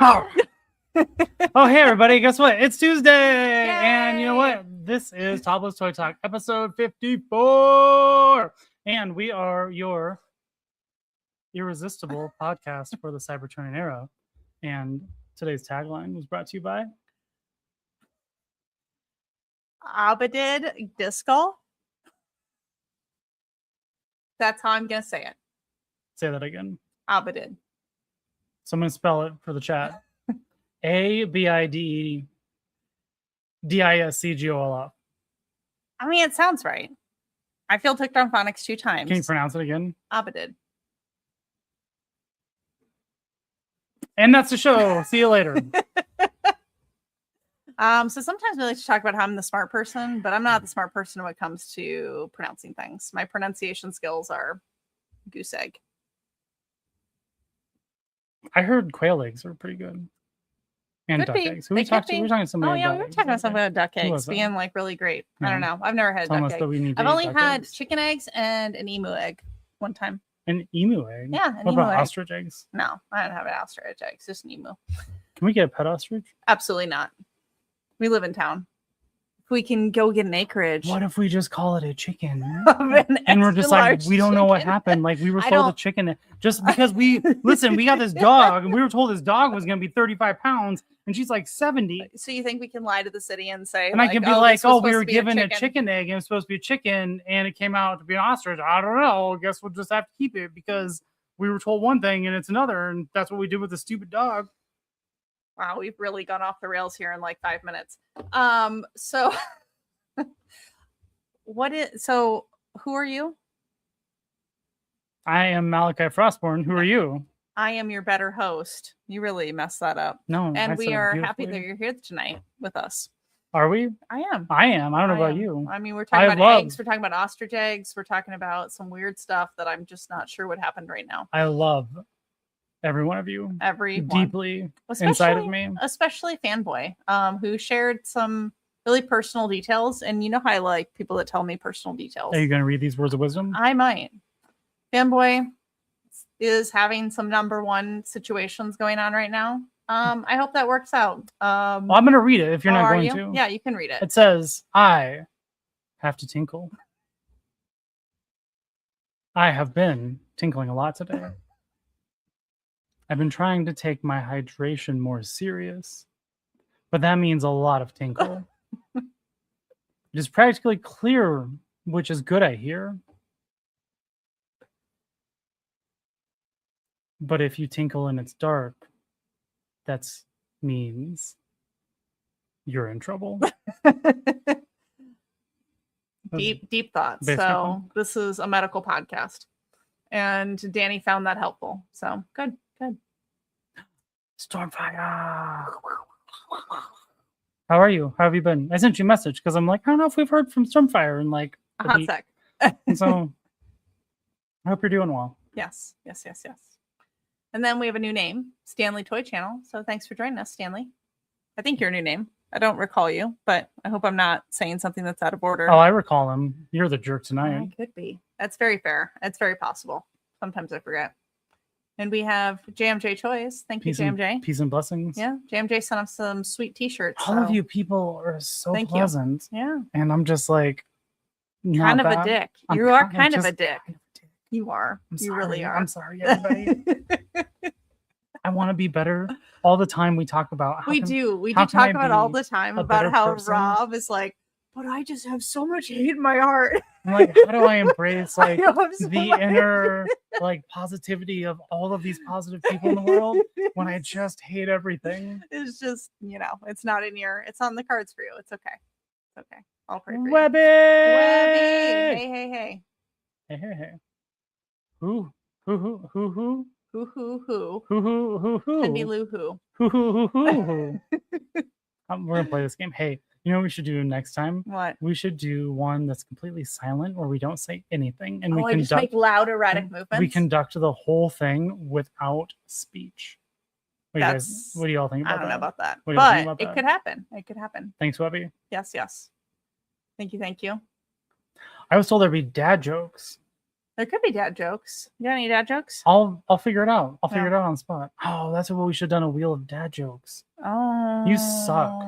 Oh. Oh, hey, everybody. Guess what? It's Tuesday. Yay! And you know what? This is Topless Toy Talk, episode 54. And we are your irresistible podcast for the cyber turning era. And today's tagline was brought to you by Abadid Discal. That's how I'm going to say it. Say that again. Abadid. So I'm going to spell it for the chat. ABIDDISCGOLF. I mean, it sounds right. I failed ticked on phonics 2 times. Can you pronounce it again? Abadid. And that's the show. See you later. So sometimes we like to talk about how I'm the smart person, but I'm not the smart person when it comes to pronouncing things. My pronunciation skills are goose egg. I heard quail eggs are pretty good. And Could duck be. eggs. Who we talked to? We were talking to somebody. Oh yeah, we were talking about something about duck Who eggs was that? being like really great. I Yeah. don't know. I've never had a Telling duck us egg. that we need to I've eat only duck had eggs. chicken eggs and an emu egg one time. An emu egg? Yeah, an What emu about egg. ostrich eggs? No, I don't have an ostrich egg. It's just an emu. Can we get a pet ostrich? Absolutely not. We live in town. If we can go get an acreage. What if we just call it a chicken? of an And we're just like, extra we don't know what chicken. happened. Like we were I told a don't- chicken just because we listen, we got this dog and we were told this dog was gonna be 35 pounds and she's like 70. So you think we can lie to the city and say, And I can be oh, like, this was oh, we supposed were to be given a chicken egg and it was supposed to be a chicken and it came out to be an ostrich. I don't know. I guess we'll just have to keep it because we were told one thing and it's another, and that's what we did with the stupid dog. Wow, we've really gone off the rails here in like 5 minutes. So who are you? I am Malachi Frostborn. Who are you? I am your better host. You really messed that up. No. I And said we it are happy beautifully. that you're here tonight with us. Are we? I am. I am. I don't know I about am. you. I mean, we're talking I about love- eggs. We're talking about ostrich eggs. We're talking about some weird stuff that I'm just not sure what happened right now. I love every one of you Everyone. deeply inside of me. Especially Fanboy, who shared some really personal details. And you know how I like people that tell me personal details. Are you going to read these words of wisdom? I might. Fanboy is having some number one situations going on right now. I hope that works out. Well, I'm going to read it if you're not are going you? to. Yeah, you can read it. It says, I have to tinkle. I have been tinkling a lot today. I've been trying to take my hydration more serious, but that means a lot of tinkle. It is practically clear, which is good, I hear. But if you tinkle and it's dark, that means you're in trouble. Deep thoughts. Basically. So this is a medical podcast. And Danny found that helpful. So good. Stormfire. How are you? How have you been? I sent you a message because I'm like, I don't know if we've heard from Stormfire in like A a hot week. sec. And so I hope you're doing well. Yes. And then we have a new name, Stanley Toy Channel. So thanks for joining us, Stanley. I think your new name. I don't recall you, but I hope I'm not saying something that's out of order. Oh, I recall him. You're the jerk I tonight. could be. That's very fair. It's very possible. Sometimes I forget. And we have JMJ Toys. Thank you, JMJ. Peace and blessings. Yeah, JMJ sent us some sweet T-shirts. All of so- you people are so Thank you. pleasant. Yeah, And I'm just like, kind not of a that. dick. I'm You are kind of kind of a just dick. kind of a dick. You are. I'm You really sorry. are. I'm sorry, everybody. I want to be better. All the time we talk about how We can- do. We how do can I talk about all be the time a about better how person? Rob is like, but I just have so much hate in my heart. I'm like, how do I embrace like I have so the much- inner like positivity of all of these positive people in the world when I just hate everything? It's just, it's not in your, it's on the cards for you. It's okay. It's okay. I'll pray for you. Webby! Webby! Hey. Hey, hey, hey. Who? Who? Cindy Lou Who. We're gonna play this game. Hey, you know what we should do next time? What? We should do one that's completely silent where we don't say anything and I we just make loud erratic movements. we conduct the whole thing without speech. What do you guys? That's- What do y'all think I about don't that? know about that. What do you think But about it that? could happen. It could happen. Thanks, Webby. Yes. Thank you. I was told there'd be dad jokes. There could be dad jokes. You got any dad jokes? I'll figure it out. I'll figure it out on the spot. Oh, that's what we should have done, a wheel of dad jokes. Oh, you suck.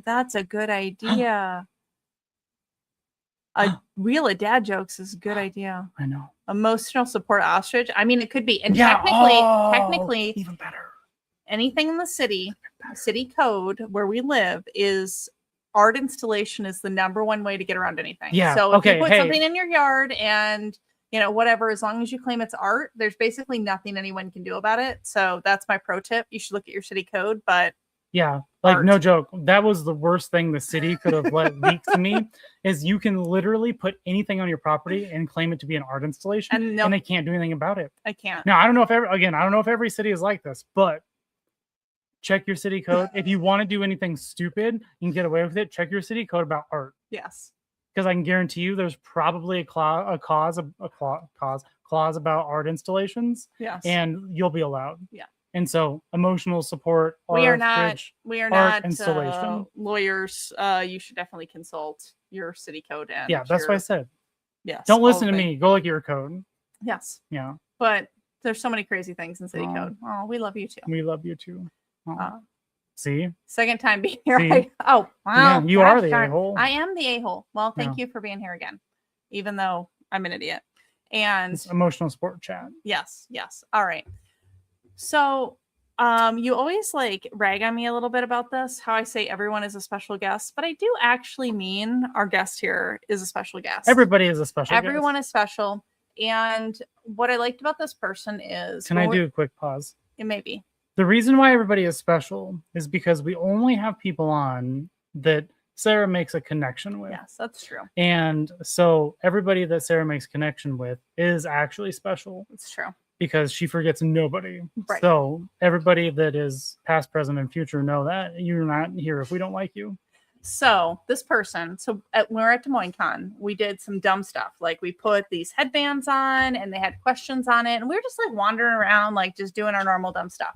That's a good idea. A wheel of dad jokes is a good idea. I know. Emotional support ostrich. I mean, it could be. And Yeah, technically, even better. Anything in the city code where we live is art installation is the #1 way to get around anything. Yeah. So if okay, you put something in your yard and whatever, as long as you claim it's art, there's basically nothing anyone can do about it. So that's my pro tip. You should look at your city code, but yeah, like art. No joke. That was the worst thing the city could have let leak to me is you can literally put anything on your property and claim it to be an art installation and they can't do anything about it. I can't. Now, I don't know if every city is like this, but check your city code. If you want to do anything stupid, you can get away with it. Check your city code about art. Yes. Because I can guarantee you there's probably a clause about art installations. Yes. And you'll be allowed. Yeah. And so emotional support. We are not installation. Lawyers. You should definitely consult your city code. And that's what I said. Yes. Don't listen to me. Go look at your code. Yes. Yeah. But there's so many crazy things in city code. Oh, we love you too. We love you too. See? Second time being here. Wow. Yeah, you are the a-hole. I am the a-hole. Well, thank you for being here again, even though I'm an idiot. And it's emotional support chat. Yes. All right. So you always rag on me a little bit about this, how I say everyone is a special guest, but I do actually mean our guest here is a special guest. Everybody is a special guest. Everyone is special. And what I liked about this person is... Can I do a quick pause? It may be. The reason why everybody is special is because we only have people on that Sarah makes a connection with. Yes, that's true. And so everybody that Sarah makes connection with is actually special. It's true. Because she forgets nobody. Right. So everybody that is past, present, and future know that you're not here if we don't like you. So this person, when we were at Des Moines Con, we did some dumb stuff. Like we put these headbands on and they had questions on it. And we were just wandering around, just doing our normal dumb stuff.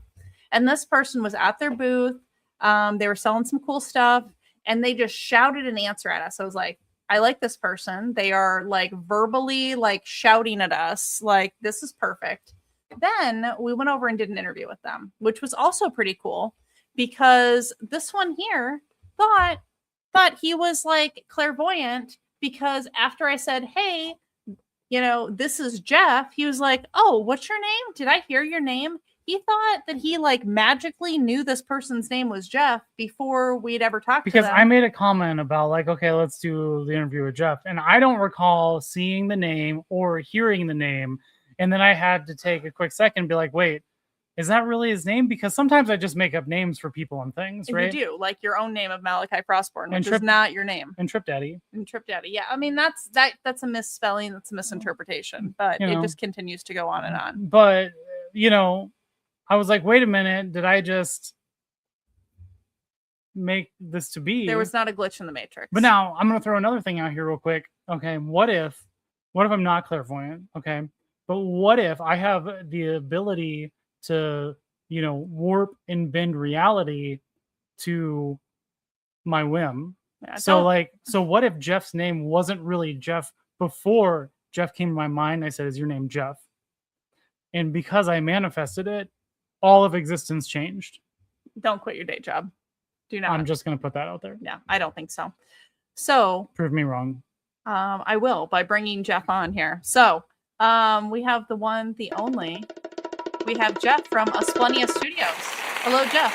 And this person was at their booth. They were selling some cool stuff and they just shouted an answer at us. I was like, I like this person. They are verbally shouting at us. This is perfect. Then we went over and did an interview with them, which was also pretty cool because this one here thought he was clairvoyant because after I said, hey, this is Jeff, he was like, oh, what's your name? Did I hear your name? He thought that he magically knew this person's name was Jeff before we'd ever talked to them. Because I made a comment about okay, let's do the interview with Jeff. And I don't recall seeing the name or hearing the name. And then I had to take a quick second and be like, wait, is that really his name? Because sometimes I just make up names for people and things, right? You do, your own name of Malachi Frostborn, which is not your name. And Trip Daddy. Yeah. I mean, that's a misspelling. That's a misinterpretation. But it just continues to go on and on. But, I was like, wait a minute, did I just make this to be? There was not a glitch in the matrix. But now I'm going to throw another thing out here real quick. Okay, what if I'm not clairvoyant? Okay, but what if I have the ability to, warp and bend reality to my whim? Yeah, so what if Jeff's name wasn't really Jeff before Jeff came to my mind? I said, is your name Jeff? And because I manifested it, all of existence changed. Don't quit your day job. Do not. I'm just going to put that out there. Yeah, I don't think so. So prove me wrong. I will by bringing Jeff on here. So we have the one, the only. We have Jeff from Asplenia Studios. Hello, Jeff.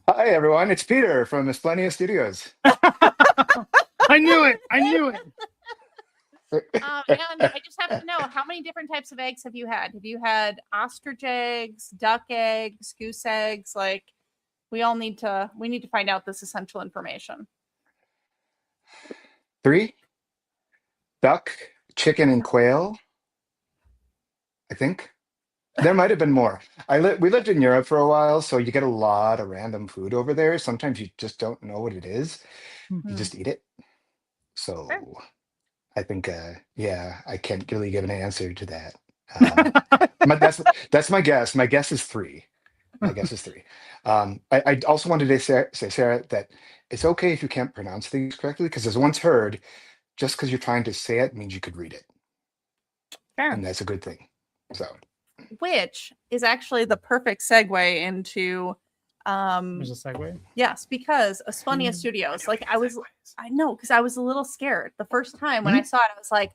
Hi, everyone. It's Peter from Asplenia Studios. I knew it. And I just have to know, how many different types of eggs have you had? Have you had ostrich eggs, duck eggs, goose eggs? We need to find out this essential information. 3: duck, chicken, and quail. I think there might have been more. We lived in Europe for a while, so you get a lot of random food over there. Sometimes you just don't know what it is. You just eat it. So. Sure. I think, I can't really give an answer to that. That's my guess. My guess is 3. I also wanted to say, Sarah, that it's okay if you can't pronounce things correctly, because as once heard, just because you're trying to say it means you could read it, Fair. and that's a good thing. So, Which is actually the perfect segue into There's a segue. yes, because Asplenia Studios, like I know, because I was a little scared the first time when I saw it. I was like,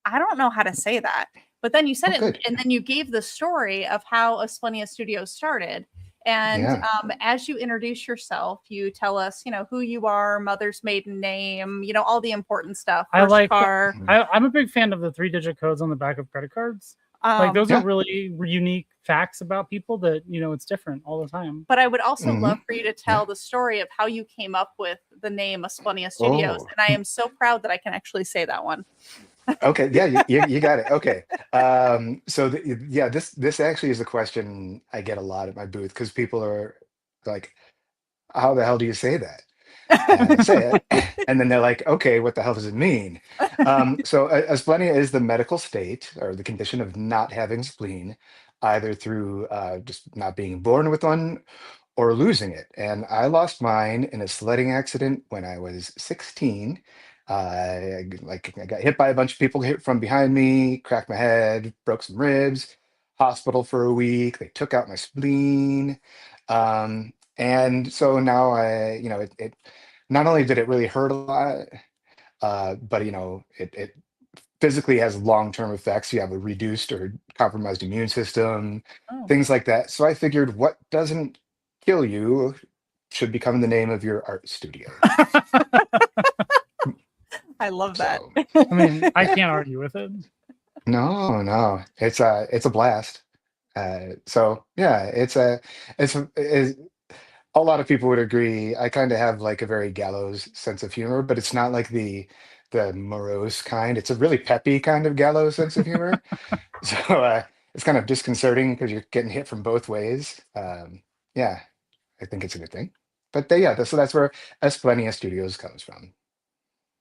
I don't know how to say that. But then you said it, good. and then you gave the story of how Asplenia Studios started. And as you introduce yourself, you tell us, who you are, mother's maiden name, all the important stuff. I like. Car. I'm a big fan of the 3-digit codes on the back of credit cards. Like those are really unique facts about people that it's different all the time. But I would also love for you to tell the story of how you came up with the name Asplenia Studios, and I am so proud that I can actually say that one. Okay, yeah, you got it. Okay, so this actually is a question I get a lot at my booth because people are like, "How the hell do you say that?" And I say it, and then they're like, "Okay, what the hell does it mean?" So asplenia is the medical state or the condition of not having spleen, either through just not being born with one or losing it. And I lost mine in a sledding accident when I was 16. I got hit by a bunch of people hit from behind me, cracked my head, broke some ribs, hospital for a week. They took out my spleen. And so now it not only did it really hurt a lot, but it physically has long-term effects. You have a reduced or compromised immune system, things like that. So I figured what doesn't kill you should become the name of your art studio. I love that. I mean, I can't argue with it. No, it's a blast. So yeah, it's a lot of people would agree. I kind of have like a very gallows sense of humor, but it's not like the morose kind. It's a really peppy kind of gallows sense of humor. So it's kind of disconcerting because you're getting hit from both ways. Yeah, I think it's a good thing. But so that's where Asplenia Studios comes from.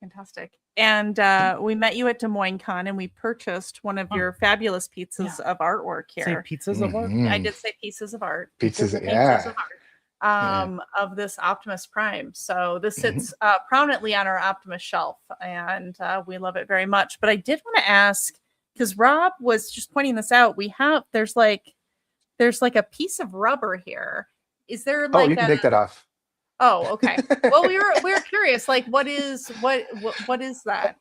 Fantastic. And we met you at Des Moines Con, and we purchased one of your fabulous pizzas of artwork here. Say pizzas of art? I did say pieces of art. Pizzas of art. Of this Optimus Prime. So this sits prominently on our Optimus shelf, and we love it very much. But I did want to ask, because Rob was just pointing this out, there's like a piece of rubber here. Is there like you can take that off. Oh, okay. Well, we were curious, like what is that?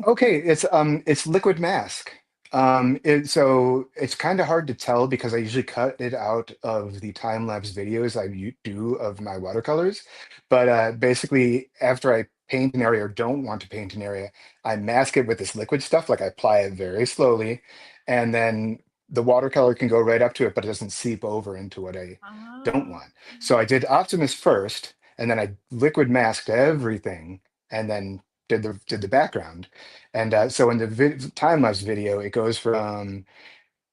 Okay, it's liquid mask. So it's kind of hard to tell because I usually cut it out of the time-lapse videos I do of my watercolors. But basically, after I paint an area or don't want to paint an area, I mask it with this liquid stuff. Like I apply it very slowly, and then the watercolor can go right up to it, but it doesn't seep over into what I don't want. So I did Optimus first, and then I liquid masked everything, and then did the background. And so in the time-lapse video, it goes from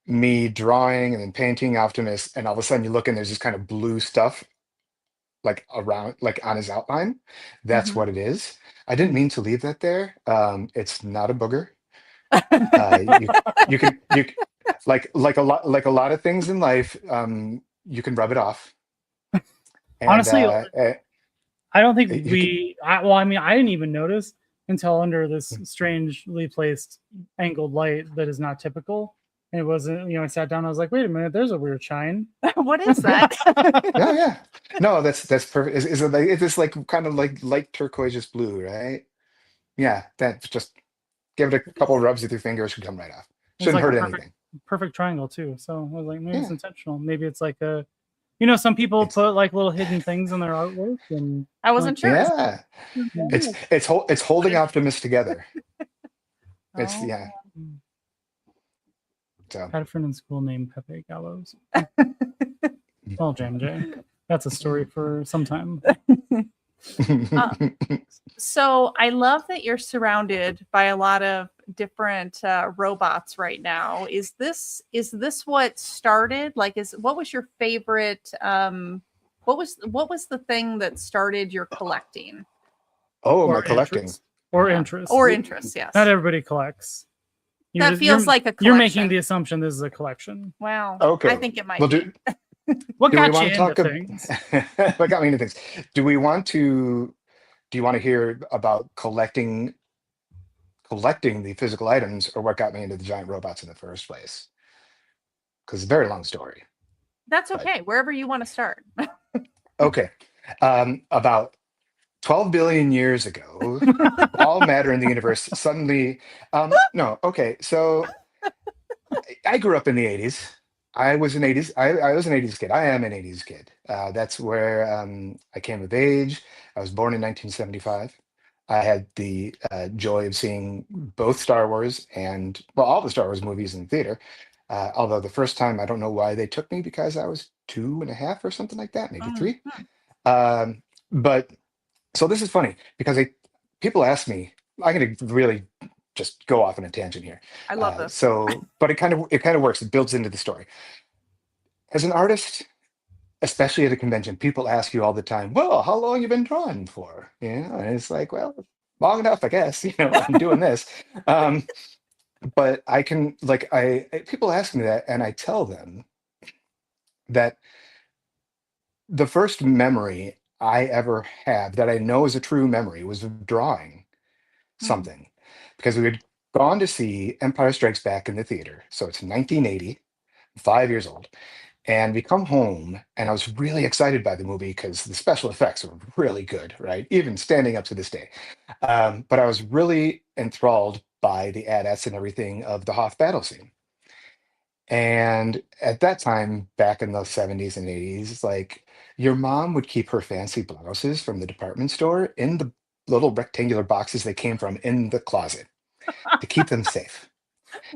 me drawing and then painting Optimus, and all of a sudden you look and there's this kind of blue stuff like around, like on his outline. That's what it is. I didn't mean to leave that there. It's not a booger. You can like a lot of things in life. You can rub it off. And, honestly, I don't think I didn't even notice until under this strangely placed angled light that is not typical. And it wasn't, I sat down, I was like, wait a minute, there's a weird shine. What is that? Yeah. No, that's perfect. It's like kind of like light turquoise blue, right? Yeah, that's just give it a couple of rubs with your fingers, should come right off. Shouldn't hurt anything. Perfect triangle too. So I was like, maybe it's intentional. Maybe it's like a, some people put like little hidden things in their artwork, and I wasn't sure. Yeah, it's holding Optimus together. It's So had a friend in school named Pepe Gallows. Well, J. That's a story for some time. So I love that you're surrounded by a lot of different robots right now. Is this what started? Like, what was your favorite? What was the thing that started your collecting? My collecting interest. Yes. Not everybody collects. That feels like a collection. You're making the assumption this is a collection. Wow. Okay. I think it might be. What got you into things? What got me into things? Do you want to hear about collecting collecting the physical items are what got me into the giant robots in the first place. Because it's a very long story. That's okay. Wherever you want to start. Okay. About 12 billion years ago, all matter in the universe suddenly. No, okay. So I grew up in the 80s. I was an 80s. I was an 80s kid. I am an 80s kid. That's where I came of age. I was born in 1975. I had the joy of seeing both Star Wars and, well, all the Star Wars movies in the theater. Although the first time, I don't know why they took me because I was 2.5 or something like that, maybe 3. But so this is funny because people ask me, I'm going to really just go off on a tangent here. I love this. So, but it kind of works. It builds into the story. As an artist, especially at a convention, people ask you all the time, "Well, how long you been drawing for?" And it's like, well, long enough, I guess. I'm doing this. But I can people ask me that, and I tell them that the first memory I ever had that I know is a true memory was of drawing something, because we had gone to see Empire Strikes Back in the theater. So it's 1980, 5 years old. And we come home, and I was really excited by the movie because the special effects were really good, right? Even standing up to this day. But I was really enthralled by the AT-ATs and everything of the Hoth battle scene. And at that time, back in the 70s and 80s, like your mom would keep her fancy blouses from the department store in the little rectangular boxes they came from in the closet to keep them safe.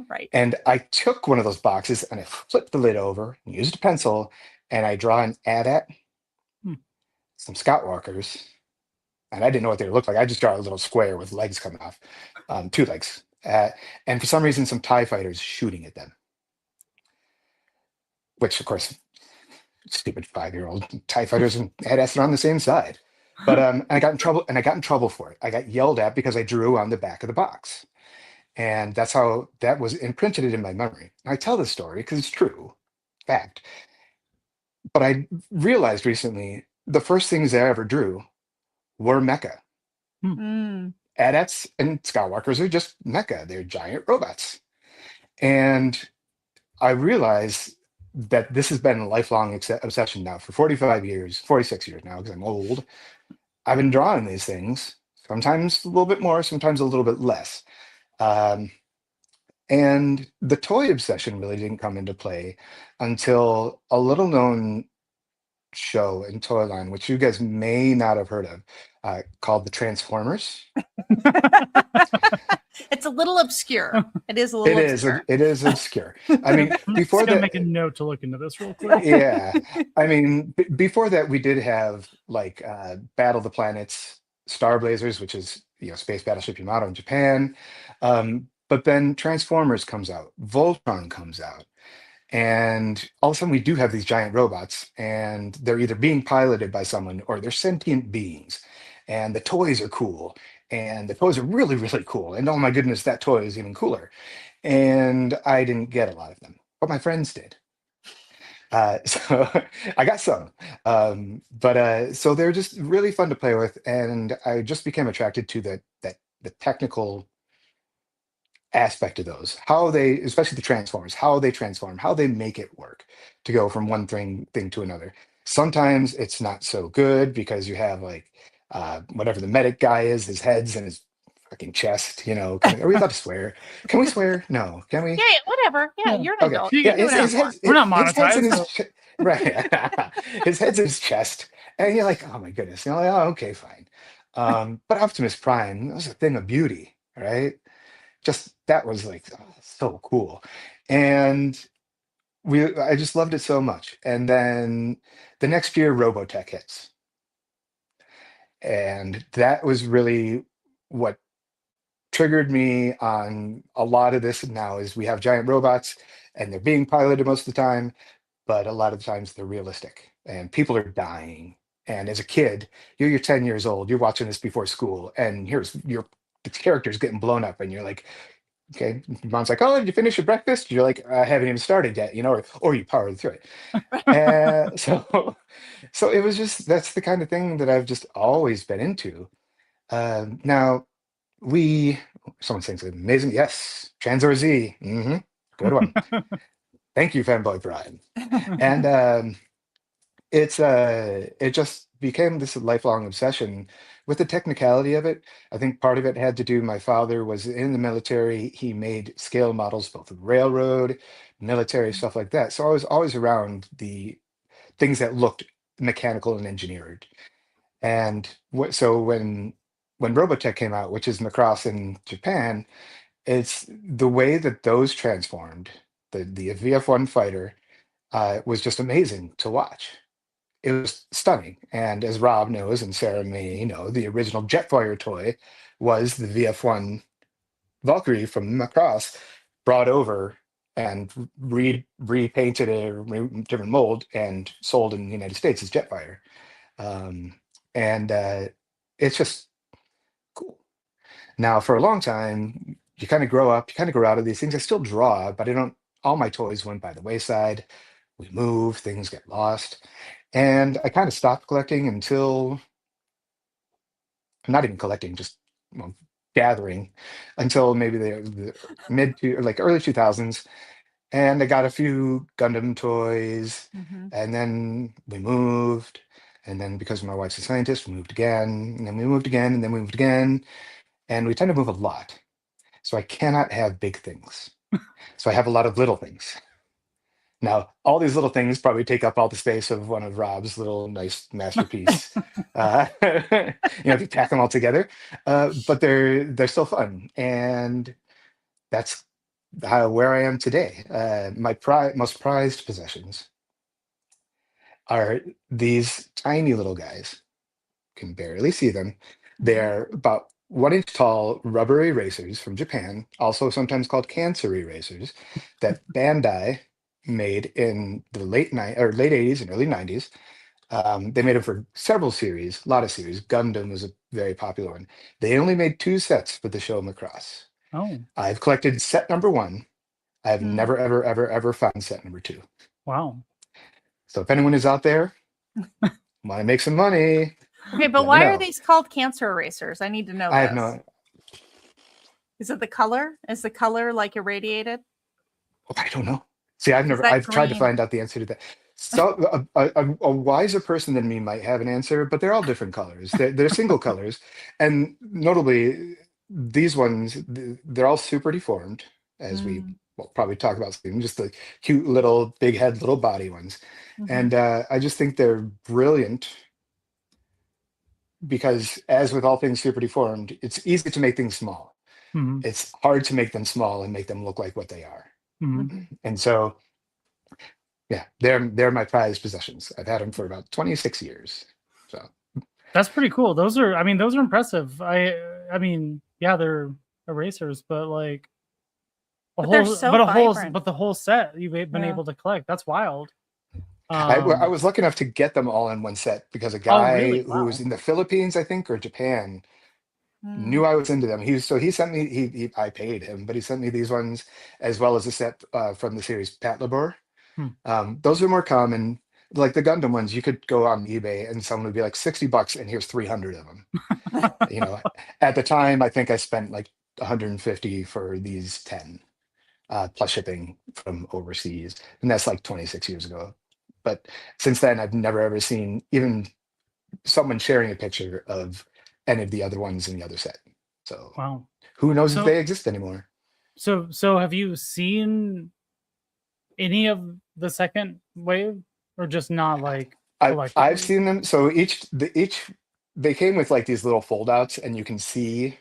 Right. And I took one of those boxes and I flipped the lid over and used a pencil and I draw an AT-AT, some Scout Walkers, and I didn't know what they looked like. I just draw a little square with legs coming off, 2 legs. And for some reason, some TIE fighters shooting at them. Which, of course, stupid 5-year-old TIE fighters and AT-ATs are on the same side. But and I got in trouble for it. I got yelled at because I drew on the back of the box. And that's how that was imprinted in my memory. I tell this story because it's true, fact. But I realized recently the first things I ever drew were Mecha. AT-ATs and Skywalkers are just Mecha. They're giant robots. And I realized that this has been a lifelong obsession now for 45 years, 46 years now, because I'm old. I've been drawing these things, sometimes a little bit more, sometimes a little bit less. And the toy obsession really didn't come into play until a little known show in Toyline, which you guys may not have heard of, called The Transformers. It's a little obscure. It is a little obscure. It is obscure. I mean, before I'm that, make a note to look into this real quick. yeah. I mean, before that, we did have like Battle of the Planets, Star Blazers, which is Space Battleship Yamato in Japan. But then Transformers comes out, Voltron comes out, and all of a sudden we do have these giant robots, and they're either being piloted by someone or they're sentient beings, and the toys are cool, and the toys are really, really cool. And oh my goodness, that toy is even cooler. And I didn't get a lot of them, but my friends did. So I got some, but so they're just really fun to play with, and I just became attracted to the technical aspect of those, how they, especially the Transformers, how they transform, how they make it work to go from one thing to another. Sometimes it's not so good because you have like whatever the medic guy is, his head's in his fucking chest. Are we allowed to swear? Can we swear? No, can we? Yeah, whatever. Yeah, you're an adult. Yeah, we're not monetized. Right. His head's in his chest, and you're like, oh my goodness. You're like, oh, okay, fine. But Optimus Prime, that was a thing of beauty, right? Just that was like so cool, and I just loved it so much. And then the next year, Robotech hits, and that was really what triggered me on a lot of this. Now is we have giant robots, and they're being piloted most of the time, but a lot of the times they're realistic, and people are dying. And as a kid, you're 10 years old, you're watching this before school, and here's the character's getting blown up, and you're like, okay. Mom's like, oh, did you finish your breakfast? You're like, I haven't even started yet, or you powered through it. So it was just, that's the kind of thing that I've just always been into. Now someone saying something amazing. Yes, Transor Z. Good one. Thank you, Fanboy Brian. And it just became this lifelong obsession with the technicality of it. I think part of it had to do, my father was in the military. He made scale models, both of railroad, military, stuff like that. So I was always around the things that looked mechanical and engineered. And so when Robotech came out, which is Macross in Japan, it's the way that those transformed. The VF1 fighter was just amazing to watch. It was stunning. And as Rob knows, and Sarah may know, the original Jetfire toy was the VF1 Valkyrie from Macross, brought over and repainted a different mold and sold in the United States as Jetfire. And it's just cool. Now, for a long time, you kind of grow up, you kind of grow out of these things. I still draw, but I don't, all my toys went by the wayside. We move, things get lost. And I kind of stopped collecting until, not even collecting, just gathering, until maybe the mid to like early 2000s. And I got a few Gundam toys, and then we moved. And then because my wife's a scientist, we moved again, and then we moved again, and then we moved again. And we tend to move a lot. So I cannot have big things. So I have a lot of little things. Now, all these little things probably take up all the space of one of Rob's little nice masterpiece. If you pack them all together, but they're still fun, and that's where I am today. My most prized possessions are these tiny little guys. Can barely see them. They're about 1 inch tall rubber erasers from Japan, also sometimes called cancer erasers, that Bandai made in the late 80s and early 90s. They made them for several series, a lot of series. Gundam was a very popular one. They only made 2 sets for the show Macross. Oh, I've collected set number 1. I have never, ever, ever, ever found set number 2. wow. So if anyone is out there, want to make some money. Okay, but why are these called cancer erasers? I need to know. I have no. Is it the color? Is the color like irradiated? I don't know. See, I've tried to find out the answer to that. So a wiser person than me might have an answer, but they're all different colors. They're single colors, and notably, these ones, they're all super deformed, as we will probably talk about soon. Just the cute little big head, little body ones, and I just think they're brilliant. Because as with all things super deformed, it's easy to make things small. It's hard to make them small and make them look like what they are. And so, yeah, they're my prized possessions. I've had them for about 26 years. So that's pretty cool. Those are impressive. I mean, yeah, they're erasers, but like the whole set you've been able to collect. That's wild. I was lucky enough to get them all in one set because a guy who was in the Philippines, I think, or Japan, knew I was into them. He sent me. I paid him, but he sent me these ones as well as a set from the series Pat Labor. Those are more common. Like the Gundam ones, you could go on eBay and someone would be like $60, and here's 300 of them. At the time, I think I spent like $150 for these 10, plus shipping from overseas, and that's like 26 years ago. But since then, I've never ever seen even someone sharing a picture of any of the other ones in the other set. So wow, who knows if they exist anymore? So have you seen any of the second wave, or just not like? I've seen them. So they came with like these little foldouts, and you can see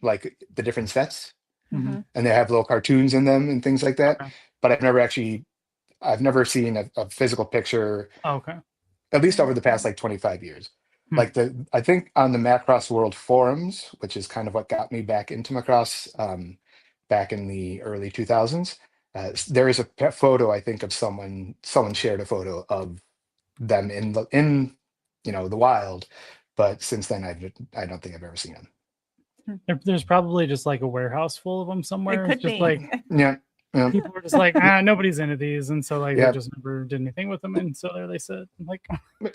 like the different sets, and they have little cartoons in them and things like that. But I've never seen a physical picture. At least over the past like 25 years. Like I think on the Macross World forums, which is kind of what got me back into Macross back in the early 2000s, there is a photo, I think, of someone shared a photo of them in the wild, but since then I don't think I've ever seen them. There's probably just like a warehouse full of them somewhere. It could just be. Like people were just like, nobody's into these, and so like they just never did anything with them, and so there they sit. Like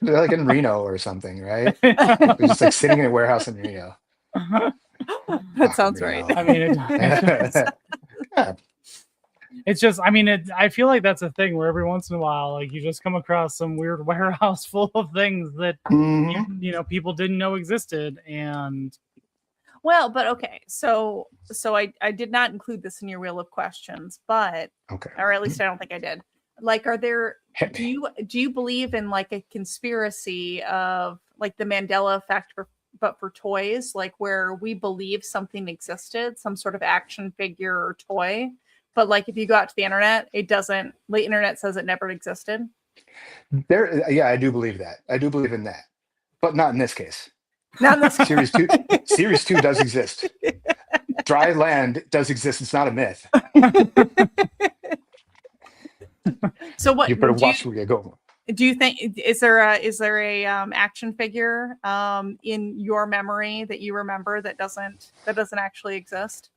they're like in Reno or something, right? They're just like sitting in a warehouse in Reno. That sounds right. I mean, it's just, I mean, I feel like that's a thing where every once in a while, like you just come across some weird warehouse full of things that you know people didn't know existed, and Well, but okay, so I did not include this in your wheel of questions, but Okay. or at least I don't think I did. Like, are there? Do you believe in like a conspiracy of like the Mandela effect, but for toys, like where we believe something existed, some sort of action figure or toy, but like if you go out to the internet, it doesn't. The internet says it never existed. Yeah, I do believe that. I do believe in that, but not in this case. Not in this Series 2. Series 2 does exist. Dry land does exist. It's not a myth. So what You better watch where you go. do you think? Is there a action figure in your memory that you remember that doesn't actually exist?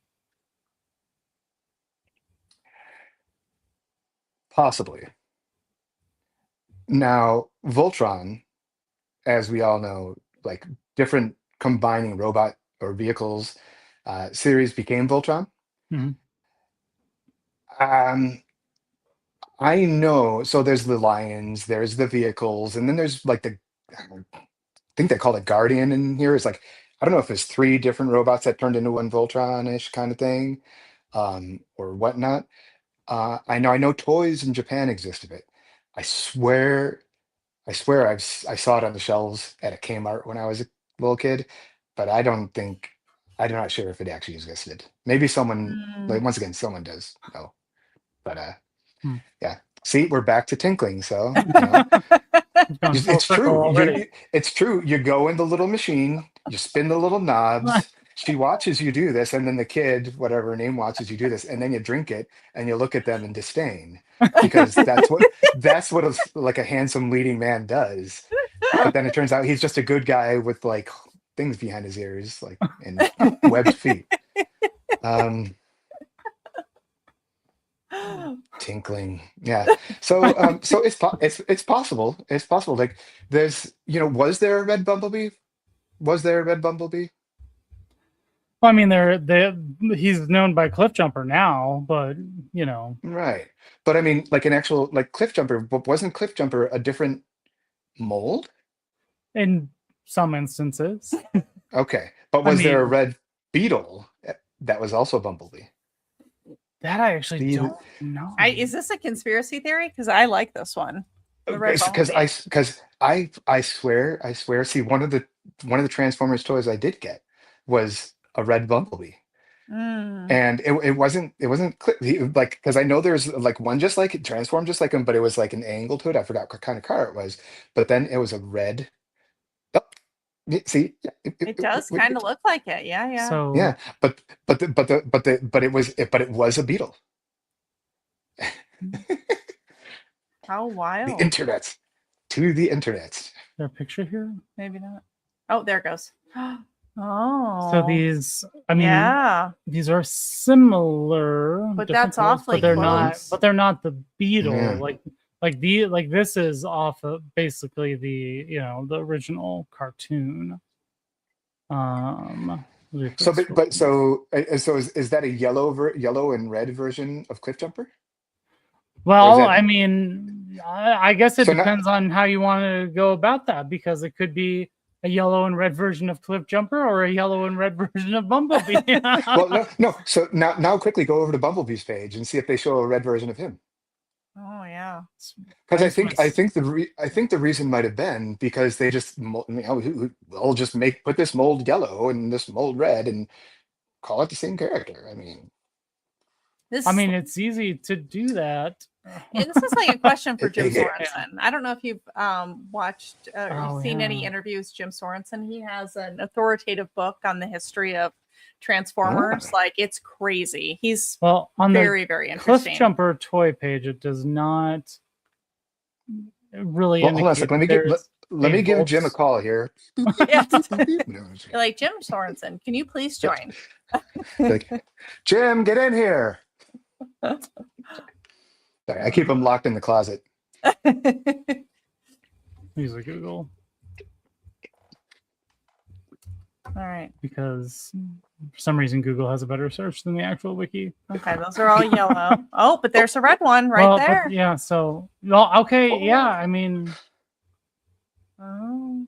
Possibly. Now, Voltron, as we all know, like different combining robot or vehicles series became Voltron. Mhm. I know. So there's the lions, there's the vehicles, and then there's like I think they call it Guardian in here. It's like, I don't know if it's 3 different robots that turned into one Voltron-ish kind of thing, or whatnot. I know toys in Japan exist of it. I swear I saw it on the shelves at a Kmart when I was a little kid, but I'm not sure if it actually existed. Maybe someone, like, once again, someone does know. But yeah. See, we're back to tinkling. So it's true. It's true. You go in the little machine, you spin the little knobs. She watches you do this, and then the kid, whatever her name, watches you do this, and then you drink it, and you look at them in disdain, because that's what like a handsome leading man does. But then it turns out he's just a good guy with like things behind his ears, like, and webbed feet. Tinkling, yeah. So it's possible. It's possible. Like, there's, was there a red bumblebee? Was there a red bumblebee? Well, I mean, he's known by Cliffjumper now, but Right. But I mean, like an actual like Cliffjumper, but wasn't Cliffjumper a different mold? In some instances. Okay, but was there a red beetle that was also Bumblebee? That I actually don't know. Is this a conspiracy theory? Because I like this one. Because I swear. See, one of the Transformers toys I did get was a red Bumblebee, and it wasn't like, because I know there's like one just like it, transformed just like him, but it was like an angle to it. I forgot what kind of car it was, but then it was a red. Oh, see, it does kind of look like it. Yeah. So yeah, but it was a beetle. How wild! The internet. To the internet. Is there a picture here? Maybe not. Oh, there it goes. Oh. So these, I mean, these are similar, but that's awfully but they're close. But they're not the beetle. Yeah. Like this is off of basically the the original cartoon. So is that a yellow and red version of Cliffjumper? Well, I mean, I guess it depends on how you want to go about that, because it could be a yellow and red version of Cliffjumper or a yellow and red version of Bumblebee. Well, no. So now quickly go over to Bumblebee's page and see if they show a red version of him. Oh yeah. Because I think the reason might have been because they just I'll just put this mold yellow and this mold red and call it the same character. I mean, it's easy to do that. And this is like a question for Jim Sorensen. I don't know if you've watched or seen any interviews. Jim Sorensen, he has an authoritative book on the history of Transformers. Like, it's crazy. He's on very, very interesting. Cliffjumper toy page, it does not really. Hold on a second. Let me give Jim a call here. Like, Jim Sorensen, can you please join? Like, Jim, get in here. Sorry, I keep him locked in the closet. Use a Google. All right. because for some reason Google has a better search than the actual wiki. Okay, those are all yellow. Oh, but there's a red one right Well, there. but yeah, so well, okay, yeah. I mean, Oh,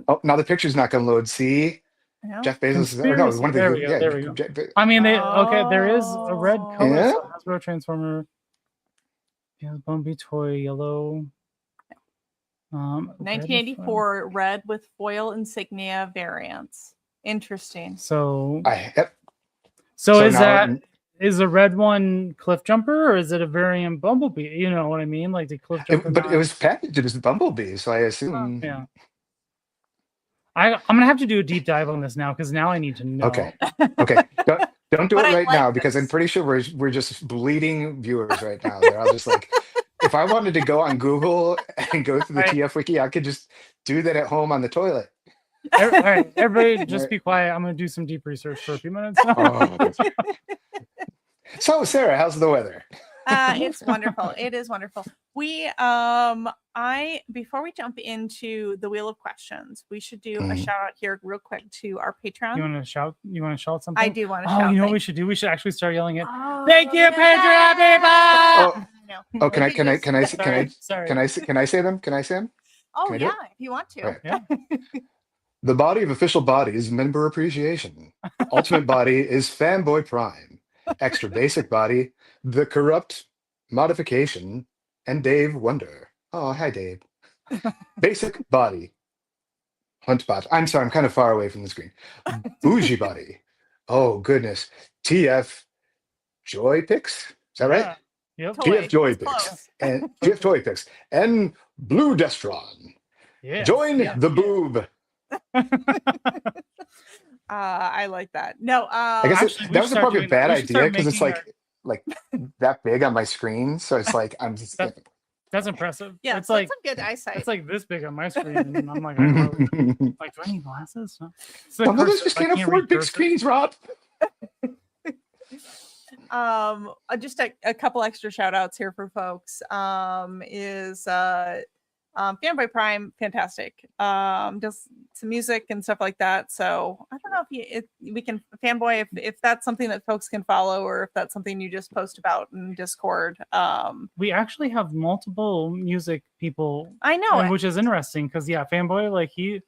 Oh, now the picture's not going to load. See, yeah. Jeff Bezos. Or no, one of the There we go. yeah. There we go. I mean, okay. There is a red Oh. color. Yeah. So Hasbro Transformer. Yeah, Bumblebee toy yellow. 1984 red with foil insignia variants. Interesting. So, Yep. so is now- that is a red one Cliff Jumper or is it a variant Bumblebee? You know what I mean? Like the Cliff Jumper. But it was packaged as Bumblebee, so I assume. Yeah. I'm gonna have to do a deep dive on this now because now I need to know. Okay. Don't do But it I right like now because I'm this. pretty sure we're just bleeding viewers right now. They're all just like, if I wanted to go on Google and go through the Right. TF wiki, I could just do that at home on the toilet. All right, everybody, just Right. be quiet. I'm gonna do some deep research for a few minutes. Oh. So Sarah, how's the weather? It's wonderful. It is wonderful. We before we jump into the wheel of questions, we should do a Mhm. shout out here real quick to our Patreon. You want to shout? You want to shout something? I do want to Oh, shout. you know what we thank- should do? We should actually start yelling it. Oh, Thank you, yeah. Patreon people! Oh, No. oh, can I We could can I just- Sorry. can I say them? Can I say them? Oh can I do yeah, it? if you want to. All right. Yeah. The body of official bodies, member appreciation. Ultimate body is Fanboy Prime. Extra basic body, the corrupt modification, and Dave Wonder. Oh, hi, Dave. Basic body, Huntbot. I'm sorry, I'm kind of far away from the screen. Bougie body. Oh, goodness. TF Joy Picks. Is that right? Yeah. Yep. Toy. TF Joy It's Picks. close. And TF Joy Picks. And Blue Destron. Yes. Join Yeah. the boob. I like that. No, I guess Actually, we that should was start probably a doing that. bad We should start idea because it's making like that big on my screen. So it's like I'm just That's impressive. yeah, It's so like some good eyesight. it's like this big on my screen, and I'm like, like, do I need glasses? No. It's the Some of us cursive. just I can't read afford big cursive. screens, Rob. Just a couple extra shout outs here for folks. Fanboy Prime, fantastic. Does some music and stuff like that. So I don't know if we can Fanboy if that's something that folks can follow or if that's something you just post about in Discord. We actually have multiple music people, I know and it. which is interesting because Fanboy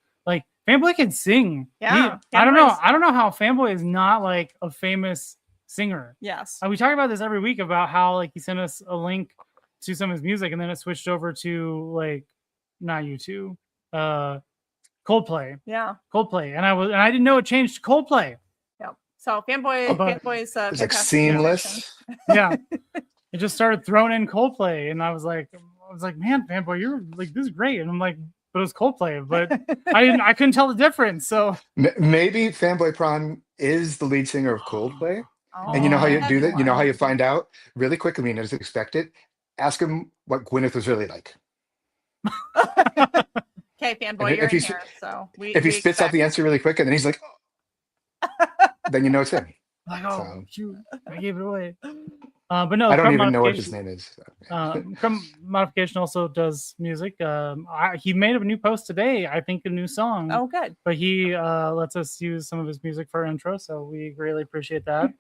Fanboy can sing. Yeah, I don't know. Fanboy's- I don't know how Fanboy is not like a famous singer. Yes. We talk about this every week about how like he sent us a link to some of his music and then it switched over to like not U2, Coldplay, Yeah. and I didn't know it changed to Coldplay. Yep. So Fanboy, But- Fanboy's It's like fantastic seamless. Yeah, it just started throwing in Coldplay, and I was like, man, Fanboy, you're like this is great, and I'm like, but it was Coldplay, but I couldn't tell the difference. So Maybe Fanboy Prime is the lead singer of Coldplay. Oh, And you know how you that'd do be that? You know how you wild. find out really quickly when you didn't expect it? Ask him what Gwyneth was really like. Okay, Fanboy, And you're if in he- here. So If he spits out the answer really quick and then he's like, then you know it's him. like, So- shoot, I gave it away. But no, I don't Crumb even know what his Modification- name is. Crumb Modification also does music. He made a new post today. I think a new song. Oh, good. But he lets us use some of his music for our intro, so we really appreciate that.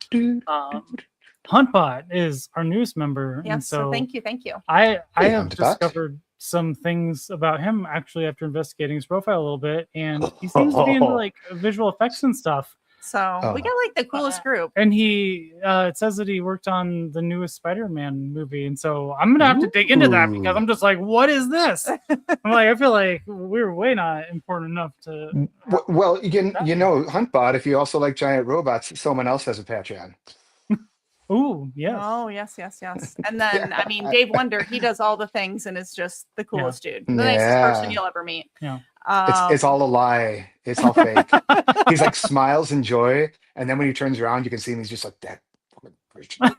Huntbot is our newest member, and Yes. So thank you. I Hey, have Huntbot. discovered some things about him actually after investigating his profile a little bit, and he seems to be into like visual effects and stuff. So we got like the coolest group. And he it says that he worked on the newest Spider-Man movie, and so I'm gonna have to dig into that because I'm just like, what is this? I'm like, I feel like we're way not important enough to. Well, you know, Huntbot, if you also like giant robots, someone else has a Patreon. Ooh, yes. Oh, yes. And then, I mean, Dave Wonder, he does all the things and is just the coolest dude. The nicest person Yeah. you'll ever meet. Yeah. It's all a lie. It's all fake. He's like smiles in joy, and then when he turns around, you can see him. He's just like that. Fucking bitch.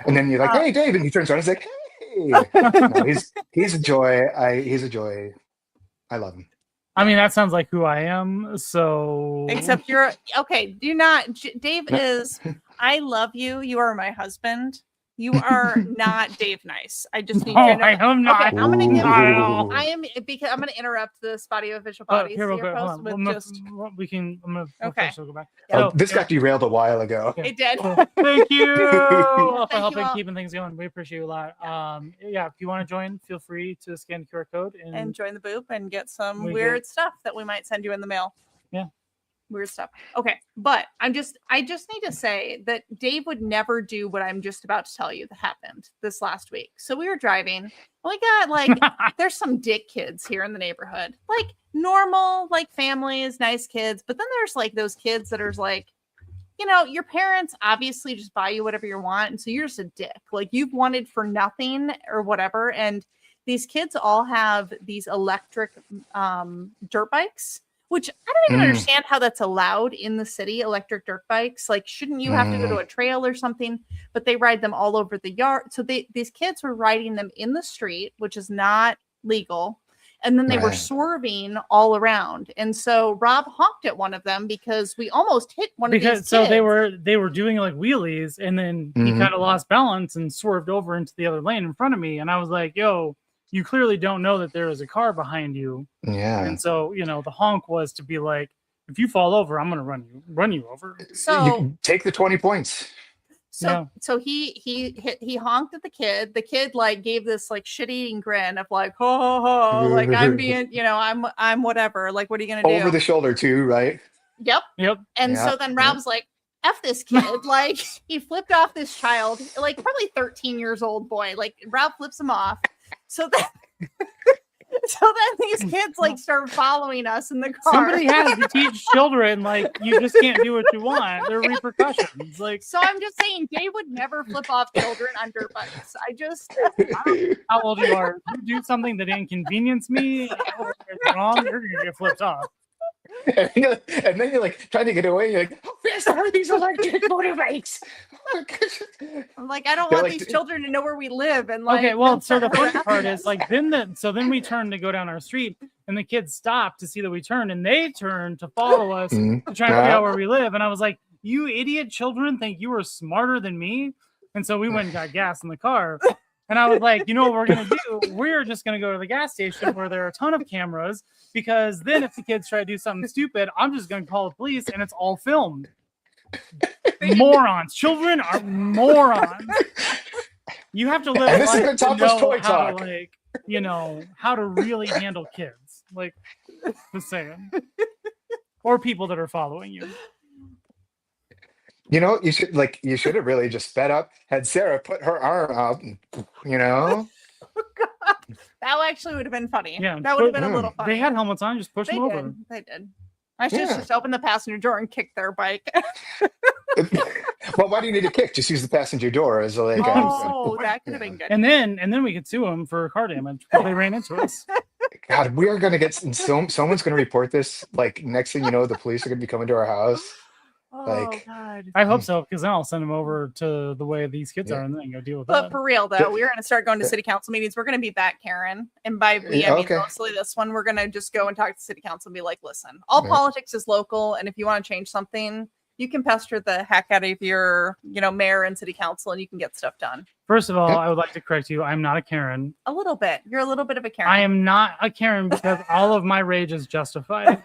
And then you're like, "Hey, Dave," and he turns around. He's like, "Hey." No, he's a joy. He's a joy. I love him. I mean, that sounds like who I am. So Except you're okay. Do not. Dave No. is. I love you. You are my husband. You are not Dave Nice. I just need No, you to know. I am not. Okay, I'm gonna give Ooh. I am because I'm gonna interrupt the Spotty official body Here, real seer quick, hold post on. with just We can. I'm gonna Okay. first go back. Oh, So, this got derailed a while ago. it did. thank you all for Thank you helping all. keeping things going. We appreciate you a lot. Yeah, if you want to join, feel free to scan the QR code And join the boop and get some We weird stuff that we might send you in the mail. Yeah. Weird stuff. Okay, but I just need to say that Dave would never do what I'm just about to tell you that happened this last week. So we were driving. And we got like there's some dick kids here in the neighborhood, like normal, like families, nice kids. But then there's like those kids that are like, you know, your parents obviously just buy you whatever you want, and so you're just a dick. Like you've wanted for nothing or whatever. And these kids all have these electric dirt bikes. Which I don't even understand how that's allowed in the city, electric dirt bikes. Like, shouldn't you have to go to a trail or something? But they ride them all over the yard. So these kids were riding them in the street, which is not legal. And then they were swerving all around. And so Rob honked at one of them because we almost hit one of these kids. So they were doing like wheelies, and then he kind of lost balance and swerved over into the other lane in front of me. And I was like, yo, you clearly don't know that there is a car behind you. Yeah. And so, you know, the honk was to be like, if you fall over, I'm going to run you over. So you take the 20 points. So he honked at the kid. The kid like gave this like shit-eating grin of like, ho ho ho, like I'm being, you know, I'm whatever. Like, what are you gonna do? Over the shoulder too, right? Yep. And so then Rob's like, F this kid. Like he flipped off this child, like probably 13 years old boy. Like Rob flips him off. So then these kids like start following us in the car. Somebody has to teach children like you just can't do what you want. There are repercussions. Like, so I'm just saying, Dave would never flip off children on dirt bikes. I don't know how old you are. If you do something that inconvenience me, it's wrong. You're gonna get flipped off. And then you're like trying to get away. You're like, how fast are these electric motorbikes? I'm like, I don't want these children to know where we live. And like, okay, well, so the funny part is like, then we turned to go down our street, and the kids stopped to see that we turned, and they turned to follow us to try to figure out where we live. And I was like, you idiot children think you were smarter than me? And so we went and got gas in the car. And I was like, you know what we're going to do? We're just going to go to the gas station where there are a ton of cameras, because then if the kids try to do something stupid, I'm just going to call the police, and it's all filmed. Morons. Children are morons. You have to live this life is Topless Toy how Talk. to, like, you know, how to really handle kids. Like, just saying. Or people that are following you. You know, you should have really just sped up, had Sarah put her arm up, you know. That actually would have been funny. Yeah, that would have been a little funny. They had helmets on, just push them over. They did. I should just open the passenger door and kick their bike. Well, why do you need a kick? Just use the passenger door as a like. That could have been good. And then we could sue them for car damage because they ran into us. God, we are going to get someone's going to report this. Like next thing you know, the police are going to be coming to our house. Like, God. I hope so, because then I'll send them over to the way these kids are, and then go deal with that. But for real though, we're going to start going to city council meetings. We're going to be that Karen, and by we, I mean mostly this one. We're going to just go and talk to city council and be like, listen, all politics is local, and if you want to change something, you can pester the heck out of your, you know, mayor and city council, and you can get stuff done. First of all, I would like to correct you. I'm not a Karen. A little bit. You're a little bit of a Karen. I am not a Karen because all of my rage is justified.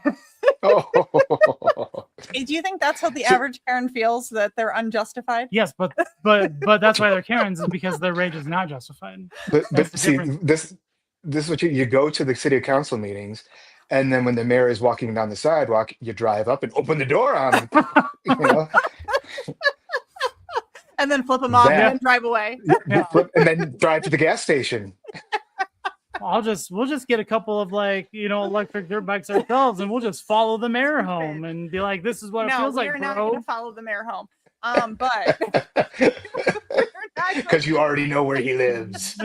Do you think that's how the average Karen feels, that they're unjustified? Yes, but that's why they're Karens, is because their rage is not justified. But see, this is what you go to the city council meetings, and then when the mayor is walking down the sidewalk, you drive up and open the door on him. You know? And then flip them off and then drive away. And then drive to the gas station. We'll just get a couple of like, you know, electric dirt bikes ourselves, and we'll just follow the mayor home and be like, this is what it feels like, bro. No, we're not going to follow the mayor home. But because you already know where he lives.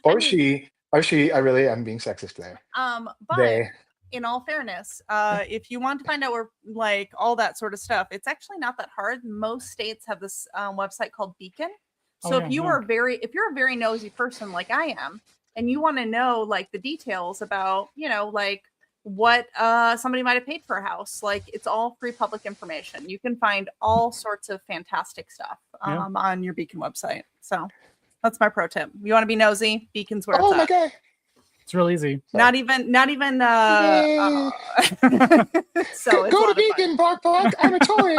or she. I'm being sexist there. But in all fairness, if you want to find out where, like, all that sort of stuff, it's actually not that hard. Most states have this website called Beacon. So if you're a very nosy person like I am, and you want to know like the details about, you know, like what somebody might have paid for a house. Like, it's all free public information. You can find all sorts of fantastic stuff on your Beacon website. So that's my pro tip. You want to be nosy? Beacon's where it's my at. God. It's real easy. Not even so it's Go to Beacon, Bark Bark. I'm a toy.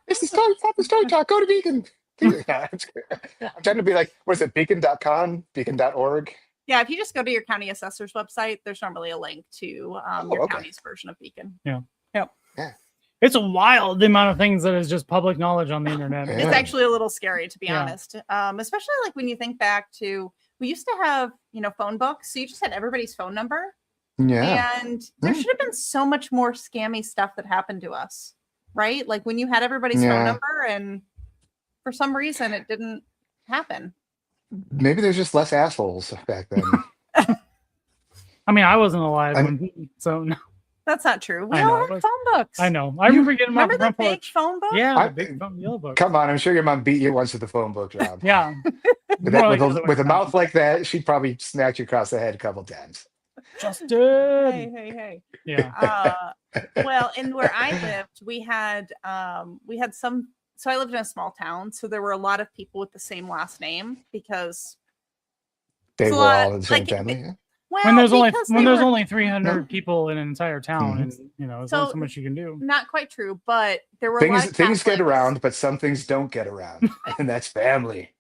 This is Topless Toy Talk. Go to Beacon. I'm trying to be like, what is it? Beacon.com, beacon.org. Yeah, if you just go to your county assessor's website, there's normally a link to your county's version of Beacon. Yeah. Yep. Yeah. It's wild the amount of things that is just public knowledge on the internet. Yeah. It's actually a little scary, to be honest. Especially like when you think back to, we used to have, phone books. So you just had everybody's phone number. Yeah. And there should have been so much more scammy stuff that happened to us, right? Like when you had everybody's phone number and for some reason it didn't happen. Maybe there's just less assholes back then. I mean, I wasn't alive so no. That's not true. We I all know, had phone books. I know. I remember getting my Remember the front big porch. phone book? Yeah, the big phone, yellow book. Come on, I'm sure your mom beat you once with the phone book, Rob. Yeah. With a mouth like that, she'd probably smack you across the head a couple times. Justin. Hey. Yeah. Well, and where I lived, we had some. So I lived in a small town, so there were a lot of people with the same last name because they were all in the same family. Well, when there's only 300 people in an entire town, and there's only so much you can do. Not quite true, but there were things get around, but some things don't get around, and that's family.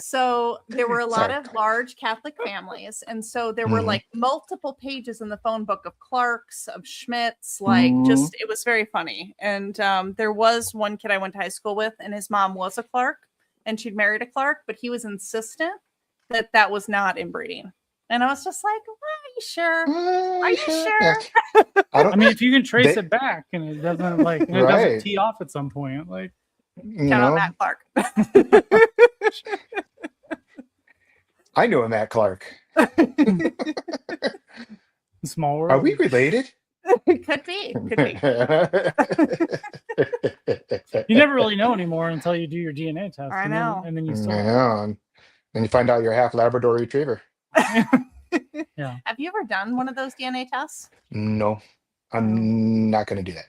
So there were a lot of large Catholic families, and so there were like multiple pages in the phone book of Clarks, of Schmidts, just it was very funny. And there was one kid I went to high school with, and his mom was a Clark, and she'd married a Clark, but he was insistent that was not inbreeding. And I was just like, well, are you sure? Are you sure? I mean, if you can trace it back and it doesn't it doesn't tee off at some point, count on Matt Clark. I knew a Matt Clark. Small world. Are we related? Could be. You never really know anymore until you do your DNA test. I know. And then you still and then you find out you're half Labrador Retriever. Yeah. Have you ever done one of those DNA tests? No, I'm not going to do that.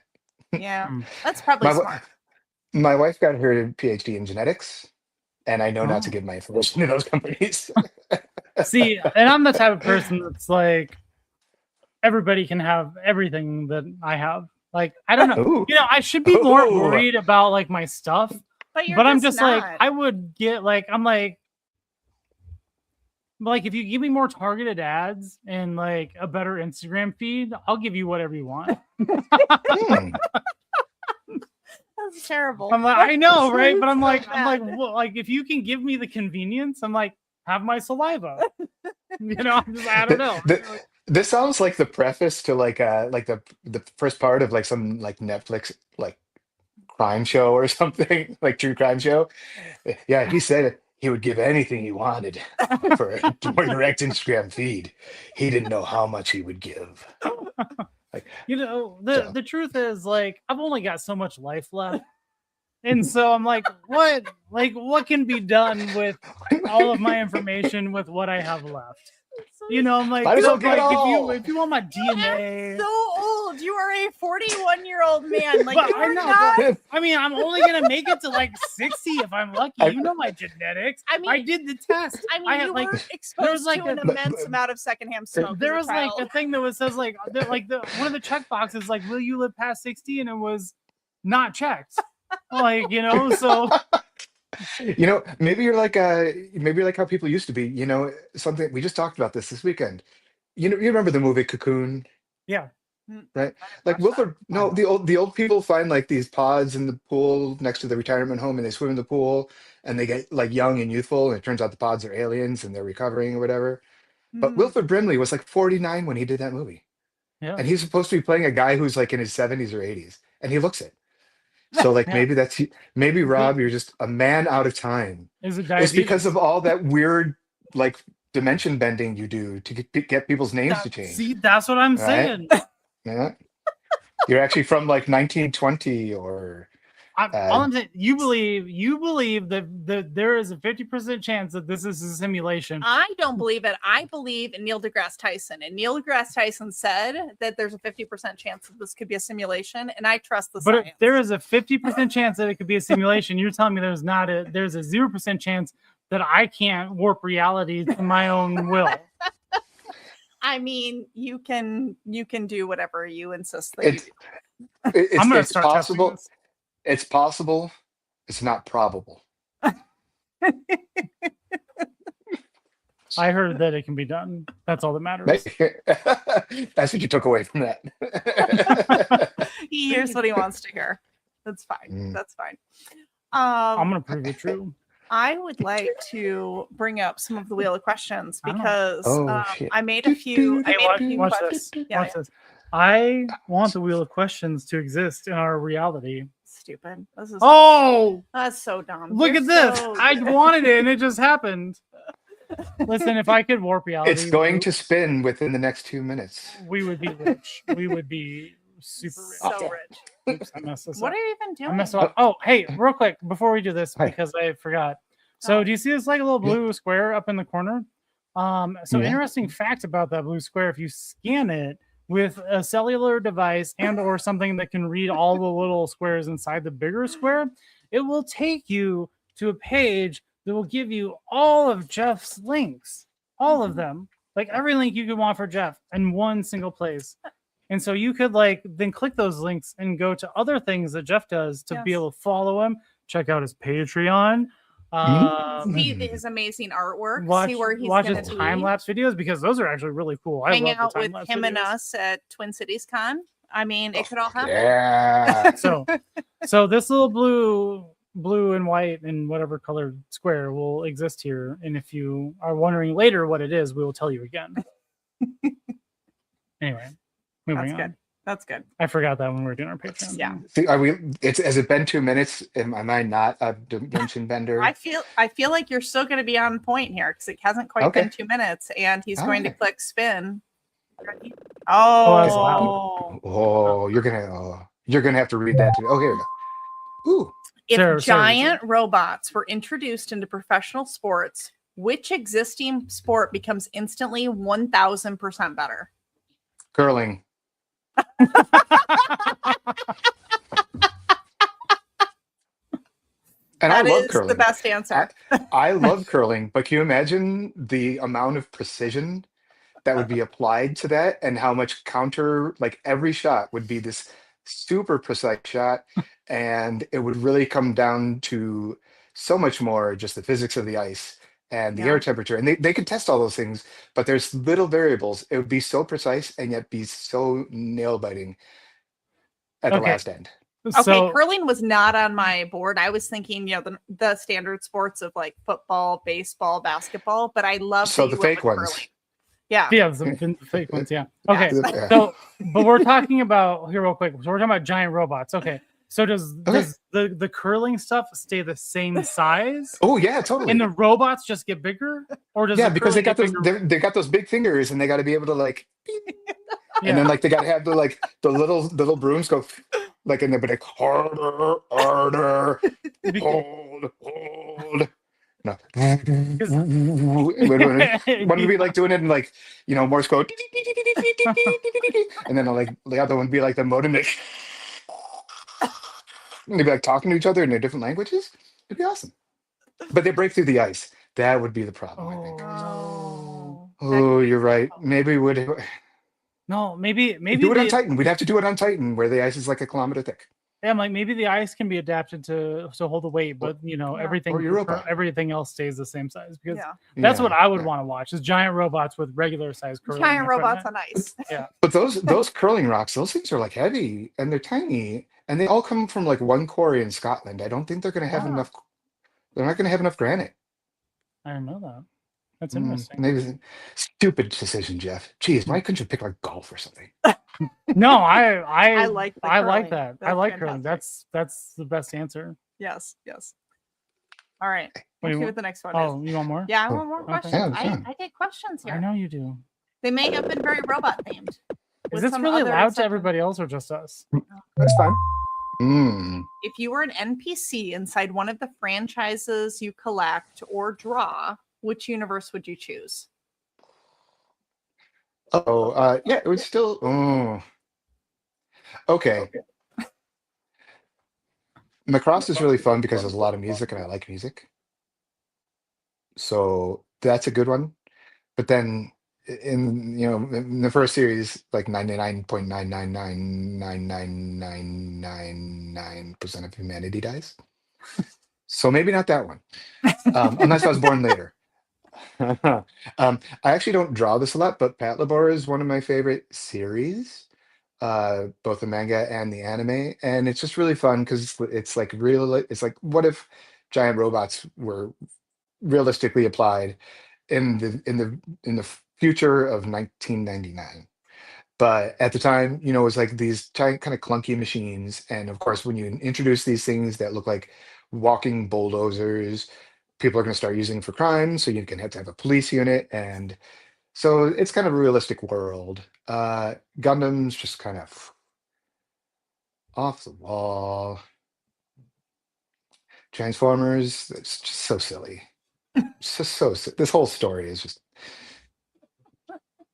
Yeah, that's probably smart. My wife got her PhD in genetics, and I know not to give my information to those companies. See, and I'm the type of person that's like, everybody can have everything that I have. Like, I don't know. Ooh. I should be more worried about like my stuff. But I'm just not. like, I would get if you give me more targeted ads and like a better Instagram feed, I'll give you whatever you want. That's terrible. I'm like, I know, right? But I'm like, if you can give me the convenience, I'm like, have my saliva. I don't know. This sounds like the preface to like the first part of like some like Netflix like crime show or something, like true crime show. Yeah, he said he would give anything he wanted for a more direct Instagram feed. He didn't know how much he would give. The truth is, like, I've only got so much life left. And so I'm like, what can be done with all of my information with what I have left? I'm like, if you want my DNA. So old. You are a 41-year-old man. Like, I mean, I'm only gonna make it to like 60 if I'm lucky. My genetics. I did the test. You were exposed to an immense amount of secondhand smoke. There was like a thing that says one of the check boxes, like, will you live past 60? And it was not checked. So. Maybe you're like how people used to be. Something we just talked about this weekend. You remember the movie Cocoon? Yeah. Right. Like Wilford. No, the old people find like these pods in the pool next to the retirement home, and they swim in the pool, and they get like young and youthful, and it turns out the pods are aliens, and they're recovering or whatever. But Wilford Brimley was like 49 when he did that movie. Yeah. And he's supposed to be playing a guy who's like in his 70s or 80s, and he looks it. So like maybe Rob, you're just a man out of time. It's because of all that weird like dimension bending you do to get people's names to change. See, that's what I'm saying. Yeah. You're actually from like 1920 or All I'm saying, you believe that there is a 50% chance that this is a simulation. I don't believe it. I believe in Neil deGrasse Tyson, and Neil deGrasse Tyson said that there's a 50% chance that this could be a simulation, and I trust the But science. if there is a 50% chance that it could be a simulation, you're telling me there's a 0% chance that I can't warp reality to my own will. I mean, you can do whatever you insist that you do. I'm going to It's start possible. testing this. It's possible. It's not probable. I heard that it can be done. That's all that matters. That's what you took away from that. He hears what he wants to hear. That's fine. Mm. That's fine. I'm going to prove it true. I would like to bring up some of the wheel of questions because shit. I made a few. I made a few Watch questions. this. Yeah, Watch this. I want the wheel of questions to exist in our reality. Stupid. This is that's so dumb. Look You're at this. so I dumb. wanted it and it just happened. Listen, if I could warp reality, It's going to spin within the next 2 minutes. we would be rich. We would be super rich. So rich. Oops, I messed this What up. are you even I doing? messed up. Oh, hey, real quick before we do this, Hi. because I forgot. So, do you see this like a little blue square up in the corner? So Yeah. interesting fact about that blue square: if you scan it with a cellular device and or something that can read all the little squares inside the bigger square, it will take you to a page that will give you all of Jeff's links, all of them, like every link you could want for Jeff in one single place. And so you could like then click those links and go to other things that Jeff does to be able to follow him, check out his Patreon, See his amazing artwork. watch, see where he's watch going his to time lapse videos, because those are actually really cool. hang I love out the with time-lapse him and videos. us at Twin Cities Con. I mean, it could all happen. Yeah. So this little blue and white and whatever colored square will exist here, and if you are wondering later what it is, we will tell you again. Anyway, moving on. Good. That's good. I forgot that when we were doing our Patreon. Yeah. See, has it been 2 minutes? Am I not a dimension bender? I feel like you're still going to be on point here because it hasn't quite been 2 minutes, and he's going to click spin. Oh, Oh, you're gonna have to read that too. Oh, here we go. Ooh. If giant robots were introduced into professional sports, which existing sport becomes instantly 1,000% better? Curling. And That I love is curling. the best answer. I love curling, but can you imagine the amount of precision that would be applied to that, and how much counter, like every shot would be this super precise shot, and it would really come down to so much more just the physics of the ice and the air temperature. And they could test all those things, but there's little variables. It would be so precise and yet be so nail biting at the last end. Okay, So, curling was not on my board. I was thinking, the standard sports of like football, baseball, basketball, but I love So that the you went fake with ones. curling. Yeah. yeah, the fake ones. Yeah. Okay. Yeah. So, but we're talking about here real quick. So we're talking about giant robots. Okay. So does the curling stuff stay the same size? Oh yeah, totally. And the robots just get bigger, or does because they got those bigger? they got those big fingers, and they got to be able to like, Yeah. and then like they got to have the little brooms go like, and they'll be like harder, hold. No, one would be like doing it in like Morse code, and then like the other one would be like the modem. And they'd be like talking to each other in their different languages. It'd be awesome. But they break through the ice. That would be the problem, I think. Oh, you're right. Maybe we would. No, maybe Do it on Titan. We'd have to do it on Titan, where the ice is like a kilometer thick. Yeah, I'm like, maybe the ice can be adapted to hold the weight, but everything else stays the same size, because that's what I would want to watch, is giant robots with regular size curling Giant robots equipment. on ice. Yeah. But those curling rocks, those things are like heavy and they're tiny, and they all come from like one quarry in Scotland. I don't think they're going to have enough. They're not going to have enough granite. I don't know that. That's interesting. Maybe stupid decision, Jeff. Jeez, why couldn't you pick like golf or something? No, I like I curling. like that. I That's like curling. fantastic. That's the best answer. Yes. All right. Wait, Let's see what the next one Oh, is. you want more? Yeah, I want more Okay. questions. Yeah, I get questions here. I know you do. They may have been very robot themed. Is this really loud to everybody else or just us? That's fine. Mm. If you were an NPC inside one of the franchises you collect or draw, which universe would you choose? Oh, yeah, it would still. Oh, okay. Macross is really fun because there's a lot of music and I like music. So that's a good one. But then in the first series, like 99.9999999% of humanity dies. So maybe not that one. Unless I was born later. I actually don't draw this a lot, but Pat Labor is one of my favorite series, both the manga and the anime, and it's just really fun because it's like real. It's like what if giant robots were realistically applied in the future of 1999? But at the time, it was like these giant kind of clunky machines, and of course, when you introduce these things that look like walking bulldozers, people are going to start using for crime. So you can have to have a police unit, and so it's kind of a realistic world. Gundam's just kind of off the wall. Transformers, it's just so silly. This whole story is just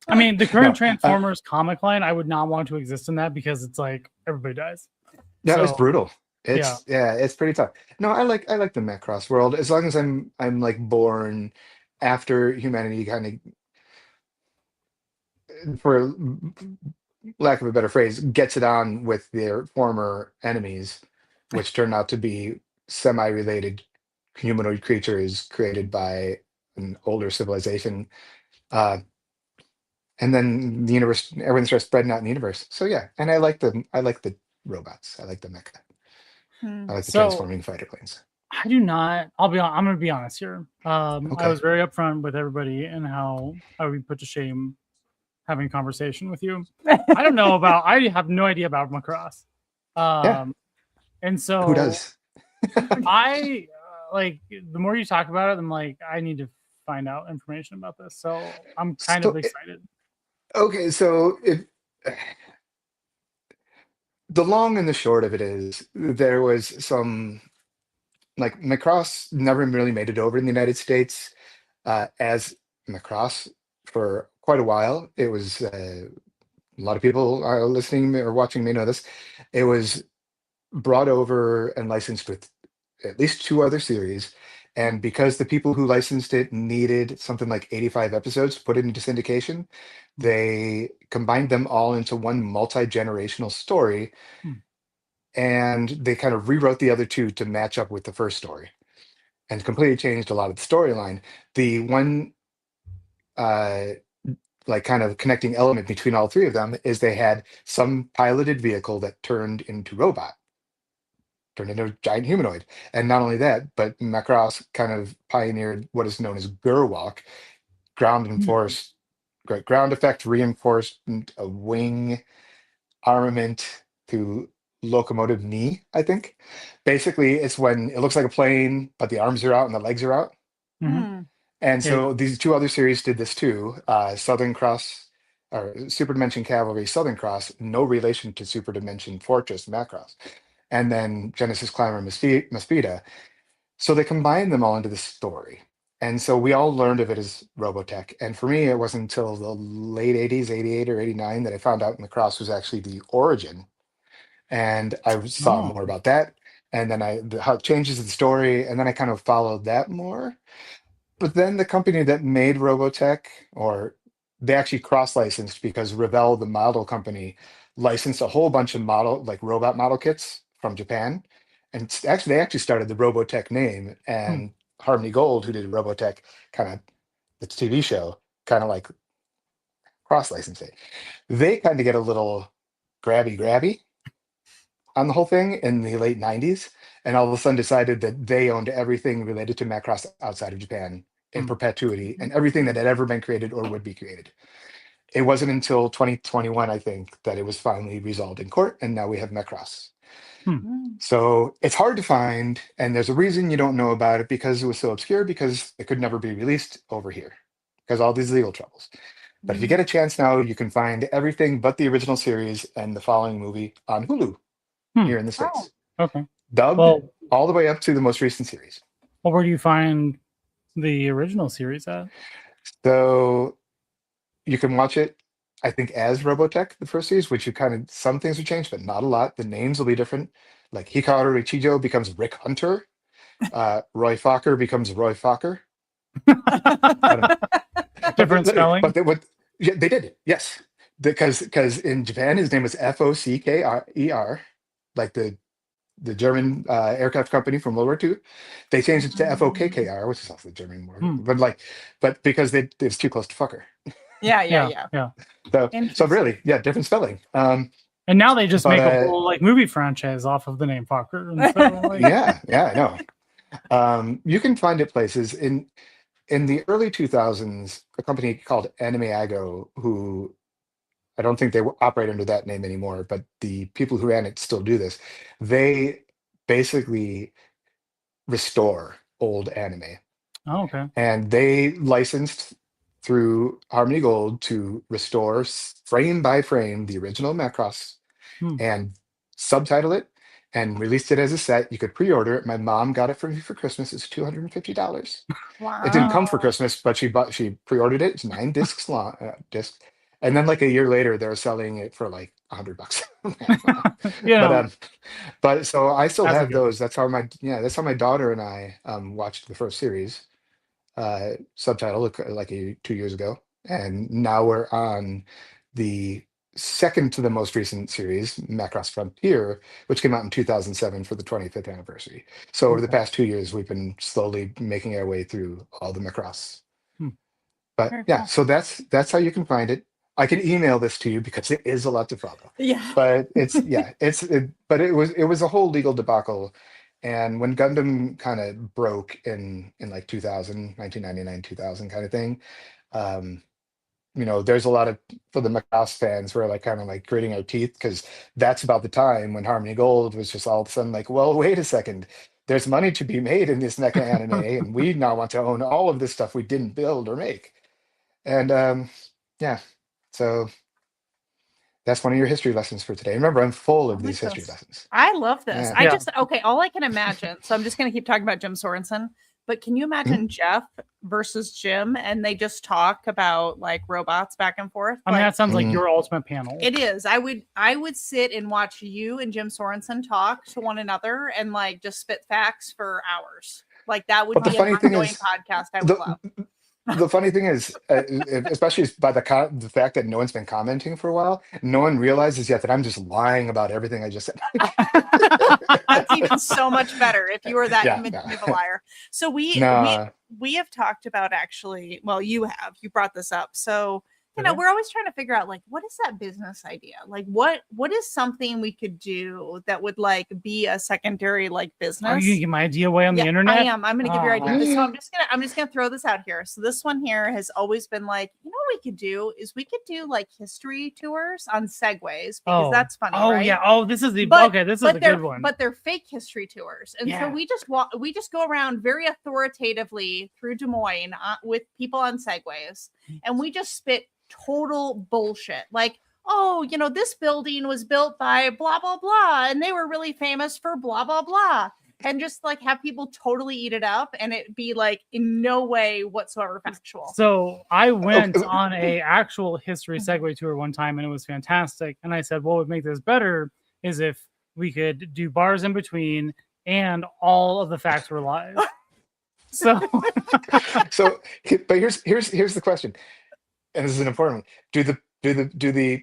I mean, the no. current Transformers comic line, I would not want to exist in that because it's like everybody dies. Yeah, it's So brutal. yeah, It's pretty tough. No, I like the Macross world as long as I'm like born after humanity kind of, for lack of a better phrase, gets it on with their former enemies, which turn out to be semi-related humanoid creatures created by an older civilization. Uh, and then the universe, everything starts spreading out in the universe. So yeah, and I like the robots. I like the mecha. Hmm. I like the so transforming fighter planes. I do not. I'm gonna be honest here. I Okay. was very upfront with everybody and how I would be put to shame having a conversation with you. I don't know about. I have no idea about Macross. Yeah. And Who so does? I like the more you talk about it, I'm like I need to find out information about this. So I'm kind of So excited. okay, so the long and the short of it is there was some like Macross never really made it over in the United States as Macross for quite a while. It was a lot of people are listening or watching may know this. It was brought over and licensed with at least two other series. And because the people who licensed it needed something like 85 episodes to put it into syndication, they combined them all into one multi-generational story, Hmm. and they kind of rewrote the other two to match up with the first story and completely changed a lot of the storyline. The one uh like kind of connecting element between all three of them is they had some piloted vehicle that turned into a giant humanoid. And not only that, but Macross kind of pioneered what is known as Gerwalk, ground enforced, ground effect reinforcement of wing armament to locomotive knee, I think. Basically, it's when it looks like a plane, but the arms are out and the legs are out. Mm-hmm. Hmm. And Yeah. so these two other series did this too. Southern Cross or Super Dimension Cavalry Southern Cross, no relation to Super Dimension Fortress Macross. And then Genesis Climber Mosfida. So they combined them all into this story. And so we all learned of it as Robotech. And for me, it wasn't until the late 80s, 88 or 89, that I found out Macross was actually the origin. And I saw Oh. more about that. And then how it changes the story. And then I kind of followed that more. But then the company that made Robotech, or they actually cross-licensed because Revell, the model company, licensed a whole bunch of like robot model kits from Japan. And actually, they actually started the Robotech name. Hmm. And Harmony Gold, who did Robotech, kind of the TV show, kind of like cross-licensed it. They kind of get a little grabby on the whole thing in the late 90s, and all of a sudden decided that they owned everything related to Macross outside of Japan in Hmm. perpetuity, and everything that had ever been created or would be created. It wasn't until 2021, I think, that it was finally resolved in court, and now we have Macross. Hmm. So it's hard to find, and there's a reason you don't know about it because it was so obscure, because it could never be released over here because all these legal troubles. But if you get a chance now, you can find everything but the original series and the following movie on Hulu. here in the States. Okay. Dubbed Well, all the way up to the most recent series. well, where do you find the original series at? So you can watch it, I think, as Robotech, the first series, which you kind of, some things have changed, but not a lot. The names will be different. Like Hikaru Ichijo becomes Rick Hunter. Roy Fokker becomes Roy Fokker. I don't know. Different spelling. But yeah, they did, yes. Because in Japan, his name was Fokker, like the German aircraft company from World War II. They changed it to Fokkr, which is also the German word. But because it's too close to fucker. Yeah. So really, yeah, different spelling. And now they just make a whole like movie franchise off of the name Fokker. And so, like... yeah, I know. You can find it places in the early 2000s. A company called Anime-Ago, who I don't think they operate under that name anymore, but the people who ran it still do this. They basically restore old anime. Oh, okay. And they licensed through Harmony Gold to restore frame by frame the original Macross and subtitle it and released it as a set. You could pre-order it. My mom got it for me for Christmas. It's $250. Wow. It didn't come for Christmas, but she pre-ordered it. It's 9 discs long. And then like a year later, they're selling it for like $100. But so I still have those. That's how my daughter and I watched the first series subtitle like 2 years ago, and now we're on the second to the most recent series, Macross Frontier, which came out in 2007 for the 25th anniversary. So over the past 2 years, we've been slowly making our way through all the Macross. But yeah, so that's how you can find it. I can email this to you because it is a lot to follow. Yeah. But but it was a whole legal debacle. And when Gundam kind of broke in like 2000, 1999, 2000 kind of thing, there's a lot of, for the Macross fans, we're like kind of like gritting our teeth because that's about the time when Harmony Gold was just all of a sudden like, well, wait a second, there's money to be made in this Mecha anime, and we now want to own all of this stuff we didn't build or make. And so that's one of your history lessons for today. Remember, I'm full of these history lessons. I love this. All I can imagine. So I'm just going to keep talking about Jim Sorensen. But can you imagine Jeff versus Jim, and they just talk about like robots back and forth? I mean, that sounds like your ultimate panel. It is. I would sit and watch you and Jim Sorensen talk to one another and like just spit facts for hours. Like that would be an ongoing podcast. I would love. The funny thing is, especially by the fact that no one's been commenting for a while, no one realizes yet that I'm just lying about everything I just said. That's even so much better if you were that convincing of a liar. So we have talked about actually, well, you brought this up. So, we're always trying to figure out like, what is that business idea? Like what is something we could do that would like be a secondary like business? Are you get my idea away on the internet? I am. I'm going to give your idea. So I'm just going to throw this out here. So this one here has always been like, what we could do is we could do like history tours on segways because that's funny. Right? Yeah. Oh, this is the good one. But they're fake history tours, and so we just go around very authoritatively through Des Moines with people on segways, and we just spit total bullshit. Like, this building was built by blah blah blah, and they were really famous for blah blah blah. And just like have people totally eat it up and it be like in no way whatsoever factual. So I went on a actual history Segway tour one time and it was fantastic. And I said, what would make this better is if we could do bars in between and all of the facts were live. But here's the question, and this is an important one. Do the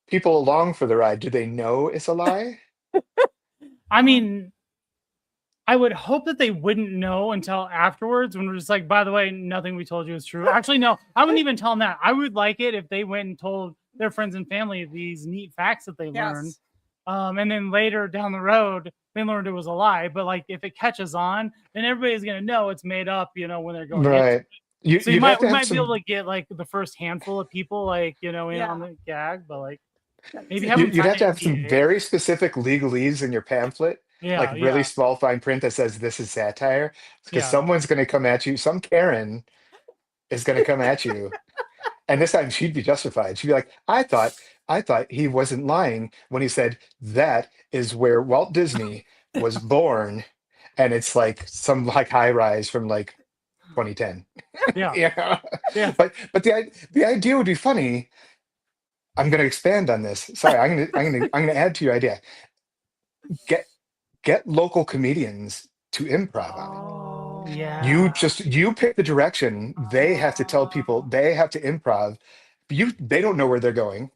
people along for the ride, do they know it's a lie? I mean, I would hope that they wouldn't know until afterwards when we're just like, by the way, nothing we told you is true. Actually, no, I wouldn't even tell them that. I would like it if they went and told their friends and family these neat facts that they learned. And then later down the road, they learned it was a lie. But like, if it catches on, then everybody's going to know it's made up, when they're going. Right. We might be able to get like the first handful of people, like, in on the gag, but like, maybe you'd have to have some very specific legalese in your pamphlet. Really small fine print that says this is satire, because someone's going to come at you. Some Karen is going to come at you, and this time she'd be justified. She'd be like, I thought I thought he wasn't lying when he said that is where Walt Disney was born, and it's like some like high rise from like 2010. Yeah. Yeah, Yeah. but the idea would be funny. I'm going to expand on this. Sorry, I'm gonna add to your idea. Get get local comedians to improv on it. Oh, Yeah. You pick the direction. They have to tell people. They have to improv. They don't know where they're going.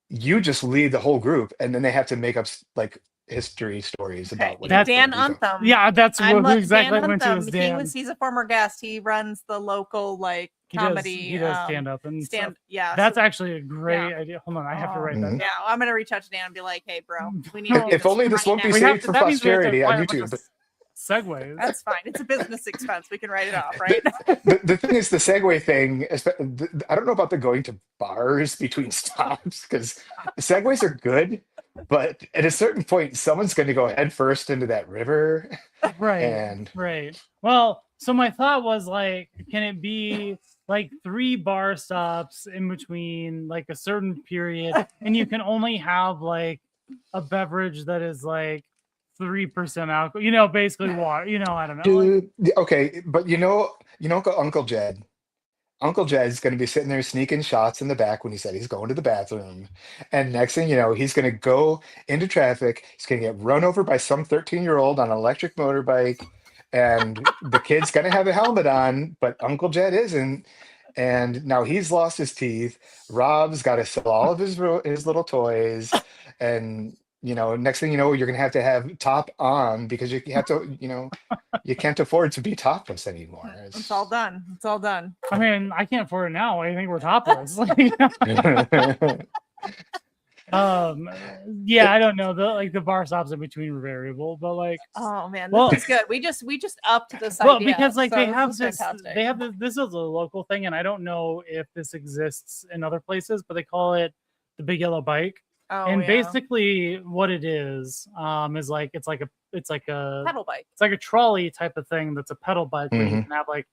You just lead the whole group, and then they have to make up like history stories Okay. about whatever. Dan where they go. Untham. Yeah, that's I'm who exactly Dan went to his Untham. Dan. He's a former guest. He runs the local like comedy. He does stand up and stuff. Yeah. That's so- actually a great idea. Hold on, I have to write that Mhm. down. yeah, I'm gonna reach out to Dan and be like, "Hey, bro, we need to do If only this right won't be now." We have saved to- for that means we have to posterity on acquire a bunch YouTube. of segues. That's fine. It's a business expense. We can write it off, right? The thing is, the segue thing. I don't know about the going to bars between stops because segues are good, but at a certain point, someone's going to go head first into that river, Right. and Right. Well, so my thought was like, can it be like 3 bar stops in between like a certain period, and you can only have like a beverage that is like 3% alcohol, basically water, I don't know. dude. Okay, but Uncle Jed. Uncle Jed's going to be sitting there sneaking shots in the back when he said he's going to the bathroom. And next thing you know, he's going to go into traffic. He's going to get run over by some 13-year-old on an electric motorbike. And the kid's going to have a helmet on, but Uncle Jed isn't. And now he's lost his teeth. Rob's got to sell all of his little toys. And, next thing you know, you're going to have top on because you have to, you can't afford to be topless anymore. It's all done. It's all done. I mean, I can't afford it now. I think we're topless. Yeah, I don't know. The bar stops in between were variable, but like, Oh man, Well- this is good. We just upped this well, idea. because like so they this have is this, fantastic. they have this. This is a local thing, and I don't know if this exists in other places, but they call it the Big Yellow Bike. Oh, And yeah. basically, what it is like it's like a pedal bike. it's like a trolley type of thing that's a pedal bike where you Mhm. can have like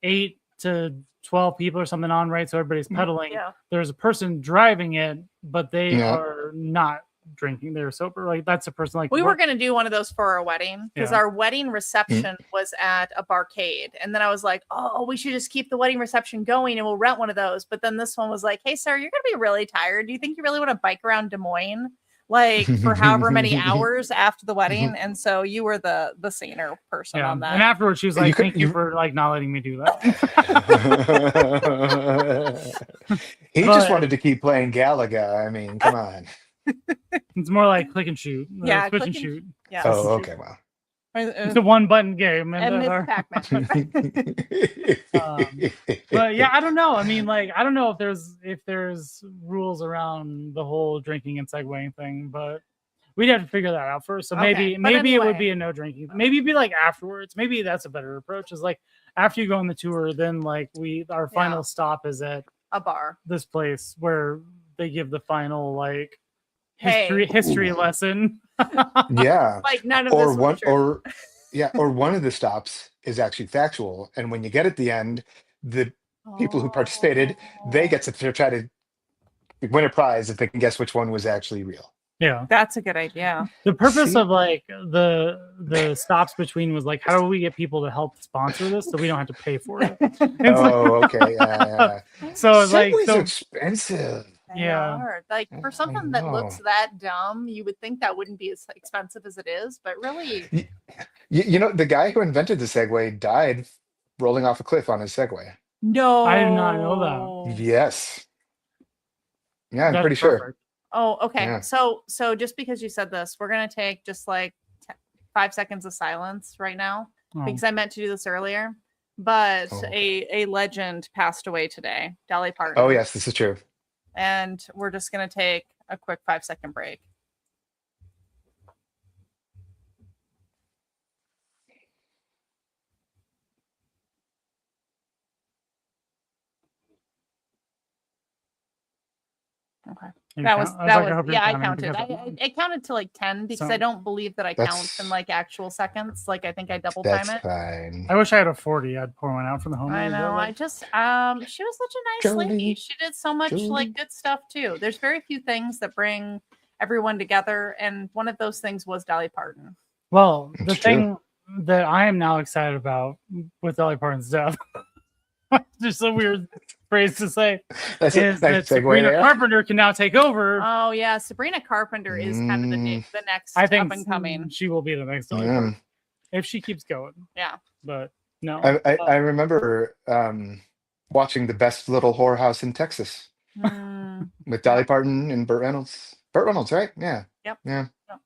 8 to 12 people or something on, right? So everybody's pedaling. Yeah. There's a person driving it, but they Yeah. are not drinking. They're sober. Like that's a person like We were going to do one of those for our wedding because Yeah. our wedding reception was at a barcade. And then I was like, oh, we should just keep the wedding reception going and we'll rent one of those. But then this one was like, hey, sir, you're going to be really tired. Do you think you really want to bike around Des Moines? Like for however many hours after the wedding, and so you were the saner person Yeah. on that. And afterwards, she was like, could- "Thank you for like not letting me do that." He But- just wanted to keep playing Galaga. I mean, come on. It's more like click and shoot. Yeah, Switch click and and- shoot. Yeah. Oh, okay, well. It's a one-button game, And Miss our- Pac-Man. but yeah, I don't know. I mean, like, I don't know if there's rules around the whole drinking and segueing thing, but we'd have to figure that out first. So Okay, maybe but it would anyway. be a no drinking. Maybe it'd be like afterwards. Maybe that's a better approach. Is like after you go on the tour, then like our final Yeah. stop is at A bar. this place where they give the final like Hey. history lesson. Yeah. Like none of Or this one was true. or one of the stops is actually factual. And when you get at the end, the people who participated, they get to try to win a prize if they can guess which one was actually real. Yeah. That's a good idea. The purpose See? of like the stops between was like, how do we get people to help sponsor this so we don't have to pay for it? It's like- Oh, okay. Yeah. so it's like Segways so are expensive. They Yeah. are. Like I for something that looks know. that dumb, you would think that wouldn't be as expensive as it is, but really, The guy who invented the Segway died rolling off a cliff on his Segway. no. I did not know that. Yes. Yeah, I'm that's pretty sure. perfect. Oh, okay. Yeah. So just because you said this, we're gonna take just like 5 seconds of silence right now Oh. because I meant to do this earlier. But Oh. a legend passed away today, Dolly Parton. Oh, yes, this is true. And we're just gonna take a quick 5-second break. Okay. You That was count? that like, I was hope you're yeah. I counting counted. because I counted to like 10 because So- I don't believe that I count That's- in like actual seconds. Like I think I double time That's it. fine. I wish I had a 40. I'd pour one out for the homie. I but, know. I like, just she was such a nice lady. Jolie, She did so much Jolie. like good stuff too. There's very few things that bring everyone together, and one of those things was Dolly Parton. well, the It's true. thing that I am now excited about with Dolly Parton's death, just a weird phrase to say, That's is a that nice segue Sabrina there. Carpenter can now take over. Oh yeah, Sabrina Carpenter is kind of the next I think up and coming. she will be the next Dolly Yeah. Parton if she keeps going. Yeah. But no, I remember watching The Best Little Whorehouse in Texas with Dolly Parton and Burt Reynolds. Burt Reynolds, right? Yeah. Yep. Yeah. Yep.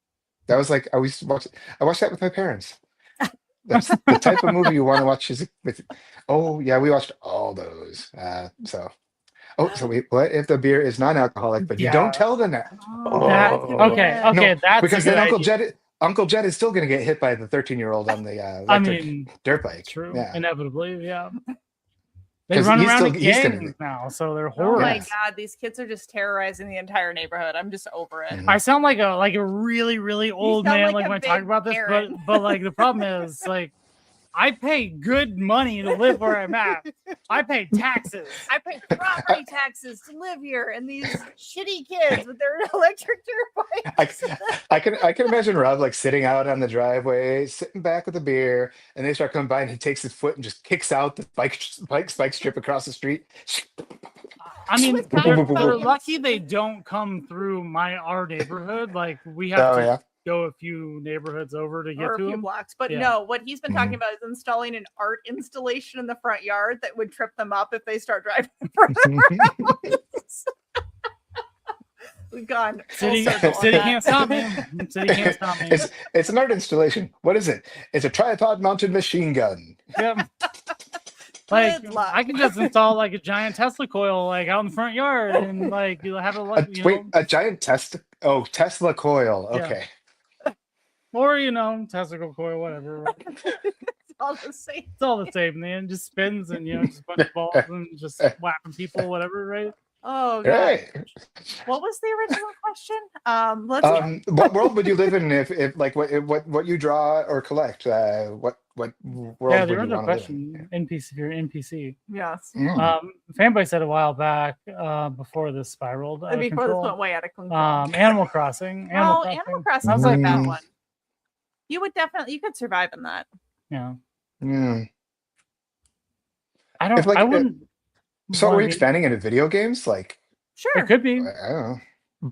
That was like I watched that with my parents. That's the type of movie you want to watch. Oh yeah, we watched all those. So wait, what if the beer is non-alcoholic, but you Yeah. don't tell them that? that, Oh. okay, No, that's because a good then idea. Uncle Jed is still going to get hit by the 13-year-old on the I electric mean, dirt bike. true, Yeah. inevitably, yeah. They 'Cause run he's around still- in he's gonna gangs be- now, so they're Oh horrible. my Yes. god, these kids are just terrorizing the entire neighborhood. I'm just over it. Mhm. I sound like a really really old sound man like a when I talk big about this, Karen. but like the problem is like I pay good money to live where I'm at. I pay taxes. I pay property taxes to live here, and these shitty kids with their electric dirt bikes. I can imagine Rob like sitting out on the driveway, sitting back with a beer, and they start coming by, and he takes his foot and just kicks out the bike spike strip across the street. I mean, With they're Californians. lucky they don't come through our neighborhood. Like we have Oh to yeah. go a few neighborhoods over to get Or a to few them. blocks. But Yeah. no, what he's been talking Mhm. about is installing an art installation in the front yard that would trip them up if they start driving in front of our house. We've gone full City circle on that. can't stop me. City can't stop me. It's an art installation. What is it? It's a tripod mounted machine gun. Yep. Like Good luck. I can just install like a giant Tesla coil like out in the front yard and like you'll have A giant Tesla coil. Yeah. Okay. or Tesla coil, whatever. It's all the same. It's all the same, man. Just spins and just a bunch of balls and just whapping people, whatever, right? Oh god. Right. What was the original question? Let's What world would you live in if like what you draw or collect? What world Yeah, would the you original want to live in? question, NPC, if you're NPC. yes. Fanboy said a while back, before this spiraled out of Before this control. went way out of control. Animal Crossing. Animal Crossing I was is like like, that Mm. one. You could survive in that. yeah. Yeah. I don't. If, like, I wouldn't. So are wanna we be- expanding into video games? Like, Sure. It could be. I don't know.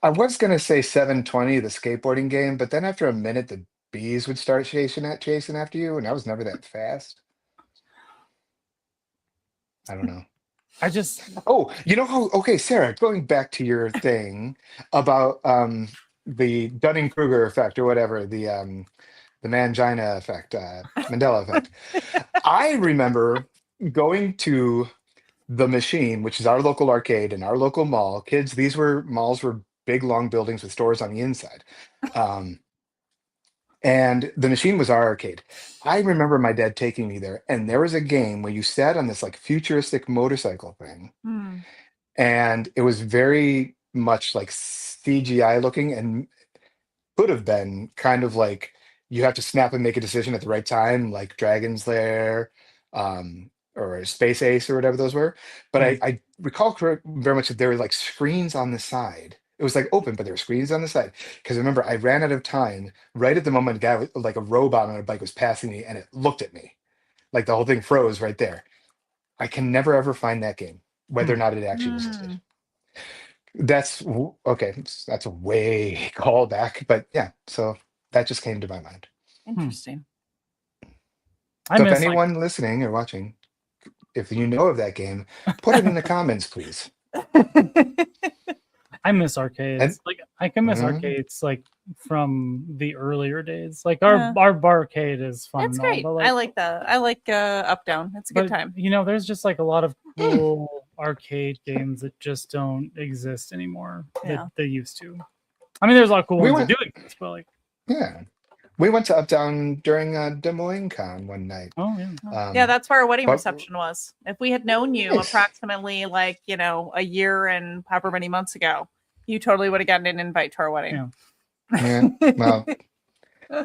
I was gonna say 720, the skateboarding game, but then after a minute, the bees would start chasing after you, and I was never that fast. I don't know. I just. Oh, you know how? Okay, Sarah, going back to your thing about the Dunning-Kruger effect or whatever, the Mangina effect, Mandela effect. I remember going to the Machine, which is our local arcade and our local mall. Kids, these malls were big, long buildings with stores on the inside. And the Machine was our arcade. I remember my dad taking me there, and there was a game where you sat on this like futuristic motorcycle thing, Hmm. and it was very much like CGI looking and could have been kind of like you have to snap and make a decision at the right time, like Dragon's Lair, or Space Ace or whatever those were. But I recall very much that there were like screens on the side. It was like open, but there were screens on the side. Because remember, I ran out of time right at the moment a guy with like a robot on a bike was passing me, and it looked at me. Like the whole thing froze right there. I can never ever find that game, whether or not it actually existed. That's okay. That's a way call back, but yeah. So that just came to my mind. Interesting. I So if miss anyone listening or watching, if you know of that game, put it in the comments, please. I miss arcades. And- Like I can miss Mhm. arcades like from the earlier days. Like our barcade is fun. That's and all, great. but, I like that. I like Up Down. It's a good but, time. There's just like a lot of cool arcade games that just don't exist anymore Yeah. that they used to. I mean, there's a lot of cool We ones that went- do exist, but like Yeah. We went to Uptown during Des Moines Con one night. Oh yeah. Yeah, that's where our wedding but- reception was. If we had known you Nice. approximately like, a year and however many months ago, you totally would have gotten an invite to our wedding. Yeah. Well,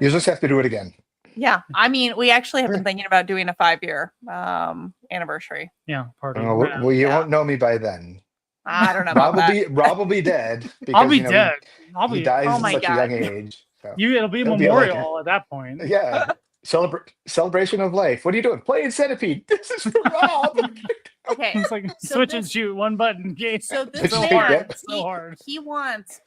you just have to do it again. Yeah. I mean, we actually have been thinking about doing a 5-year anniversary. Yeah. Party. Well, you Yeah. won't know me by then. I don't know about that. Rob will be dead. Because, I'll be dead. I'll He be. dies Oh at my such God. a young age. So. It'll be a It'll be memorial at that point. Yeah. Celebration of life. What are you doing? Playing Centipede. This is for Rob. Okay. It's like So switch and this- shoot one button. Game. So this So man, hard. So hard. he wants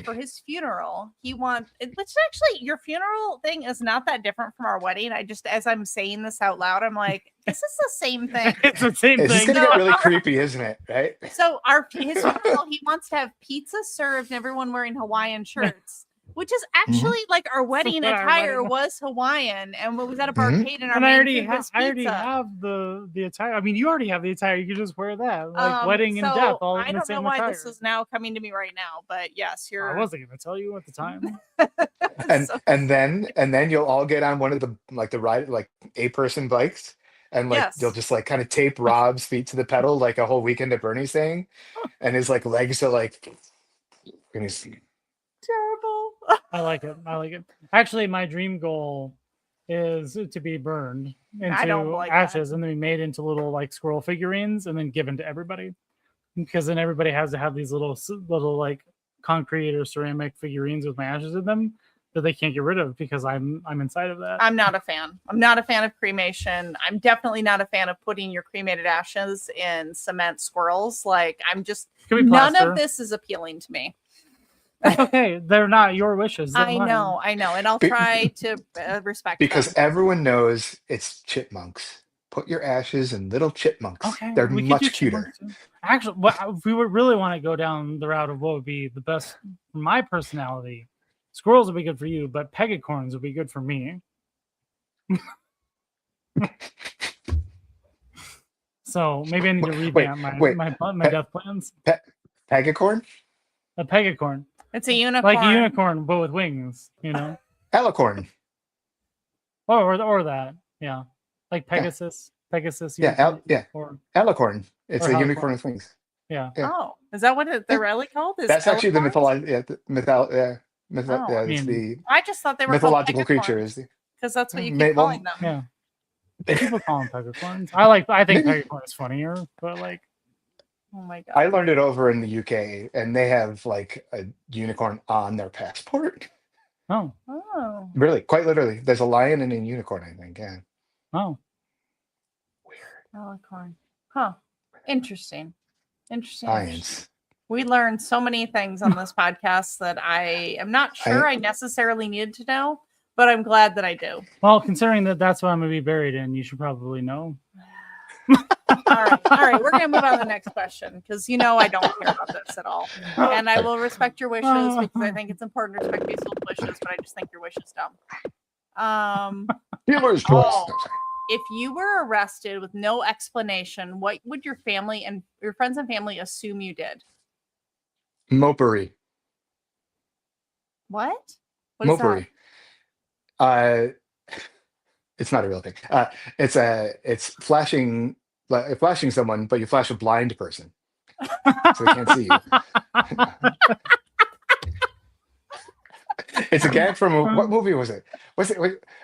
for his funeral, he wants, which actually your funeral thing is not that different from our wedding. I just, as I'm saying this out loud, I'm like, this is the same thing. It's the same It's just thing. gonna get really creepy, isn't it? Right? So his funeral, he wants to have pizza served and everyone wearing Hawaiian shirts, which is actually like our wedding what our attire wedding- was Hawaiian, and we was at a Mhm. barcade and our And I main already, food was I already pizza. have the attire. I mean, you already have the attire. You can just wear that, like wedding and So death, all I in the don't know same why attire. this is now coming to me right now, but yes, I you're. wasn't going to tell you at the time. And then you'll all get on one of the ride like 8-person bikes. And like Yes. they'll just like kind of tape Rob's feet to the pedal like a whole weekend at Bernie's thing. And his like legs are like and he's Terrible. I like it. I like it. Actually, my dream goal is to be burned I don't into like that. ashes and then be made into little like squirrel figurines and then given to everybody. Because then everybody has to have these little like concrete or ceramic figurines with my ashes in them that they can't get rid of because I'm inside of that. I'm not a fan. I'm not a fan of cremation. I'm definitely not a fan of putting your cremated ashes in cement squirrels. Like Could be none plaster. of this is appealing to me. That's okay. They're not your wishes. They're I mine. know, and I'll Be- try to respect because them. everyone knows it's chipmunks. Put your ashes in little chipmunks. Okay, They're we could much do cuter. chipmunks too. Actually, if we would really want to go down the route of what would be the best for my personality, squirrels would be good for you, but pegacorns would be good for me. So maybe I need to Wait, revamp wait. my death plans. Pegacorn? A pegacorn, It's a unicorn. like a unicorn, but with wings. You know, Alicorn. or that. Yeah, like Pegasus. Pegasus. Yeah, unicorn, Or Alicorn. It's Or a Alicorn. unicorn with wings. yeah. Yeah. Oh, is that what they're really called? Is That's actually the elephants? Oh, I mean, I just thought they were mythological creature is because that's what you keep Well, calling them. Yeah. People call them pegacorns. I think Maybe- pegacorn is funnier, but like Oh my god. I learned it over in the UK, and they have like a unicorn on their passport. oh Oh. Really, quite literally. There's a lion and a unicorn, I think. Yeah. oh. Alicorn. Huh. Interesting. Interesting. Science. We learned so many things on this podcast that I am not sure I necessarily needed to know, but I'm glad that I do. Well, considering that that's what I'm gonna be buried in, you should probably know. All right. We're gonna move on to the next question because I don't care about this at all, and I will respect your wishes because I think it's important to respect people's wishes, but I just think your wish is dumb. Humor's Oh. choice. No, sorry. If you were arrested with no explanation, what would your family and your friends and family assume you did? Mopery. What? What is Mopery. It's not a real thing. It's flashing someone, but you flash a blind person, so they can't see you. It's a gag from what movie was it?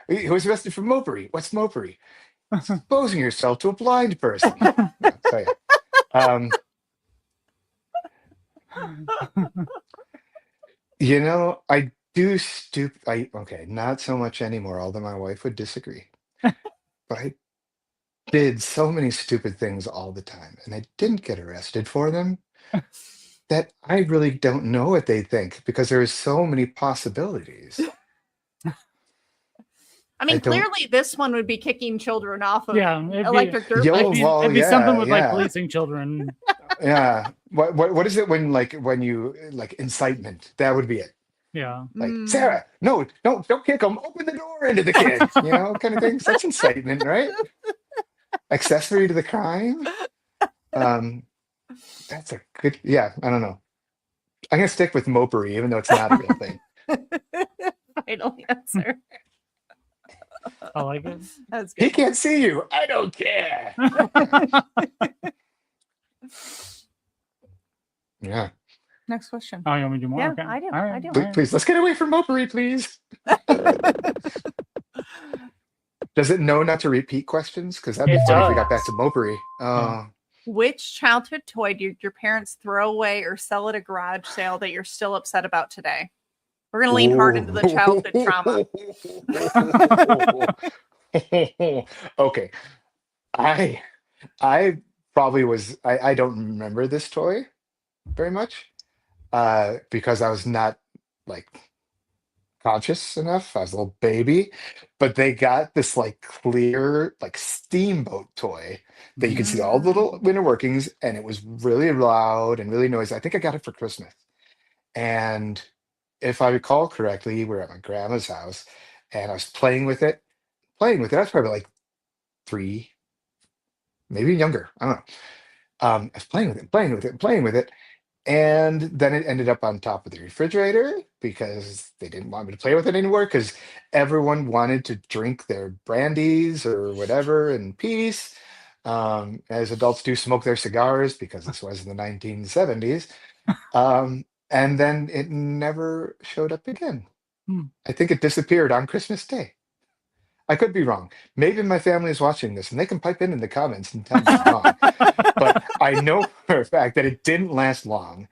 He was arrested for mopery. What's mopery? Exposing yourself to a blind person. Yeah, so yeah. I do okay, not so much anymore, although my wife would disagree. But I did so many stupid things all the time, and I didn't get arrested for them. That I really don't know what they think because there's so many possibilities. I mean, I don't- clearly this one would be kicking children off of Yeah, it'd be- electric dirt Yo, bikes. well, it'd be something with like yeah. policing children. Yeah. What is it when you like incitement? That would be it. Yeah. Like, Mm. Sarah, no, don't kick him. Open the door into the kid. Kind of things. That's incitement, right? Accessory to the crime. That's a good. Yeah, I don't know. I'm gonna stick with mopery, even though it's not a real thing. final answer. I like it. That's He good. can't see you. I don't care. Yeah. Next question. Oh, you want me to do more? Yeah, Okay. I do. All right. I do. All Please, right. please, let's get away from Mopery, please. Does it know not to repeat questions? Because that'd be It funny if we got back does. to Mopery. Oh, Which childhood toy did your parents throw away or sell at a garage sale that you're still upset about today? We're gonna lean hard into the childhood trauma. Okay. I probably was I don't remember this toy very much. Because I was not like conscious enough. I was a little baby, but they got this like clear like steamboat toy that you could see all the little inner workings, and it was really loud and really noisy. I think I got it for Christmas, and if I recall correctly, we were at my grandma's house, and I was playing with it. Playing with it, I was probably like 3, maybe younger. I don't know. I was playing with it, playing with it, playing with it. And then it ended up on top of the refrigerator because they didn't want me to play with it anymore because everyone wanted to drink their brandies or whatever in peace. As adults do smoke their cigars because this was in the 1970s. And then it never showed up again. Hmm. I think it disappeared on Christmas Day. I could be wrong. Maybe my family is watching this and they can pipe in the comments and tell me I'm wrong. But I know for a fact that it didn't last long.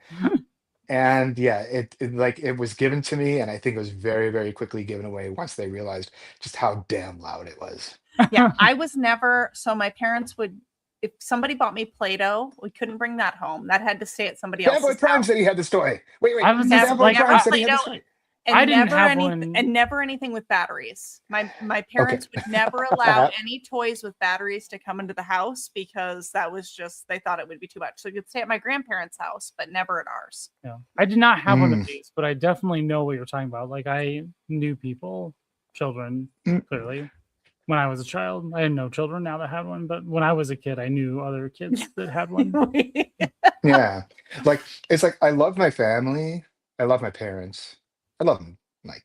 And yeah, it was given to me, and I think it was very, very quickly given away once they realized just how damn loud it was. Yeah, I was never. So my parents would, if somebody bought me Play-Doh, we couldn't bring that home. That had to stay at somebody Bad Boy else's Prime house. said he had this toy. Wait. I was Bad just Boy like, Prime said he had this Play-Doh, toy. and I didn't never have anything, one. and never anything with batteries. My parents would never allow any toys with batteries to come into the house because that was just, they thought it would be too much. So you could stay at my grandparents' house, but never at ours. Yeah. I did not have one of Mm. these, but I definitely know what you're talking about. Like I knew people, children, Mm. clearly. When I was a child, I had no children now that had one, but when I was a kid, I knew other kids that had one. Yeah. Like it's like I love my family. I love my parents. I love them like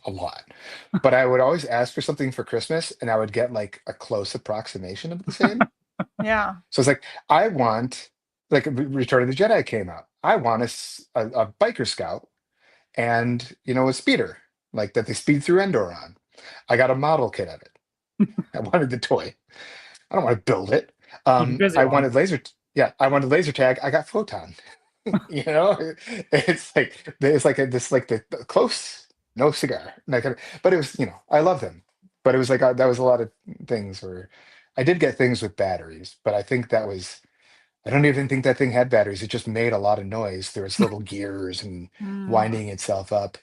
a lot. But I would always ask for something for Christmas and I would get like a close approximation of the same. Yeah. So it's like I want like Return of the Jedi came out. I want a biker scout and a speeder like that they speed through Endor on. I got a model kit of it. I wanted the toy. I don't want to build it. Keep you busy I while- wanted I wanted laser tag. I got photon. It's like the close, no cigar. But it was, I love them. But it was like that was a lot of things where I did get things with batteries, but I think that was I don't even think that thing had batteries. It just made a lot of noise through its little gears and winding itself up.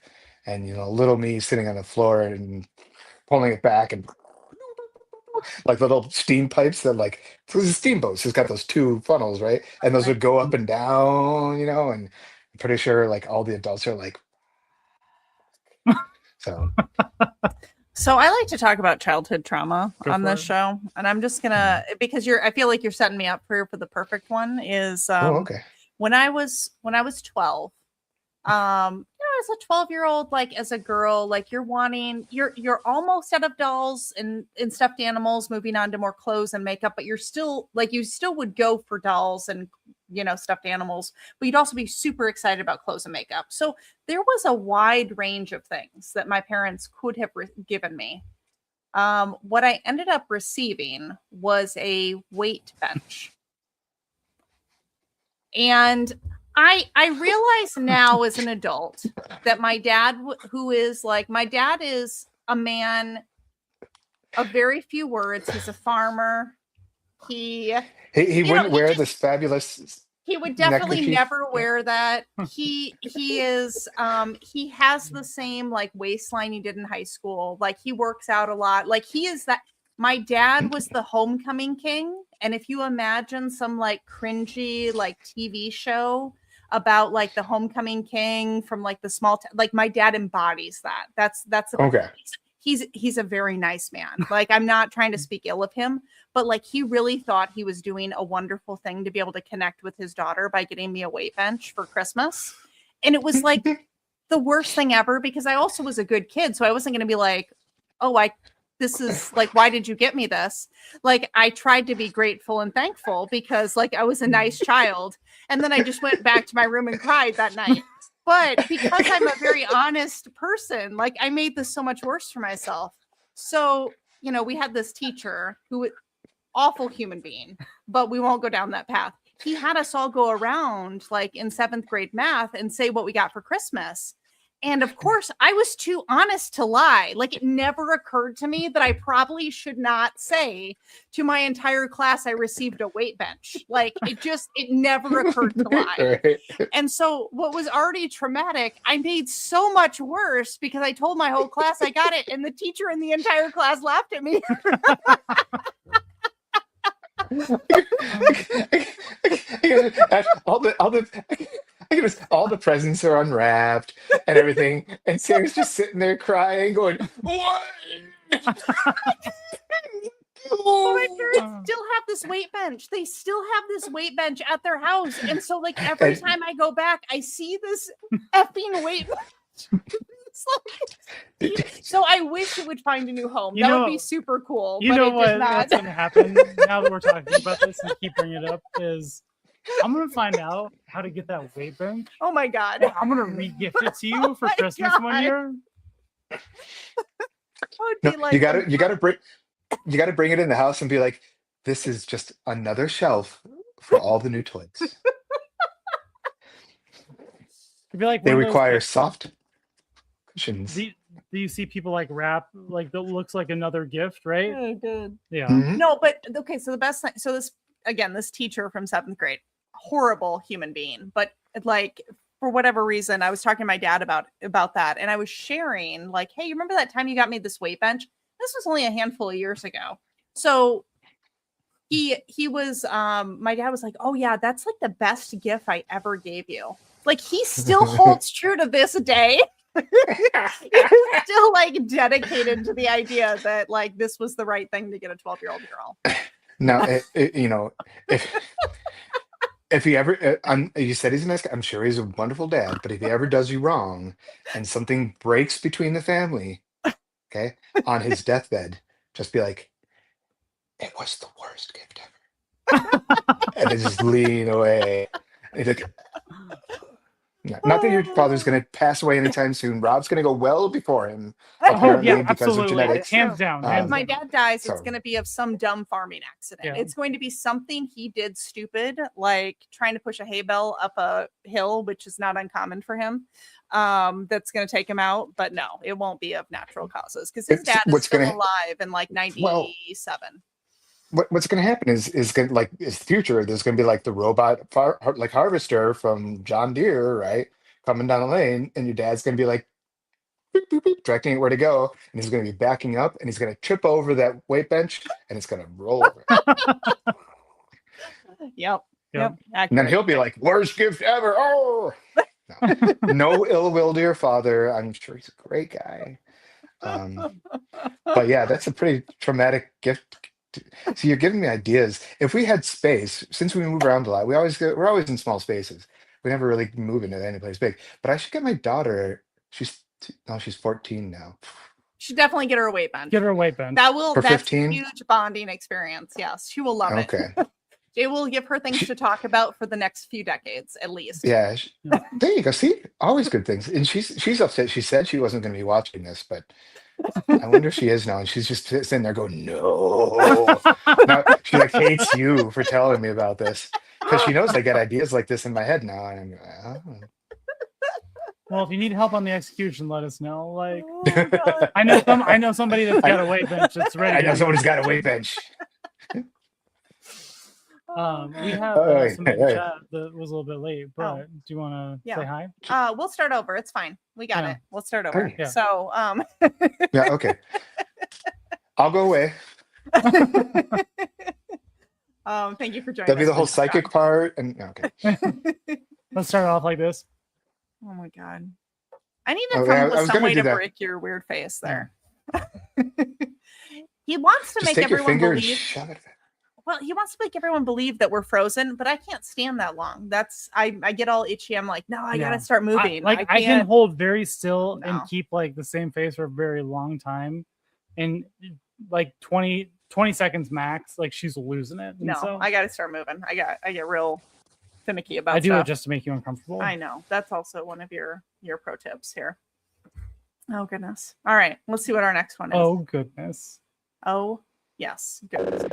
And little me sitting on the floor and pulling it back and like little steam pipes that like those are steamboats. It's got those 2 funnels, right? And those would go up and down, and I'm pretty sure like all the adults are like so. So I like to talk about childhood trauma Go on for this it. show, and I'm just gonna because I feel like you're setting me up for the perfect one. Is Okay. when I was 12, as a 12-year-old, like as a girl, like you're almost out of dolls and stuffed animals, moving on to more clothes and makeup, but you're still like you still would go for dolls and stuffed animals, but you'd also be super excited about clothes and makeup. So there was a wide range of things that my parents could have given me. What I ended up receiving was a weight bench. And I realize now as an adult that my dad, my dad is a man of very few words. He's a farmer. He wouldn't wear this fabulous. He would definitely neckerchief. never wear that. He is he has the same like waistline he did in high school. Like he works out a lot. Like he is that. My dad was the homecoming king, and if you imagine some like cringy like TV show about like the homecoming king from like the small like my dad embodies that. That's Okay. He's a very nice man. Like I'm not trying to speak ill of him, but like he really thought he was doing a wonderful thing to be able to connect with his daughter by getting me a weight bench for Christmas. And it was like the worst thing ever because I also was a good kid. So I wasn't going to be like, oh, this is like, why did you get me this? Like, I tried to be grateful and thankful because like I was a nice child. And then I just went back to my room and cried that night. But because I'm a very honest person, like I made this so much worse for myself. So, you know, we had this teacher who awful human being, but we won't go down that path. He had us all go around like in 7th grade math and say what we got for Christmas. And of course, I was too honest to lie. Like it never occurred to me that I probably should not say to my entire class I received a weight bench. Like it never occurred to lie. Right. And so what was already traumatic, I made so much worse because I told my whole class I got it. And the teacher and the entire class laughed at me. all the presents are unwrapped and everything, and Sam's just sitting there crying, going, "What?" Oh, my parents still have this weight bench. They still have this weight bench at their house, and so like every time I go back, I see this effing weight bench. So I wish it would find a new home. That would be super cool. You know what's going to happen now that we're talking about this and keep bringing it up is I'm going to find out how to get that weight bench. Oh my God. I'm going to re-gift it to you for Christmas one year. No, like, you gotta bring it in the house and be like, this is just another shelf for all the new toys. Be like they require soft cushions. Do you see people like wrap like that looks like another gift, right? Oh, good. Yeah. Mm-hmm. No, but okay. So the best thing. So this teacher from 7th grade, horrible human being, but like for whatever reason, I was talking to my dad about that, and I was sharing like, hey, you remember that time you got me this weight bench? This was only a handful of years ago. So he was my dad was like, oh yeah, that's like the best gift I ever gave you. Like he still holds true to this day. He's still like dedicated to the idea that like this was the right thing to get a 12-year-old girl. Now, you know, if he ever, you said he's a nice guy. I'm sure he's a wonderful dad. But if he ever does you wrong and something breaks between the family, okay, on his deathbed, just be like, it was the worst gift ever, and then just lean away. And like, not that your father's going to pass away anytime soon. Rob's going to go well before him. Yeah, because absolutely. of genetics. Hands down. If my dad dies, it's going to be of some dumb farming accident. Yeah. It's going to be something he did stupid, like trying to push a hay bale up a hill, which is not uncommon for him. That's going to take him out. But no, it won't be of natural causes because his dad is still alive in like 97. What's going to happen is going like his future. There's going to be like the robot harvester from John Deere, right, coming down the lane, and your dad's going to be like boop, boop, boop, directing it where to go, and he's going to be backing up, and he's going to trip over that weight bench, and it's going to roll over. Yep. And then he'll be like, "Worst gift ever!" Oh, no ill will to your father. I'm sure he's a great guy. But yeah, that's a pretty traumatic gift. So you're giving me ideas. If we had space, since we move around a lot, we're always in small spaces. We never really move into any place big. But I should get my daughter. She's 14 now. Should definitely get her a weight bench. Get her a weight bench. That's a huge bonding experience. Yes, she will love it. It will give her things to talk about for the next few decades, at least. Yeah. There you go. See, always good things. And she's upset. She said she wasn't going to be watching this, but I wonder if she is now. And she's just sitting there going, "No." Now she like hates you for telling me about this because she knows I get ideas like this in my head now. And I'm like, well, if you need help on the execution, let us know. Like, I know somebody that's got a weight bench that's ready. I know somebody's got a weight bench. We have somebody in chat that was a little bit late, but do you want to say hi? We'll start over. It's fine. We got it. We'll start over. Okay. So, yeah, okay. I'll go away. Thank you for joining. That'll be the whole psychic part. And okay. Let's start off like this. Oh my God. I need to come up with some way to break your weird face there. He wants to just make take everyone your finger believe. and shove it. Well, he wants to make everyone believe that we're frozen, but I can't stand that long. I get all itchy. I'm like, no, I Yeah. gotta start moving. I can can't- hold very still No. and keep like the same face for a very long time, and like 20 seconds max. Like she's losing it. And No, so I gotta start moving. I get real finicky about I do stuff. it just to make you uncomfortable. I know. That's also one of your pro tips here. Oh goodness. All right, let's see what our next one is. Oh goodness, Oh yes, goodness.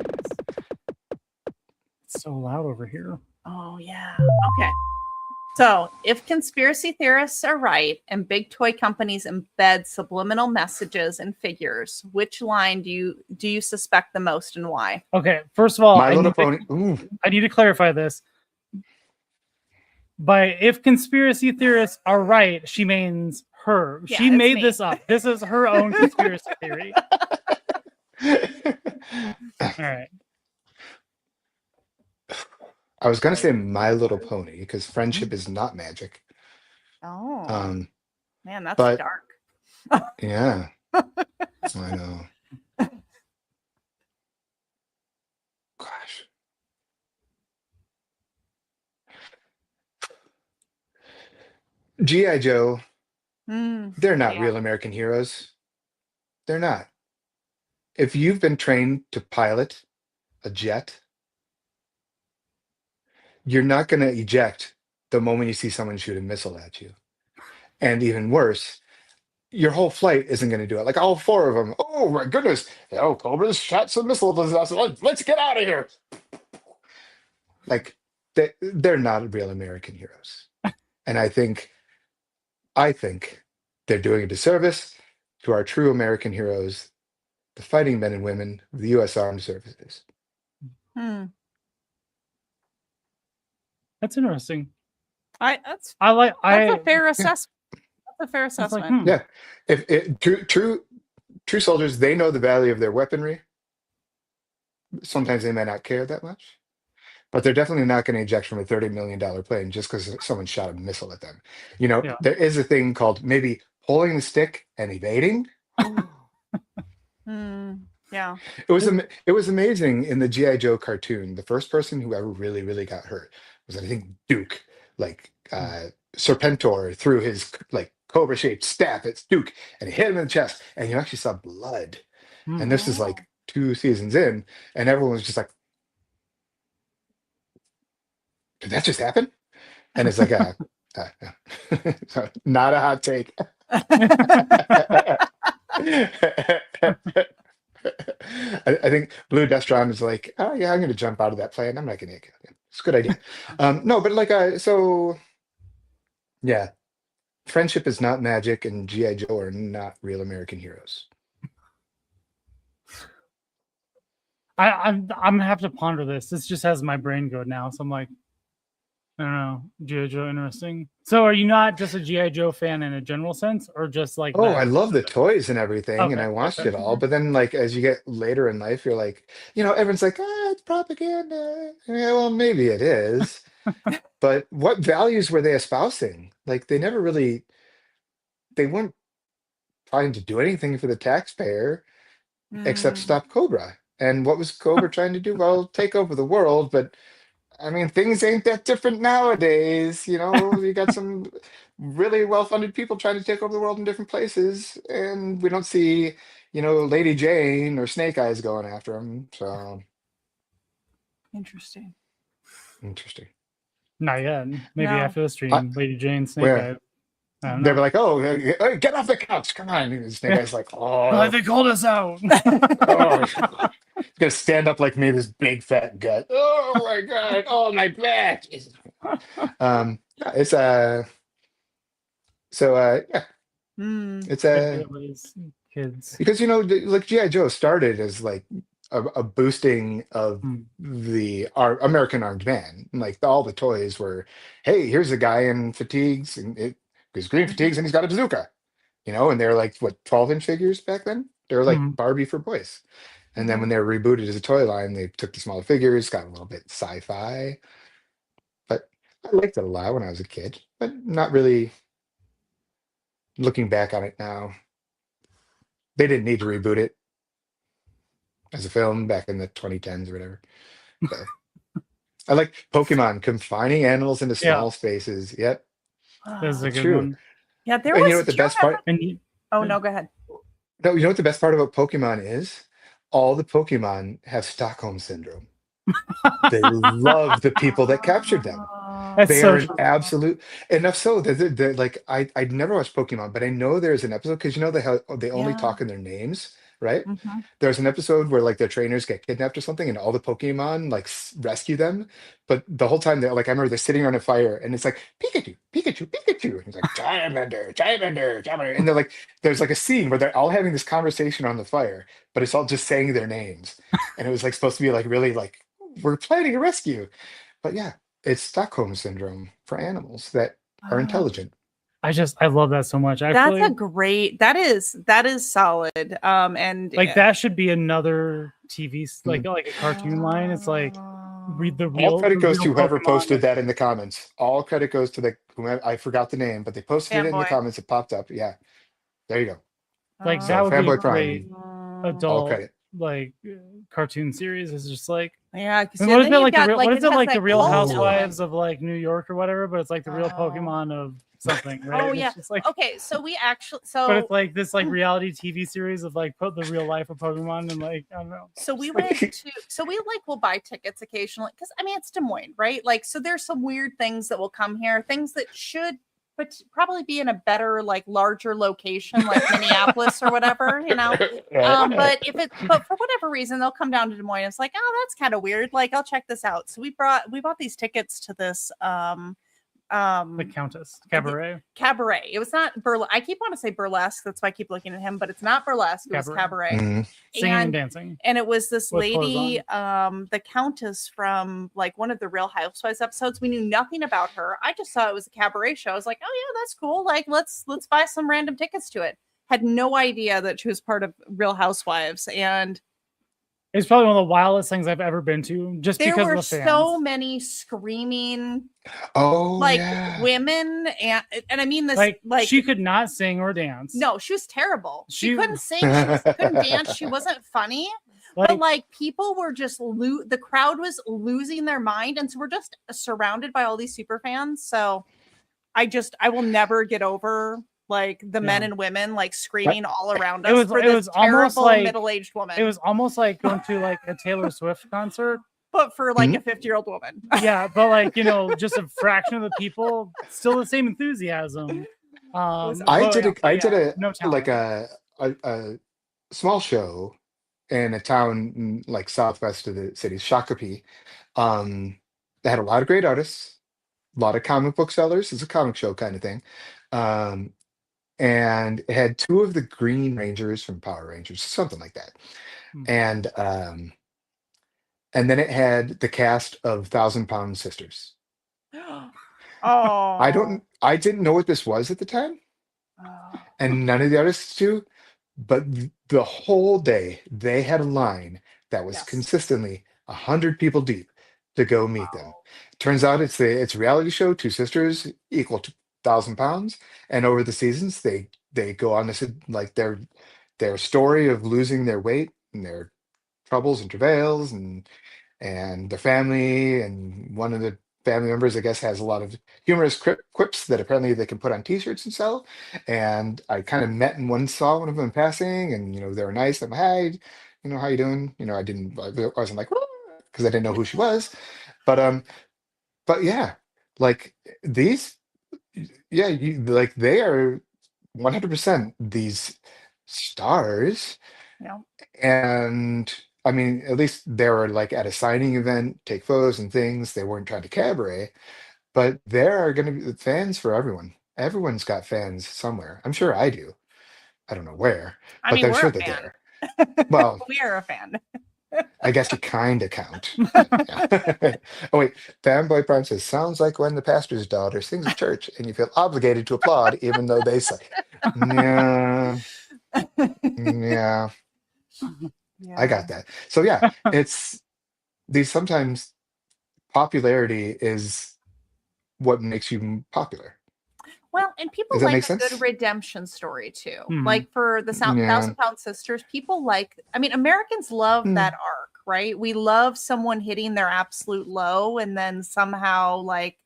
it's so loud over here. Oh yeah. Okay. So, if conspiracy theorists are right and big toy companies embed subliminal messages in figures, which line do you suspect the most and why? Okay, first of all, My Little Pony. Ooh. I need to clarify this. By if conspiracy theorists are right, she means her. Yeah, She it's made me. this up. This is her own conspiracy theory. All right. I was gonna say My Little Pony because friendship is not magic. Oh man, that's but- dark. Yeah, I know. Gosh, G.I. Joe. They're not Yeah. real American heroes. They're not. If you've been trained to pilot a jet, you're not going to eject the moment you see someone shoot a missile at you. And even worse, your whole flight isn't going to do it. Like all four of them. Oh my goodness! Oh, Cobra's shot some missiles. Let's get out of here. Like they're not real American heroes, and I think they're doing a disservice to our true American heroes, the fighting men and women of the U.S. Armed Services. That's interesting. That's I a fair assessment. That's a fair it's like, assessment. Yeah, if true soldiers, they know the value of their weaponry. Sometimes they may not care that much, but they're definitely not going to eject from a $30 million plane just because someone shot a missile at them. You know, Yeah. there is a thing called maybe pulling the stick and evading. Yeah. It was amazing in the G.I. Joe cartoon. The first person who ever really got hurt was, I think, Duke. Like Serpentor threw his like cobra-shaped staff at Duke and he hit him in the chest, and you actually saw blood. And this is like 2 seasons in, and everyone was just like, "Did that just happen?" And it's like, not a hot take. I think Blue Destron is like, oh yeah, I'm going to jump out of that plane. I'm not going to get it. It's a good idea. No, but like, so yeah, friendship is not magic, and G.I. Joe are not real American heroes. I'm gonna have to ponder this. This just has my brain go now. So I'm like, I don't know, G.I. Joe, interesting. So are you not just a G.I. Joe fan in a general sense, or just like Oh, that? I love the toys and everything, and Okay, I watched okay. it all. But then, like, as you get later in life, you're like, everyone's like, it's propaganda. Yeah, well, maybe it is. But what values were they espousing? Like, they weren't trying to do anything for the taxpayer except stop Cobra. And what was Cobra trying to do? Well, take over the world, but I mean, things ain't that different nowadays. You got some really well-funded people trying to take over the world in different places, and we don't see, Lady Jane or Snake Eyes going after them. So Interesting. interesting. Not yet. Maybe No. after the stream, Lady Jane, Snake Where? Eyes. I don't They know. were like, "Oh, hey, get off the couch! Come on!" And Snake Eyes like, "Oh, They called us out. oh." He's gonna stand up like me, this big fat gut. Oh my god! Oh my back! Yeah, it's so yeah, it's Kids. because like G.I. Joe started as like a boosting of our American armed man. Like all the toys were, hey, here's a guy in fatigues and his green fatigues and he's got a bazooka, and they're like what 12-inch figures back then. They were like Barbie for boys. And then when they were rebooted as a toy line, they took the smaller figures, got a little bit sci-fi. But I liked it a lot when I was a kid, but not really looking back on it now. They didn't need to reboot it as a film back in the 2010s or whatever. So, I like Pokemon confining animals into small spaces. Yep, That's a it's good true. one. Yeah, there And was. you know what the do you best remember- part? And you, Oh no, go ahead. No, you know what the best part about Pokemon is? All the Pokemon have Stockholm syndrome. They love the people that captured them. That's They so are an true. absolute enough so that they're like I'd never watched Pokemon, but I know there's an episode because you know they only Yeah. talk in their names, right? Mhm. There's an episode where like their trainers get kidnapped or something, and all the Pokemon like rescue them. But the whole time they're like, I remember they're sitting around a fire, and it's like Pikachu, Pikachu, Pikachu, and it's like Charmander, Charmander, Charmander, and they're like, there's like a scene where they're all having this conversation on the fire, but it's all just saying their names, and it was like supposed to be like really like we're planning a rescue, but yeah, it's Stockholm syndrome for animals that are intelligent. I love that so much. That's Actually, a great. That is solid. And like that should be another TV like a cartoon line. It's like read the real. All credit the goes real to whoever Pokemon. posted that in the comments. All credit goes to the whomever, I forgot the name, but they posted it in the Fanboy. comments. It popped up. Yeah, there you go. Like So that would be a Fanboy great Prime, all adult credit. like cartoon series. It's just like Yeah. I mean, what is it like the real? What is it has like the that Real glow to it. Housewives of like New York or whatever? But it's like the real Oh. Pokemon of something, right? Oh It's yeah. just like, Okay, so we actually but it's like this like reality TV series of like the real life of Pokemon and like I don't know. So we went to we like will buy tickets occasionally because I mean it's Des Moines, right? Like so there's some weird things that will come here, things that should but probably be in a better like larger location like Minneapolis or whatever, you know. But for whatever reason they'll come down to Des Moines. It's like, oh, that's kind of weird. Like I'll check this out. So we bought these tickets to this The Countess Cabaret. cabaret. It was not burlesque. I keep wanting to say burlesque. That's why I keep looking at him, but it's not burlesque. It was cabaret. Mhm. Singing and dancing. And it was this With clothes lady, the Countess from like one of the Real Housewives episodes. We knew nothing about her. I just saw it was a cabaret show. I was like, oh yeah, that's cool. Like let's buy some random tickets to it. Had no idea that she was part of Real Housewives, and It's probably one of the wildest things I've ever been to, just there because were of the fans. so many screaming Oh, like yeah. women, and I mean this like like she could not sing or dance. no, she was terrible. She She- couldn't sing. She couldn't dance. She wasn't funny. But like people were just the crowd was losing their mind, and so we're just surrounded by all these super fans. So I will never get over like the men and women like screaming all around us for this terrible middle-aged woman. It was almost like going to like a Taylor Swift concert, but for like a 50-year-old woman. Yeah, but like just a fraction of the people, still the same enthusiasm. I did no talent. like a small show in a town like southwest of the city, Shakopee. They had a lot of great artists, a lot of comic book sellers. It's a comic show kind of thing. And it had two of the Green Rangers from Power Rangers, something like that. And then it had the cast of 1,000-Pound Sisters. Oh, I didn't know what this was at the time, and none of the artists do. But the whole day they had a line that was consistently 100 people deep to go meet them. Turns out it's a reality show, two sisters equal to 1,000 pounds, and over the seasons they go on this like their story of losing their weight and their troubles and travails and their family, and one of the family members I guess has a lot of humorous quips that apparently they can put on t-shirts and sell. And I kind of met and saw one of them in passing, and they were nice. I'm like, hey, how you doing? I wasn't like because I didn't know who she was, but yeah, like these, yeah, like they are 100% these stars. Yeah. And I mean, at least they were like at a signing event, take photos and things. They weren't trying to cabaret, but there are going to be fans for everyone. Everyone's got fans somewhere. I'm sure I do. I don't know where, I but mean, I'm we're sure a they're fan. there. Well, We are a fan. I guess you kind of count. Yeah. Oh wait, Fanboy Prime says, sounds like when the pastor's daughter sings at church and you feel obligated to applaud even though they suck. Yeah. Yeah. I got that. So yeah, it's these sometimes popularity is what makes you popular. Well, and people Does that like make a sense? good redemption story too. Mhm. Like for the Yeah. 1,000-Pound Sisters, people like. I mean, Americans love that arc, right? We love someone hitting their absolute low and then somehow like,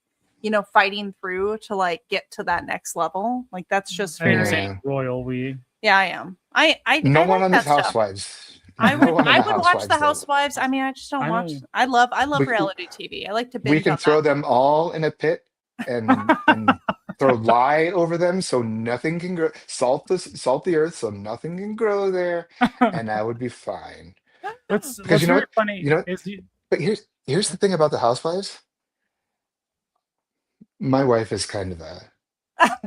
you know, fighting through to like get to that next level. Like that's just I think you're very, saying royal we. yeah, I am. I No I one like on that these stuff. Housewives. I No would one on I the would watch the Housewives, though. Housewives. I mean, I just don't I watch. know. I love We reality TV. I like to we binge can on throw that. them all in a pit and throw lye over them so nothing can grow. Salt the earth so nothing can grow there, and that would be fine. What's Because you know very what? funny You know what? is you, But here's the thing about the Housewives. My wife is kind of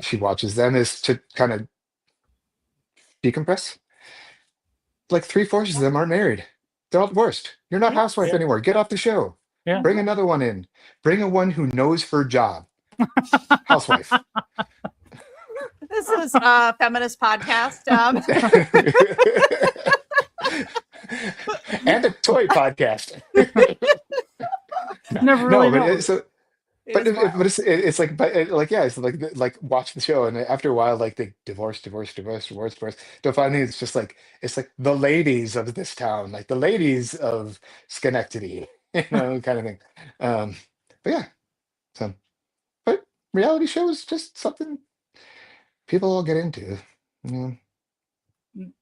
she watches them is to kind of decompress. Like three-fourths of them aren't married. They're all divorced. You're not housewife yeah, anymore. Get off the show. yeah. Bring another one in. Bring a one who knows her job. Housewife. This is a feminist podcast. And a toy podcast. Never No, really but know. it's like yeah, it's like watch the show, and after a while like they divorce. Till finally it's like the ladies of this town, like the ladies of Schenectady, kind of thing. Um, but yeah, so but reality show is just something people all get into. You know,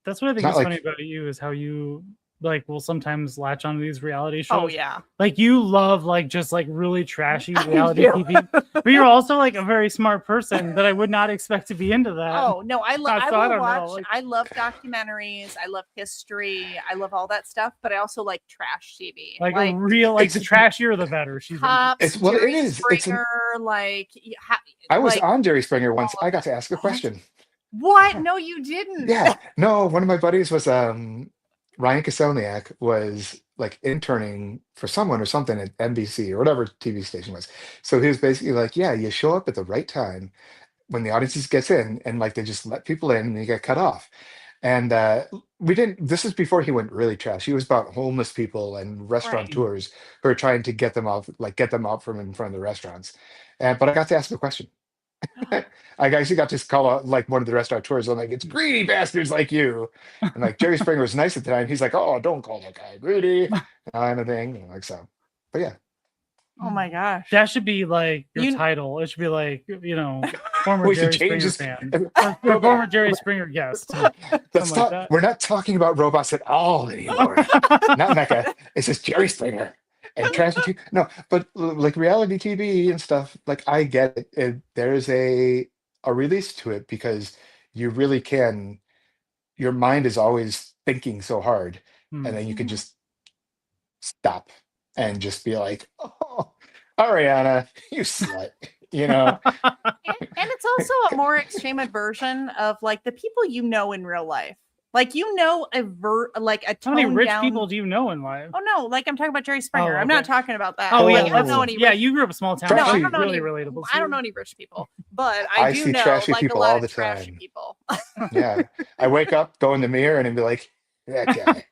That's what I it's think not is funny like about you is how you like will sometimes latch onto these reality Oh shows. yeah. Like you love like just like really trashy I reality do. TV, but you're also like a very smart person that I would not expect to be into that. Oh no, I So I will don't watch. know, like- I love documentaries. I love history. I love all that stuff. But I also like trash TV. Like a real like the It's- trashier the better. She's into. Cops, well, it Jerry is. It's Springer, like I was like, on Jerry Springer once. all of I got that. to ask a question. What? No, you didn't. Yeah, no, one of my buddies was Ryan Kaselniak was like interning for someone or something at NBC or whatever TV station was. So he was basically like, yeah, you show up at the right time when the audience gets in, and like they just let people in and you get cut off. And we didn't. This is before he went really trash. He was about homeless people and restaurateurs who are trying to get them off, like get them out from in front of the restaurants. But I got to ask the question. I actually got to call out like one of the restaurateurs. I'm like, it's greedy bastards like you. And like Jerry Springer was nice at the time. He's like, oh, don't call that guy greedy, kind of thing. Like so. But yeah, Oh my gosh. That should be like your You- title. It should be like former we should Jerry change Springer this. fan or former Jerry Springer guest. Let's like talk. that. We're not talking about robots at all anymore. Not Mecha. It's just Jerry Springer and trashy. No, but like reality TV and stuff. Like I get it. There's a release to it because you really can. Your mind is always thinking so hard, and then you can just stop and just be like, "Oh, Ariana, you slut," And it's also a more extreme version of like the people you know in real life. Like like a How many toned rich down. people do you know in life? Oh no, like I'm talking about Jerry Springer. Oh, I'm not okay. talking about that. Oh, Like, yeah, I don't know any yeah. rich- You grew up in a small town. No, Trashy. I don't know really any, relatable. I don't know any rich people, but I I do see know trashy like people a lot all of the trashy time. people. Yeah, I wake up, go in the mirror, and be like, that guy.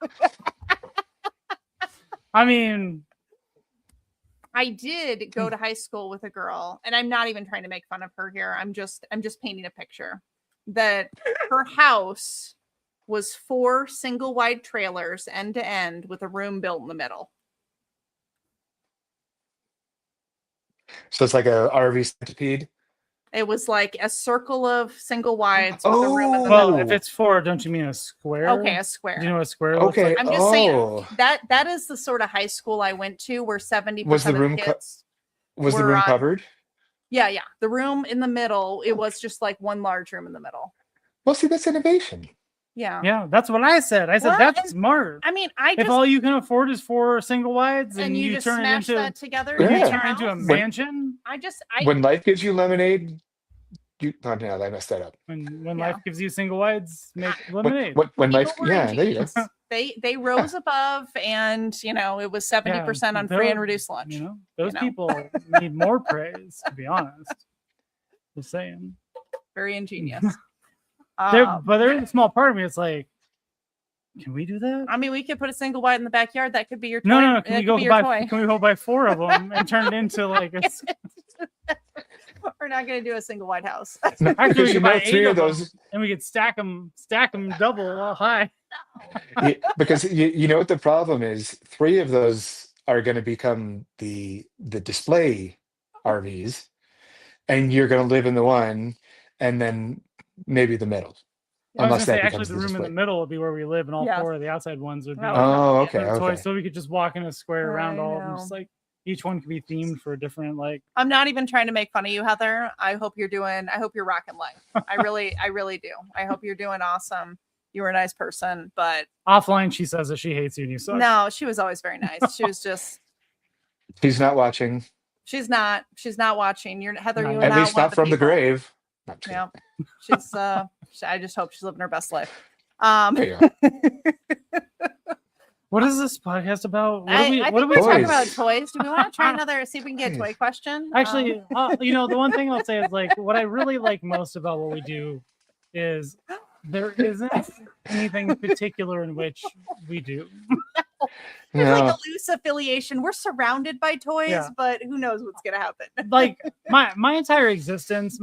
I mean, I did go to high school with a girl, and I'm not even trying to make fun of her here. I'm just painting a picture that her house was 4 single wide trailers end to end with a room built in the middle. So it's like a RV centipede. It was like a circle of single wides with a room in the well, middle. if it's 4, don't you mean a square? Okay, a square. Do you know what a square Okay. looks like? I'm just saying Oh, that is the sort of high school I went to where 70% Was the of the room kids was the were room on- covered? Yeah. The room in the middle, it was just like one large room in the middle. Well, see, that's innovation. Yeah. Yeah, that's what I said. I said Well, that's and- smart. I mean, I If just all you can afford is 4 single wides, and and you you just turn it smash into that together. Yeah. in you your turn into a house. mansion. When life gives you lemonade, you. Oh no, I messed that up. When Yeah. life gives you single wides, make When, lemonade. when life, People were yeah, there you go. ingenious. They rose above, and it was 70% on free and reduced lunch. Those know. people need more praise. To be honest, just saying. Very ingenious. But there's a small part of me. It's like, can we do that? I mean, we could put a single wide in the backyard. That could be your toy. No. That Can we could go be your buy? toy. Can we go buy 4 of them and turn it into like a? We're not going to do a single wide house. No, Actually, we because could buy 3 8 of of them, those. and we could stack them double high. Because you know what the problem is? Three of those are going to become the display RVs, and you're going to live in the one, and then maybe the middle, I was unless gonna say that actually becomes the the room in the display. middle would be where we live, and all Yes. 4 of the outside ones would be That would help. Oh, Yeah. okay, the toys. okay. So we could just walk in a square around I all of them, know. just like each one could be themed for a different like. I'm not even trying to make fun of you, Heather. I hope you're rocking life. I really do. I hope you're doing awesome. You were a nice person, but Offline, she says that she hates you and you suck. no, she was always very nice. She was just, She's not watching, she's not watching. You're Heather, No, you are at at not least one not of the from the people. grave. No, I'm just Yeah. kidding. She's, I just hope she's living her best life. There you go. What is this podcast about? What I do we? think What do we're we? talking Toys. about toys. Do we want to try another? See if we can get a toy Toys. question. Actually, the one thing I'll say is like what I really like most about what we do is there isn't anything particular in which we do. there's No. like a loose affiliation. We're surrounded by toys, Yeah. but who knows what's gonna happen? Like my entire existence,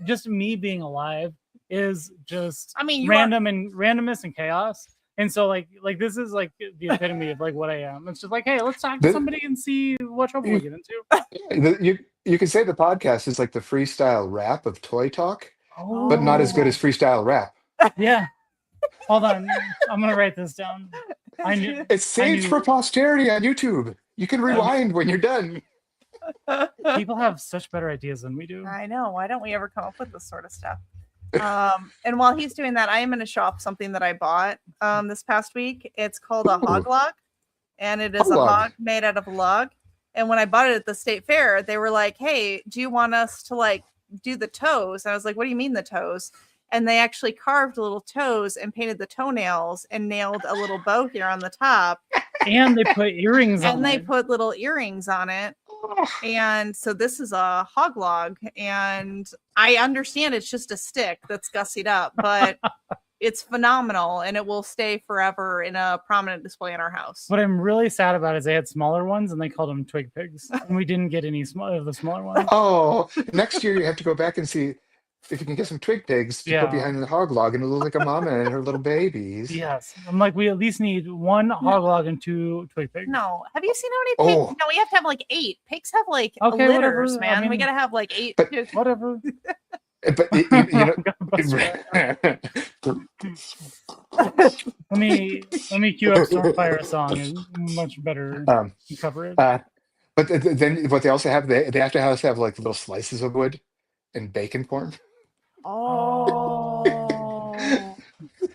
just me being alive is just I mean, you randomness and chaos. And so like this is like the epitome of like what I am. It's just like, hey, let's talk to somebody and see what trouble we get into. You could say the podcast is like the freestyle rap of toy talk, Oh, but not as good as freestyle rap. Yeah. Hold on. I'm gonna write this down. I knew It's saved knew- for posterity on YouTube. You can rewind when you're done. people have such better ideas than we do. I know. Why don't we ever come up with this sort of stuff? And while he's doing that, I am going to show off something that I bought this past week. It's called a hog log, and it is Hog a log. hog made out of a log. And when I bought it at the state fair, they were like, "Hey, do you want us to like do the toes?" And I was like, "What do you mean the toes?" And they actually carved little toes and painted the toenails and nailed a little bow here on the top. And they put earrings on And they it. put little earrings on it. And so this is a hog log, and I understand it's just a stick that's gussied up, but it's phenomenal, and it will stay forever in a prominent display in our house. What I'm really sad about is they had smaller ones and they called them twig pigs, and we didn't get any of the smaller ones. Oh, next year you have to go back and see if you can get some twig pigs to Yeah. put behind the hog log, and it'll look like a mama and her little babies. Yes, I'm like, we at least need 1 hog log and 2 twig pigs. No, have you seen how many pigs? Oh. No, we have to have like 8. Pigs have like Okay, whatever. litters, I man. We mean- gotta have like 8. But- pigs. Whatever. But you know, God bless you. Let me cue up Stormfire song and much better um, cover it. but then what they also have, they have to have like little slices of wood in bacon form. Oh.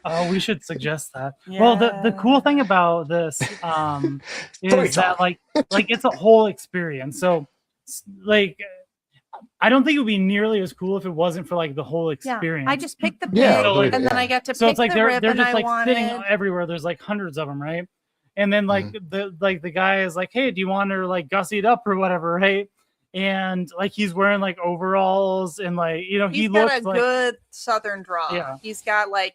Oh, we should suggest that. Well, the cool thing about this Toy is that talk. like it's a whole experience. So like I don't think it would be nearly as cool if it wasn't for like the whole Yeah, experience. I just picked the pig, Yeah, So, like- and then I get to so pick it's like the they're ribbon just I like wanted. sitting everywhere. There's like hundreds of them, right? And then like the guy is like, hey, do you want her like gussied up or whatever, right? And like he's wearing like overalls and like he He's got looks a like good southern draw. Yeah. He's got like,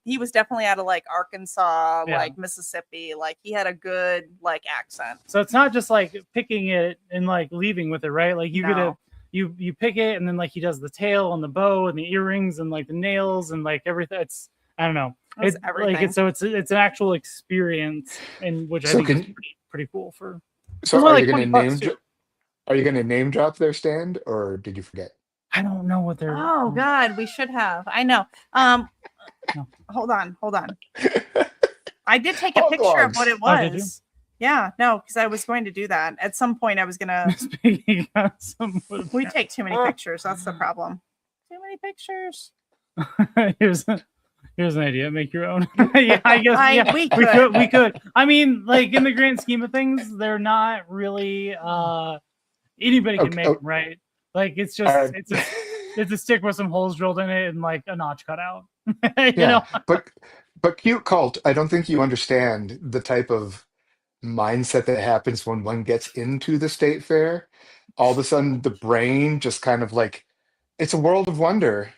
he was definitely out of like Arkansas, Yeah. like Mississippi. Like he had a good like accent. so it's not just like picking it and like leaving with it, right? Like you get No. to you pick it and then like he does the tail and the bow and the earrings and like the nails and like everything. It's I don't know. It's It's everything. like it's an actual experience in which I So think is can- pretty cool for. So Those are are like you going to 20 bucks, name? too. Are you going to name drop their stand, or did you forget? I don't know what they're. Oh God, we should have. I know. No. Hold on. I did take a Hog picture of logs. what it Oh, did you? was. Yeah, no, because I was going to do that. At some point I was gonna Speaking of some, we take too many pictures, that's the problem. Too many pictures. here's an idea. Make your own. Yeah, I guess. Yeah, We we could. could. I mean, like in the grand scheme of things, they're not really. Anybody can Okay, make oh. them, right? Like it's just it's a stick with some holes drilled in it and like a notch cut out. you Yeah, know. but cute cult. I don't think you understand the type of mindset that happens when one gets into the state fair. All of a sudden, the brain just kind of like it's a world of wonder,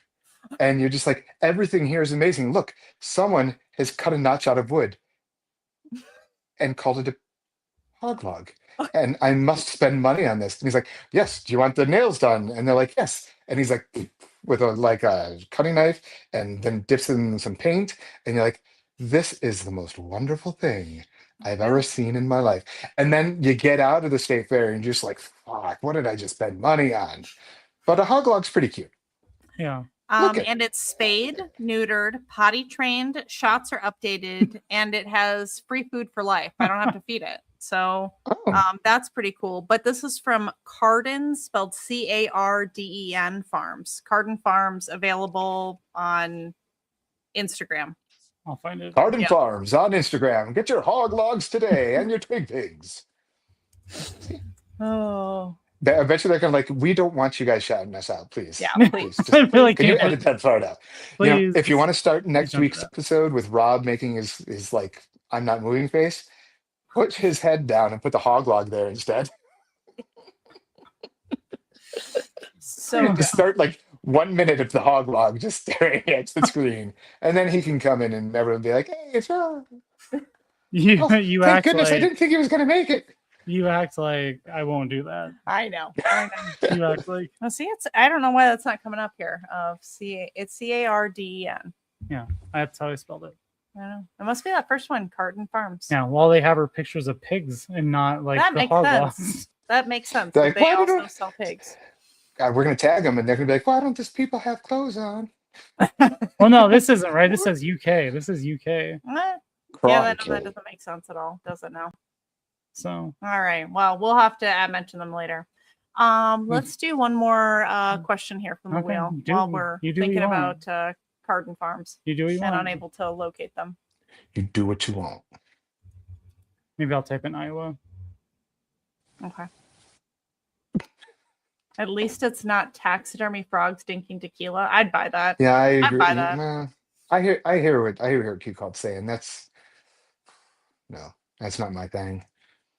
and you're just like everything here is amazing. Look, someone has cut a notch out of wood and called it a hog log. And I must spend money on this. And he's like, yes, do you want the nails done? And they're like, yes. And he's like, with a cutting knife and then dips in some paint. And you're like, this is the most wonderful thing I've Yeah. ever seen in my life. And then you get out of the state fair and you're just like, fuck, what did I just spend money on? But a hog log's pretty cute. Yeah. Look at And it's spayed, neutered, potty trained, shots are updated, and it has free food for life. I don't have to feed it. So oh, that's pretty cool. But this is from Carden, spelled Carden Farms. Carden Farms, available on Instagram. I'll find it. Garden Yeah. Farms on Instagram. Get your hog logs today and your twig pigs. Oh, I bet you they're kind of like, we don't want you guys shouting us out, please. yeah, Please, please. just, I really can you can't. edit that part out? You know, Please. if you want to start next don't do week's that. episode with Rob making his like I'm not moving face, put his head down and put the hog log there instead. So Just start like 1 minute of the hog log just staring at the screen, and then he can come in and everyone be like, "Hey, it's Rob. You Oh, you thank act goodness I like didn't think he was gonna make it." you act like I won't do that. I know. You act like Well, see, I don't know why that's not coming up here. It's Carden. yeah. That's how I spelled it. I don't know. It must be that first one, Carden Farms. Yeah. While they have her pictures of pigs and not like That the makes hog sense. logs. That makes sense. They're But like, they "Why don't also sell pigs. God, we're gonna tag them," and they're gonna be like, "Why don't these people have clothes on?" Well, no, this isn't right. This says UK. This is UK. What? Cry, Yeah, that kid. doesn't make sense at all, does it now? So All right. Well, we'll have to mention them later. Let's do one more question here from the Okay, wheel do- while we're you do what thinking you about want. Carden Farms you do what you and want. unable to locate them. You do what you want. Maybe I'll type in Iowa. Okay. At least it's not taxidermy frogs drinking tequila. I'd buy that. Yeah, I I'd agree. buy that. Nah, I hear what you called saying. That's not my thing.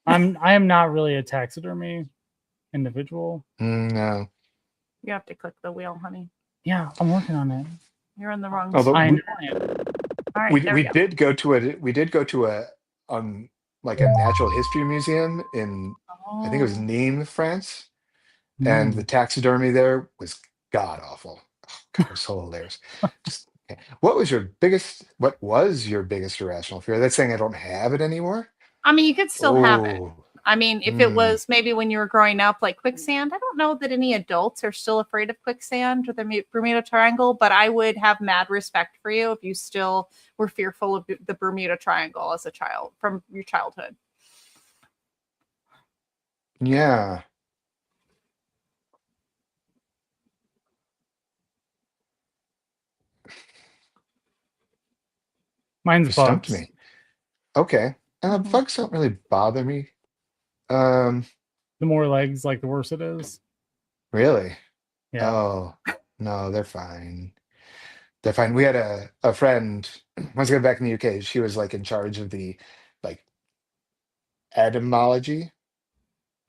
I am not really a taxidermy individual. No. You have to click the wheel, honey. Yeah, I'm working on it. You're in the wrong. Although I we, know I am. All right. we, there we go. did go to a like a natural history museum in I think it was Oh. Nîmes, France, and the taxidermy there was god awful. Oh, God, it was so hilarious. Just, okay. What was your biggest irrational fear? That's saying I don't have it anymore. I mean, you could still have it. Oh, I mean, if it was maybe when you were growing up, like quicksand, I don't know that any adults are still afraid of quicksand or the Bermuda Triangle, but I would have mad respect for you if you still were fearful of the Bermuda Triangle as a child from your childhood. yeah. Mine's You stumped bugs. me. Okay. Mhm. Bugs don't really bother me. Um, The more legs, like the worse it is. really? Yeah. Oh, no, they're fine. They're fine. We had a friend once again back in the UK. She was like in charge of the like etymology,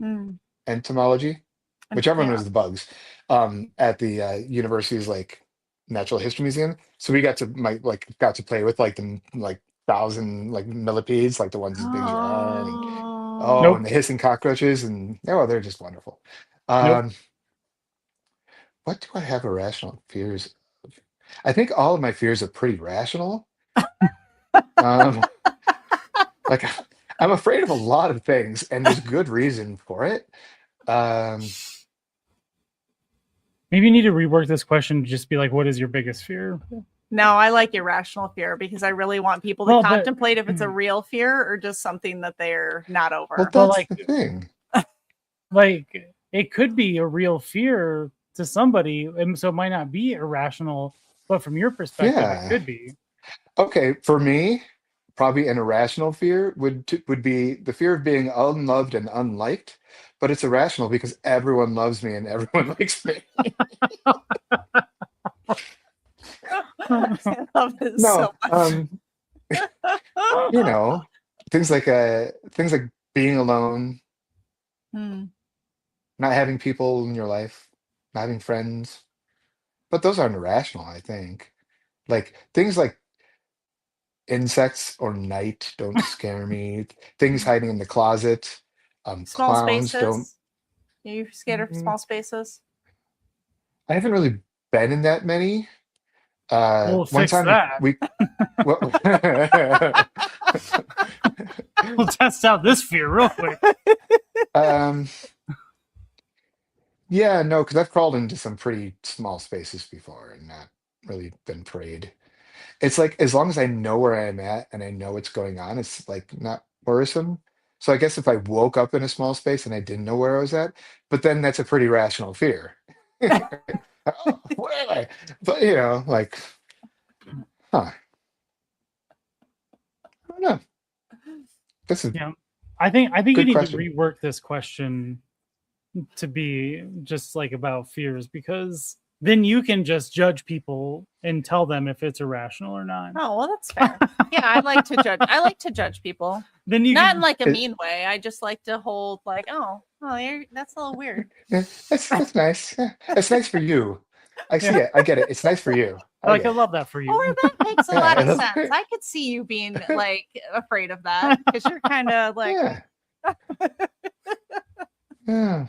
Mm. entomology, whichever one Yeah. was the bugs, at the university's like natural history museum. So we got to play with like the like thousand like millipedes, like the ones as big as your arm, and Oh. and the hissing cockroaches, and they're just wonderful. Nope. Um, what do I have irrational fears of? I think all of my fears are pretty rational. Um, like I'm afraid of a lot of things, and there's good reason for it. Um, Maybe you need to rework this question to just be like, what is your biggest fear? No, I like irrational fear because I really want people to Well, but- contemplate if it's a real fear or just something that they're not over. well, Well, that's like- the thing. Like it could be a real fear to somebody, and so it might not be irrational, but from your perspective, Yeah. it could be. Okay, for me, probably an irrational fear would be the fear of being unloved and unliked, but it's irrational because everyone loves me and everyone likes me. I love this No, so much. you know, things like being alone, Hmm. not having people in your life, not having friends. But those aren't irrational, I think. Like things like insects or night don't scare me. Things hiding in the closet, Small clowns don't. spaces. You're scared of Mm, small spaces? I haven't really been in that many. We'll One fix time that. well, We'll test out this fear real quick. yeah, no, because I've crawled into some pretty small spaces before and not really been preyed. It's like as long as I know where I'm at and I know what's going on, it's like not worrisome. So I guess if I woke up in a small space and I didn't know where I was at, but then that's a pretty rational fear. Oh, where am I? But like, huh? I don't know. This is Yeah. I think you good need question. to rework this question to be just like about fears, because then you can just judge people and tell them if it's irrational or not. Oh, well, that's fair. Yeah, I like to judge. I like to judge people. Then you Not can, in like a mean way. I just like to hold like, that's a little weird. Yeah, that's nice. Yeah, it's nice for you. I see Yeah. it. I get it. It's nice for you. I like I get it. love that for you. Or that makes a Yeah, lot I of love sense. it. I could see you being like afraid of that because you're kind of like, Yeah. Yeah.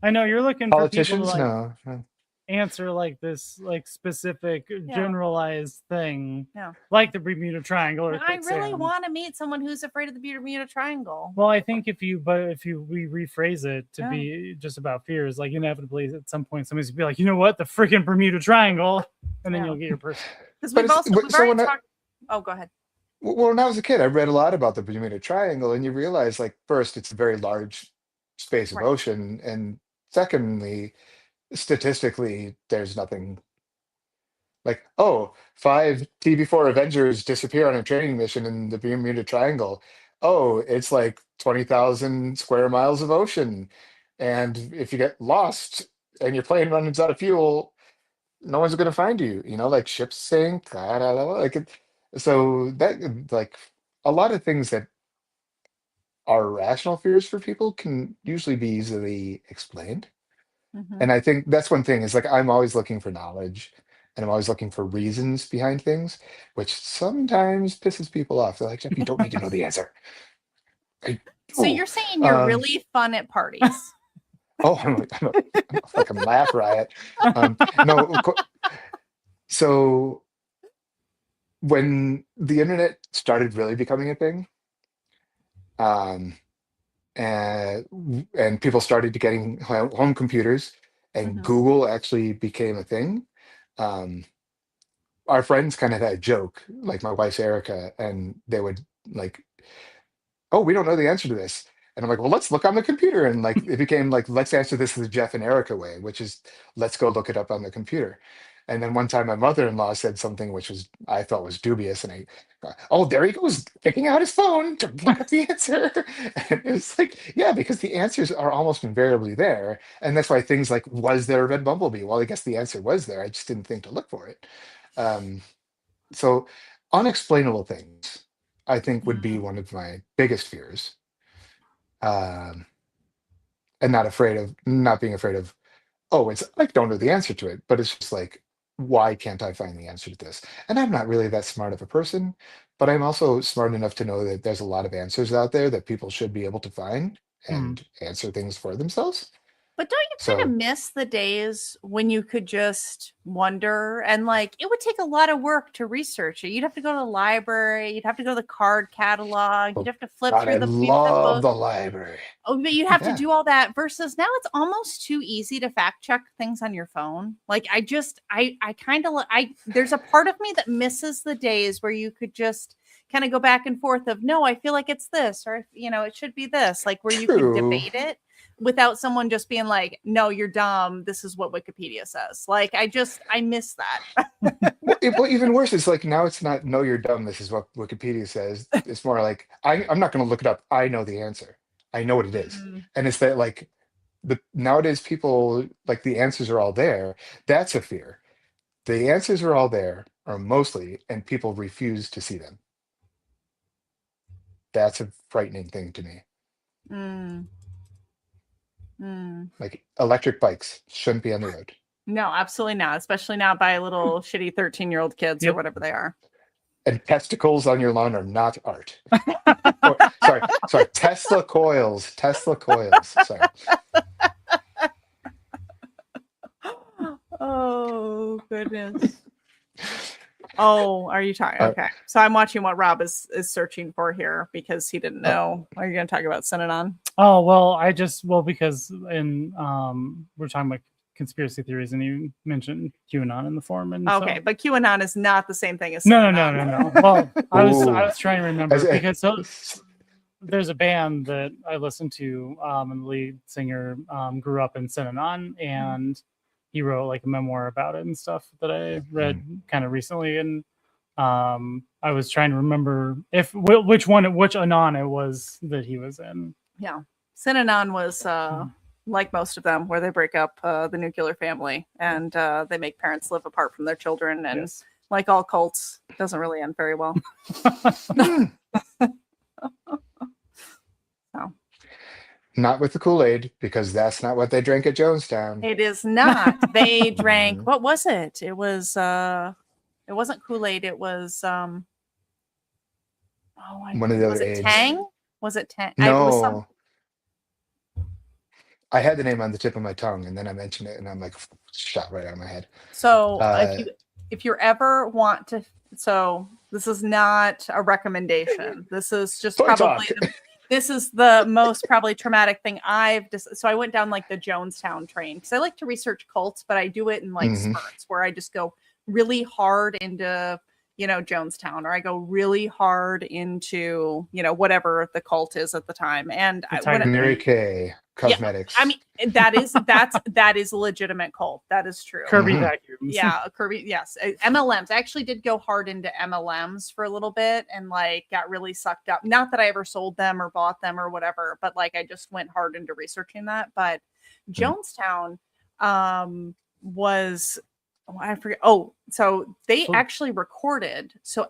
I know you're looking for people to Politicians, like no. answer like this like specific generalized thing, Yeah. like the Bermuda Triangle or I really quicksand. want to meet someone who's afraid of the Bermuda Triangle. Well, I think if we rephrase it to be just about fears, like inevitably at some point somebody's gonna be like, you know what, the freaking Bermuda Triangle, and then you'll get your person. Because But we've it's- so already when talked. Oh, go ahead. well, when I was a kid, I read a lot about the Bermuda Triangle, and you realize, like, first, it's a very large space of Right. ocean, and secondly, statistically, there's nothing like, oh, 5 TB4 Avengers disappear on a training mission in the Bermuda Triangle. Oh, it's like 20,000 square miles of ocean. And if you get lost and your plane runs out of fuel, no one's going to find you. Like ships sink. I don't know, like so that like a lot of things that are rational fears for people can usually be easily explained. Mhm. And I think that's one thing is like I'm always looking for knowledge and I'm always looking for reasons behind things, which sometimes pisses people off. They're like, Jeff, you don't need to know the answer. So Oh, you're saying you're really fun at parties? oh, I'm a fucking laugh riot. No, so when the internet started really becoming a thing, um, and people started getting home computers, and Mhm. Google actually became a thing. Um, our friends kind of had a joke, like my wife's Erica, and they would like, "Oh, we don't know the answer to this," and I'm like, "Well, let's look on the computer." And like, it became like, "Let's answer this the Jeff and Erica way," which is let's go look it up on the computer. And then one time, my mother-in-law said something which was I thought was dubious, and oh, there he goes, picking out his phone to look up the answer. And it was like, yeah, because the answers are almost invariably there, and that's why things like, "Was there a red bumblebee?" Well, I guess the answer was there. I just didn't think to look for it. Um, so unexplainable things, I think, would be one of my biggest fears. Um, and not being afraid of, oh, it's I don't know the answer to it, but it's just like, why can't I find the answer to this? And I'm not really that smart of a person, but I'm also smart enough to know that there's a lot of answers out there that people should be able to find and answer things for themselves. But don't you kind of miss the days when you could just wonder and like it would take a lot of work to research it? You'd have to go to the library, you'd have to go to the card catalog, you'd have to flip God, through I the love book. the library. Oh, but you'd have Yeah. to do all that versus now it's almost too easy to fact check things on your phone. Like I kind of there's a part of me that misses the days where you could just kind of go back and forth of no, I feel like it's this or it should be this, like where you could True. debate it without someone just being like, no, you're dumb. This is what Wikipedia says. Like, I miss that. Well, even worse, it's like now it's not no, you're dumb. This is what Wikipedia says. It's more like I'm not going to look it up. I know the answer. I know what it is, and it's that like nowadays people like the answers are all there. That's a fear. The answers are all there, or mostly, and people refuse to see them. That's a frightening thing to me. Like electric bikes shouldn't be on the road. No, absolutely not. Especially not by little shitty 13-year-old kids or whatever they are. And testicles on your lawn are not art. Sorry. Tesla coils. Sorry. Oh, goodness. Oh, are you talking? Uh, Okay. So I'm watching what Rob is searching for here because he didn't know. Are you going to talk about Synanon? Oh, well, because we're talking about conspiracy theories, and you mentioned QAnon in the forum, and Okay, so... but QAnon is not the same thing as No. Synanon. Well, I was Ooh. trying to remember As- because there's a band that I listened to, and the lead singer grew up in Synanon, and he wrote like a memoir about it and stuff that I read kind of recently, and I was trying to remember which Anon it was that he was in. Yeah, Synanon was like most of them, where they break up the nuclear family and they make parents live apart from their children, and Yes. like all cults, doesn't really end very well. So. Not with the Kool-Aid, because that's not what they drank at Jonestown. It is not. They drank, what was it? It was it wasn't Kool-Aid, it was One of the was other it aids. Tang? Was it Tang? No. I had the name on the tip of my tongue, and then I mentioned it, and I'm like, shot right out of my head. So if you ever want to, so this is not a recommendation. This is just Toy probably this is the most probably traumatic thing so I went down like the Jonestown train because I like to research cults, but I do it in like spurts where I just go really hard into, Jonestown, or I go really hard into, whatever the cult is at the time. And Mary Kay Cosmetics. Yeah, I mean, that is a legitimate cult. That is true. Kirby vacuums. Yeah, Kirby. Yes, MLMs. I actually did go hard into MLMs for a little bit and like got really sucked up. Not that I ever sold them or bought them or whatever, but like I just went hard into researching that. But Jonestown was. I forget. Oh, so they actually recorded. So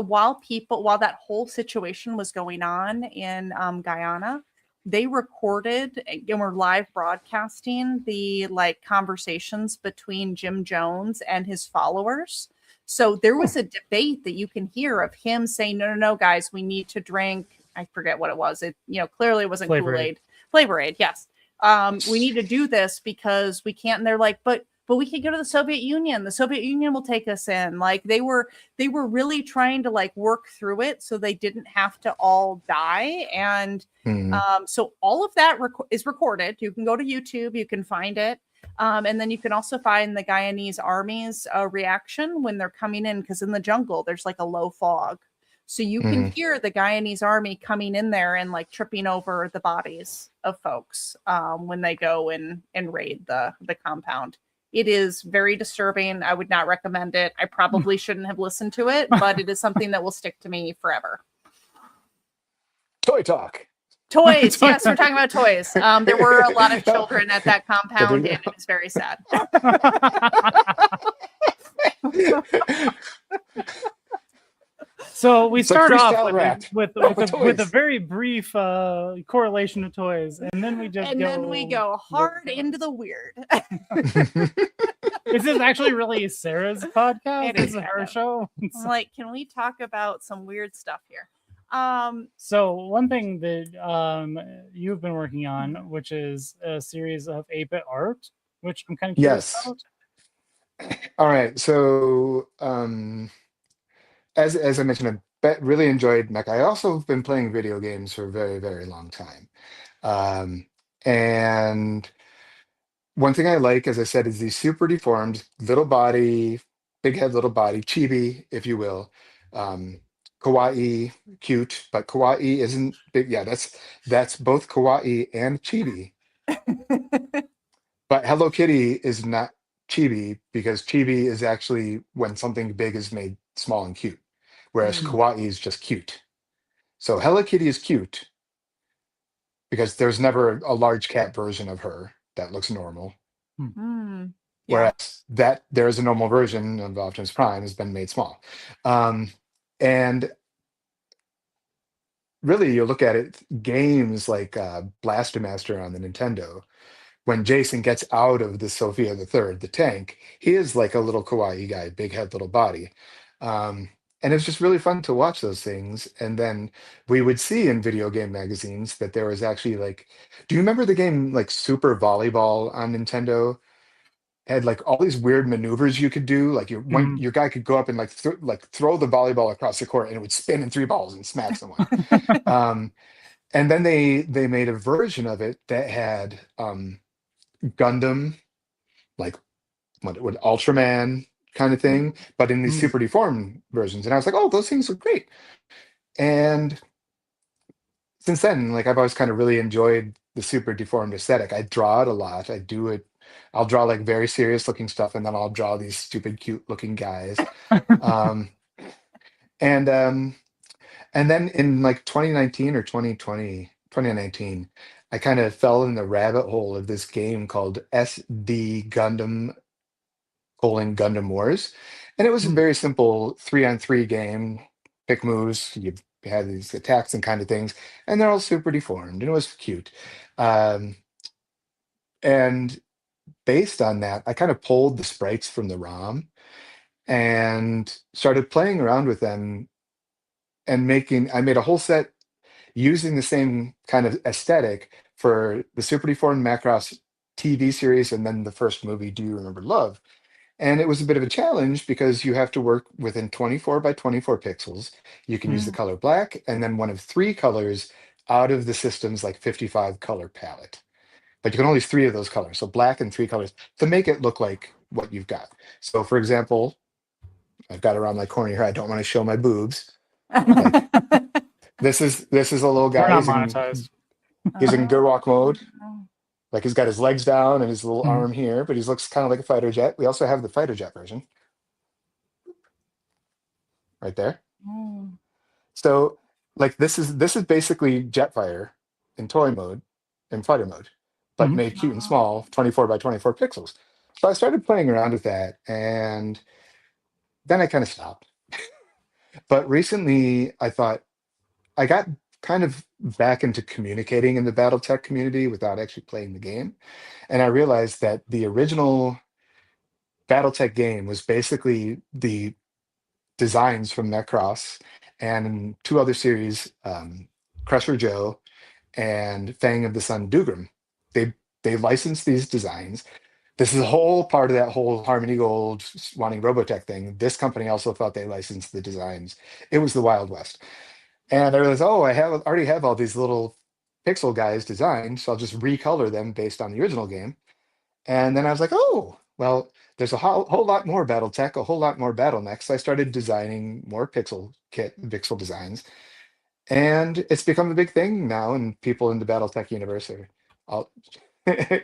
while that whole situation was going on in Guyana, they recorded and were live broadcasting the like conversations between Jim Jones and his followers. So there was a debate that you can hear of him saying, no, guys, we need to drink. I forget what it was. It, clearly it wasn't Kool-Aid. Flavor Aid. Yes. We need to do this because we can't. And they're like, but we could go to the Soviet Union. The Soviet Union will take us in. Like they were really trying to like work through it so they didn't have to all die. And so all of that is recorded. You can go to YouTube, you can find it. And then you can also find the Guyanese army's reaction when they're coming in, because in the jungle, there's like a low fog. So you can hear the Guyanese army coming in there and like tripping over the bodies of folks when they go and raid the compound. It is very disturbing. I would not recommend it. I probably shouldn't have listened to it, but it is something that will stick to me forever. Toy talk. Toys. Yes, we're talking about toys. There were a lot of children at that compound, and it is very sad. So we start off with with a very brief correlation of toys, and then we go hard into the weird. Is this actually really Sarah's podcast? It is her show. I'm like, can we talk about some weird stuff here? So one thing that you've been working on, which is a series of 8-bit art, which I'm kind of curious about. All right. So as I mentioned, I really enjoyed Mecha. I also have been playing video games for a very, very long time. And one thing I like, as I said, is these super deformed, little body, big head, little body, chibi, if you will. Kawaii, cute, but kawaii isn't big. Yeah, that's both kawaii and chibi. But Hello Kitty is not chibi, because chibi is actually when something big is made small and cute, whereas kawaii is just cute. So Hello Kitty is cute because there's never a large cat version of her that looks normal. Whereas that there is a normal version of Optimus Prime has been made small. And really, you look at it, games like Blaster Master on the Nintendo, when Jason gets out of the Sophia the Third, the tank, he is like a little kawaii guy, big head, little body. And it's just really fun to watch those things. And then we would see in video game magazines that there was actually like, do you remember the game like Super Volleyball on Nintendo? had like all these weird maneuvers you could do. Like your guy could go up and like throw the volleyball across the court, and it would spin in 3 balls and smack someone. And then they made a version of it that had Gundam, like what Ultraman kind of thing, but in these super deformed versions. And I was like, oh, those things look great. And since then, like I've always kind of really enjoyed the super deformed aesthetic. I draw it a lot. I do it. I'll draw like very serious looking stuff, and then I'll draw these stupid, cute looking guys. um, and um, and then in like 2019 or 2019, I kind of fell in the rabbit hole of this game called SD Gundam Gundam Wars. And it was a very simple 3-on-3 game, pick moves, you had these attacks and kind of things, and they're all super deformed, and it was cute. Um, and based on that, I kind of pulled the sprites from the ROM and started playing around with them and I made a whole set using the same kind of aesthetic for the Super Deformed Macross TV series and then the first movie, Do You Remember Love? And it was a bit of a challenge because you have to work within 24 by 24 pixels. You can use the color black and then one of 3 colors out of the system's like 55 color palette. But you can only use 3 of those colors. So black and 3 colors to make it look like what you've got. So for example, I've got around my corner here. I don't want to show my boobs. Like, this is a little guy. We're not monetized. He's in good walk mode. Like he's got his legs down and his little arm here, but he looks kind of like a fighter jet. We also have the fighter jet version. Right there. So like this is basically Jetfire in toy mode, in fighter mode, but made cute and small, 24 by 24 pixels. So I started playing around with that, and then I kind of stopped. But recently I thought I got kind of back into communicating in the BattleTech community without actually playing the game. And I realized that the original BattleTech game was basically the designs from Macross and 2 other series, Crusher Joe and Fang of the Sun Dugram. They licensed these designs. This is a whole part of that whole Harmony Gold wanting Robotech thing. This company also thought they licensed the designs. It was the Wild West. And I realized, oh, already have all these little pixel guys designed, so I'll just recolor them based on the original game. And then I was like, oh, well, there's a whole lot more BattleTech, a whole lot more BattleMech. So I started designing more pixel designs. And it's become a big thing now, and people in the BattleTech universe are all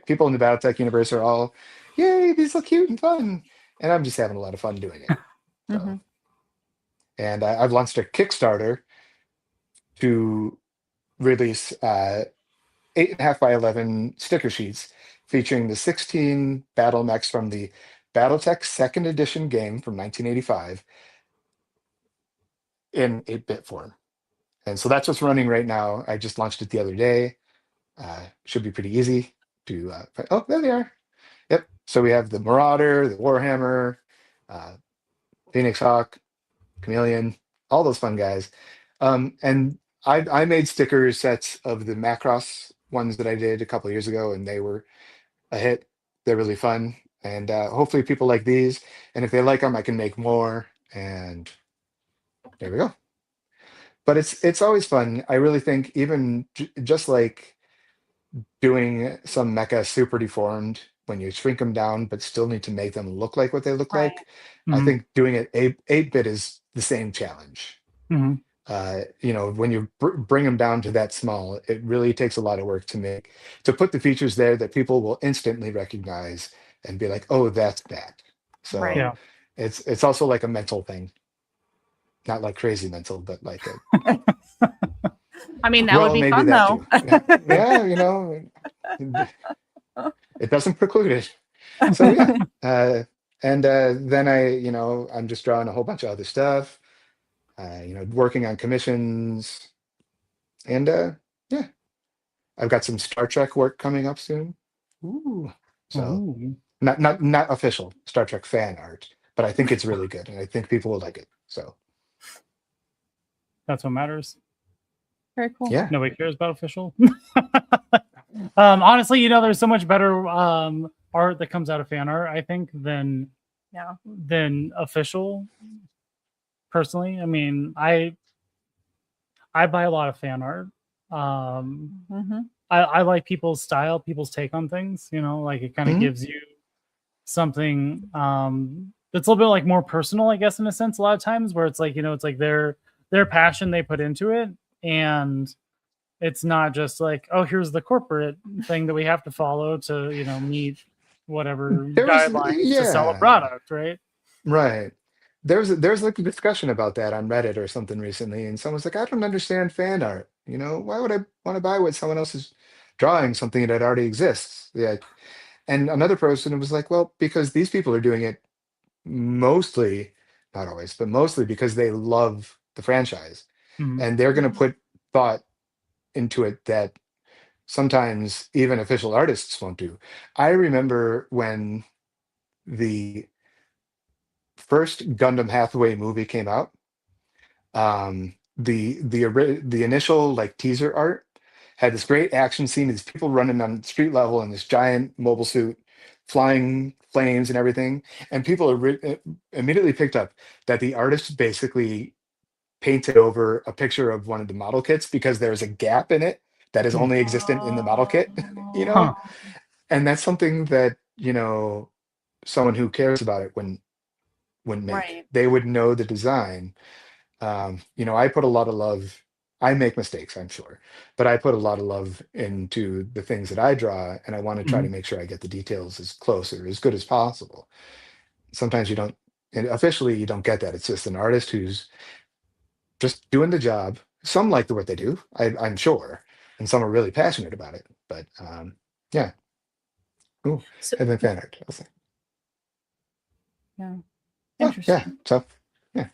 people in the BattleTech universe are all, yay, these look cute and fun. And I'm just having a lot of fun doing it. So, and I've launched a Kickstarter to release 8.5 by 11 sticker sheets featuring the 16 battle mechs from the BattleTech second edition game from 1985 in 8-bit form. And so that's what's running right now. I just launched it the other day. Should be pretty easy to oh, there they are. Yep. So we have the Marauder, the Warhammer, Phoenix Hawk, Chameleon, all those fun guys. And I made sticker sets of the Macross ones that I did a couple of years ago, and they were a hit. They're really fun, and hopefully people like these. And if they like them, I can make more. And there we go. But it's always fun. I really think even just like doing some mecha super deformed when you shrink them down, but still need to make them look like what they look like. I think doing it 8-bit is the same challenge. When you bring them down to that small, it really takes a lot of work to put the features there that people will instantly recognize and be like, oh, that's that. So it's also like a mental thing, not like crazy mental, but like a. I mean, that would be fun though. It doesn't preclude it. So yeah, then I'm just drawing a whole bunch of other stuff. Working on commissions, and I've got some Star Trek work coming up soon. Ooh, so not official Star Trek fan art, but I think it's really good, and I think people will like it. So that's what matters. Very cool. Yeah, nobody cares about official. Honestly, there's so much better art that comes out of fan art, I think, than official. Personally, I mean, I buy a lot of fan art. I like people's style, people's take on things. You know, like it kind of gives you something that's a little bit like more personal, I guess, in a sense. A lot of times, where it's like, you know, it's like their passion they put into it, and it's not just like, oh, here's the corporate thing that we have to follow to, you know, meet whatever guidelines to sell a product, right? Right. There's like a discussion about that on Reddit or something recently, and someone's like, I don't understand fan art. You know, why would I want to buy what someone else is drawing, something that already exists? Yeah. And another person was like, well, because these people are doing it mostly, not always, but mostly because they love the franchise. And they're going to put thought into it that sometimes even official artists won't do. I remember when the first Gundam Hathaway movie came out, the initial like teaser art had this great action scene, these people running on street level in this giant mobile suit, flying flames and everything, and people immediately picked up that the artist basically painted over a picture of one of the model kits because there's a gap in it that is only existent in the model kit, you know. And that's something that, you know, someone who cares about it wouldn't make. They would know the design. You know, I put a lot of love. I make mistakes, I'm sure, but I put a lot of love into the things that I draw, and I want to try to make sure I get the details as close or as good as possible. Sometimes you don't, and officially you don't get that. It's just an artist who's just doing the job. Some like the work they do, I'm sure, and some are really passionate about it. But yeah. Ooh, and then fan art. I'll say. Yeah. Interesting. Yeah. So yeah.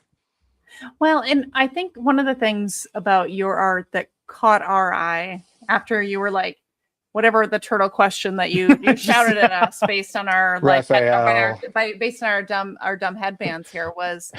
Well, and I think one of the things about your art that caught our eye after you were like, whatever the turtle question that you shouted at us based on our like based on our dumb headbands here was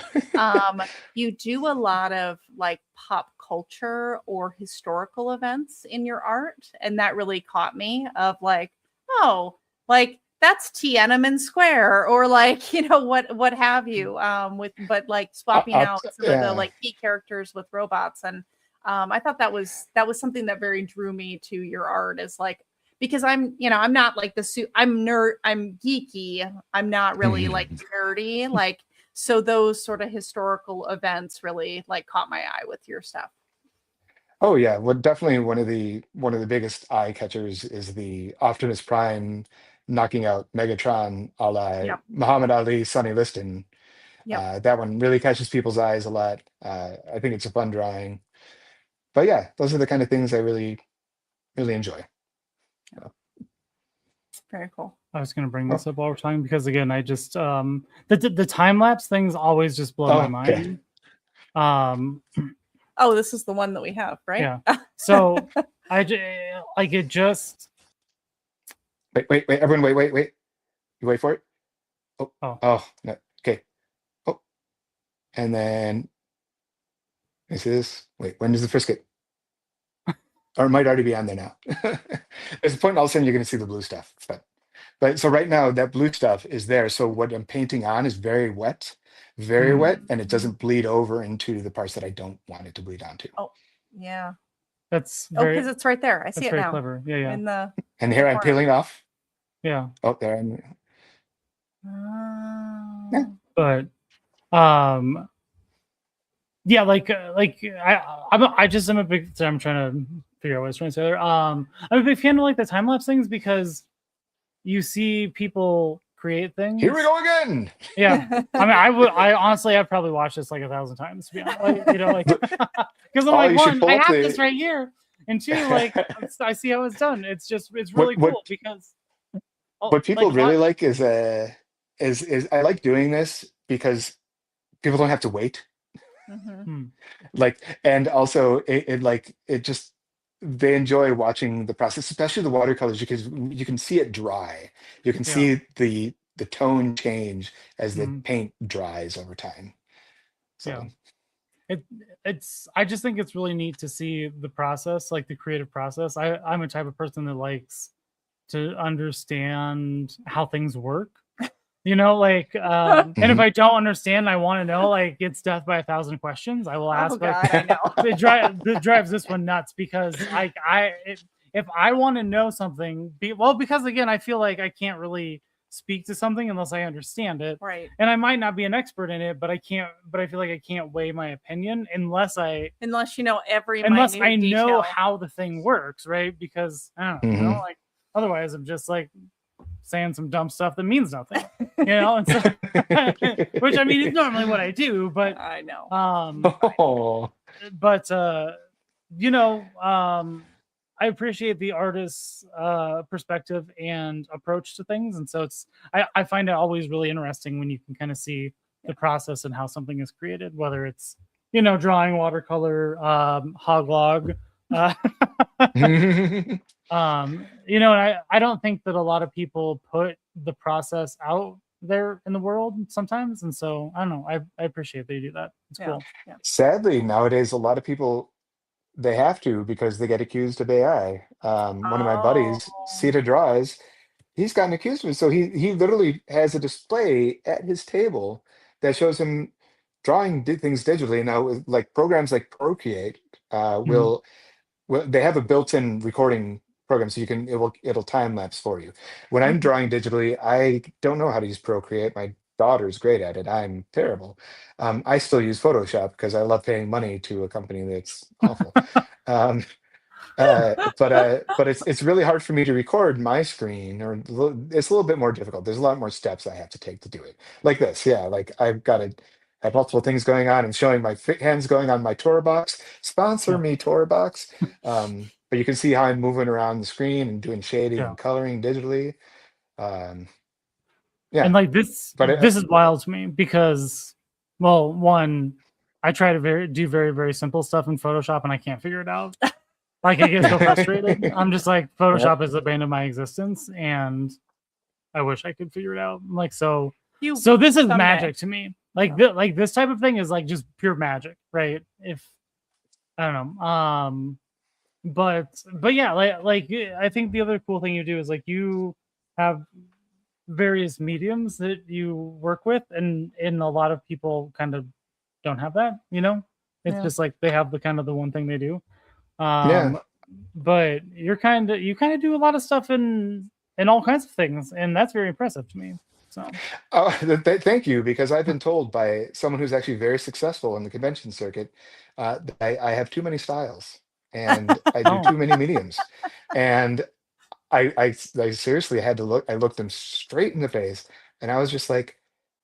you do a lot of like pop culture or historical events in your art, and that really caught me of like, oh, like that's Tiananmen Square, or like, you know, what have you, with, but like swapping out some of the like key characters with robots. And I thought that was something that very drew me to your art, is like, because I'm, you know, I'm not like I'm geeky. I'm not really like nerdy. Like, so those sort of historical events really like caught my eye with your stuff. Oh yeah, well, definitely one of the biggest eye catchers is the Optimus Prime knocking out Megatron a la Muhammad Ali, Sonny Liston. That one really catches people's eyes a lot. I think it's a fun drawing. But yeah, those are the kind of things I really, really enjoy. Very cool. I was going to bring this up while we're talking because again, I just the time lapse things always just blow my mind. Oh, this is the one that we have, right? Yeah. So I like it just. Wait! Everyone, wait! You wait for it. Oh, no. Okay. Oh, and then this is when does the first get? Or it might already be on there now. There's a point all of a sudden you're going to see the blue stuff, but so right now that blue stuff is there. So what I'm painting on is very wet, and it doesn't bleed over into the parts that I don't want it to bleed onto. Oh, yeah. That's because it's right there. I see it now. Clever. Yeah. And here I'm peeling off. Yeah. Oh, there I'm. Yeah. But yeah, like I just am a big. I'm trying to figure out what I was trying to say there. I'm a big fan of like the time lapse things because you see people create things. Here we go again. Yeah, I mean, I honestly, I've probably watched this like 1,000 times to be honest. Like, you know, like because I'm like, one, I have this right here, and two, like I see how it's done. It's really cool because what people really like is I like doing this because people don't have to wait. Like, and also it just they enjoy watching the process, especially the watercolors, because you can see it dry. You can see the tone change as the paint dries over time. So I just think it's really neat to see the process, like the creative process. I'm a type of person that likes to understand how things work. You know, like, and if I don't understand, I want to know, like, it's death by 1,000 questions. I will ask. Oh God, I know. It drives this one nuts because if I want to know something, because again, I feel like I can't really speak to something unless I understand it. Right. And I might not be an expert in it, but I feel like I can't weigh my opinion unless you know unless I know detail. how the thing works, right? Because I don't know, you know, like otherwise I'm just like saying some dumb stuff that means nothing, you know. And so, which I mean is normally what I do, but I know. But you know, I appreciate the artist's perspective and approach to things, and so I find it always really interesting when you can kind of see the process and how something is created, whether it's, you know, drawing watercolor, hog log, you know, and I don't think that a lot of people put the process out there in the world sometimes, and so I don't know, I appreciate that you do that. It's cool. Yeah. Sadly, nowadays a lot of people, they have to because they get accused of AI. One of my buddies, Sita Draws, he's gotten accused of it. So he literally has a display at his table that shows him drawing things digitally. Now, like programs like Procreate will they have a built-in recording program, so it'll time lapse for you. When I'm drawing digitally, I don't know how to use Procreate. My daughter's great at it. I'm terrible. I still use Photoshop because I love paying money to a company that's awful. But it's really hard for me to record my screen, or it's a little bit more difficult. There's a lot more steps I have to take to do it. Like this, yeah. Like I've got to have multiple things going on and showing my hands going on my Tor box. Sponsor me, Tor box. But you can see how I'm moving around the screen and doing shading and coloring digitally. Yeah. And like this is wild to me because, well, one, I try to do very, very simple stuff in Photoshop and I can't figure it out. Like I get so frustrated. I'm just like, Photoshop is the bane of my existence and I wish I could figure it out. I'm like, so this is magic to me. Like like this type of thing is like just pure magic, right? If I don't know. But yeah, like I think the other cool thing you do is like you have various mediums that you work with, and a lot of people kind of don't have that, you know. It's just like they have the one thing they do. But you kind of do a lot of stuff in all kinds of things, and that's very impressive to me. So thank you, because I've been told by someone who's actually very successful in the convention circuit that I have too many styles and I do too many mediums, and I seriously had to look. I looked them straight in the face, and I was just like,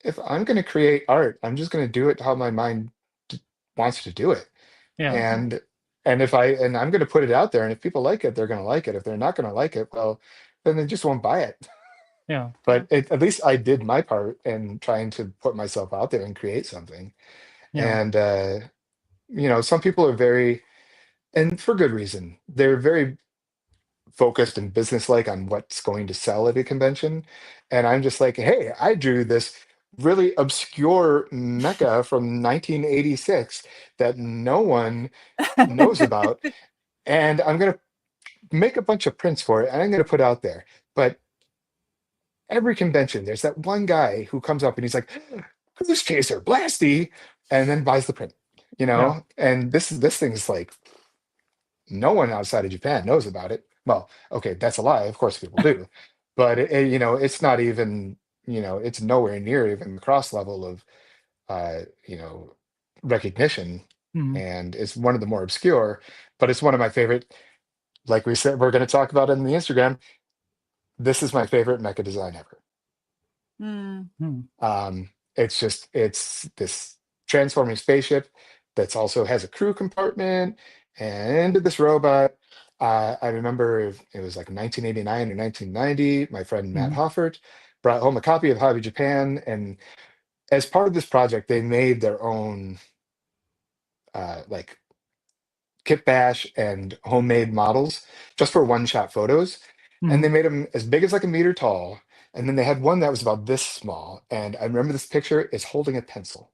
if I'm going to create art, I'm just going to do it how my mind wants to do it. And I'm going to put it out there, and if people like it, they're going to like it. If they're not going to like it, well, then they just won't buy it. But at least I did my part in trying to put myself out there and create something. And you know, some people are very, and for good reason, they're very focused and businesslike on what's going to sell at a convention. And I'm just like, hey, I drew this really obscure mecha from 1986 that no one knows about, and I'm going to make a bunch of prints for it, and I'm going to put out there. But every convention, there's that one guy who comes up and he's like, Goose Chaser, Blasty, and then buys the print, you know? And this thing's like, no one outside of Japan knows about it. Well, okay, that's a lie. Of course people do. But, you know, it's not even, you know, it's nowhere near even the cross level of, you know, recognition. And it's one of the more obscure, but it's one of my favorite. Like we said, we're going to talk about it in the Instagram. This is my favorite mecha design ever. It's this transforming spaceship that's also has a crew compartment and this robot. I remember it was like 1989 or 1990. My friend Matt Hoffert brought home a copy of Hobby Japan, and as part of this project, they made their own like kit bash and homemade models just for one-shot photos. And they made them as big as like a meter tall. And then they had one that was about this small. And I remember this picture is holding a pencil.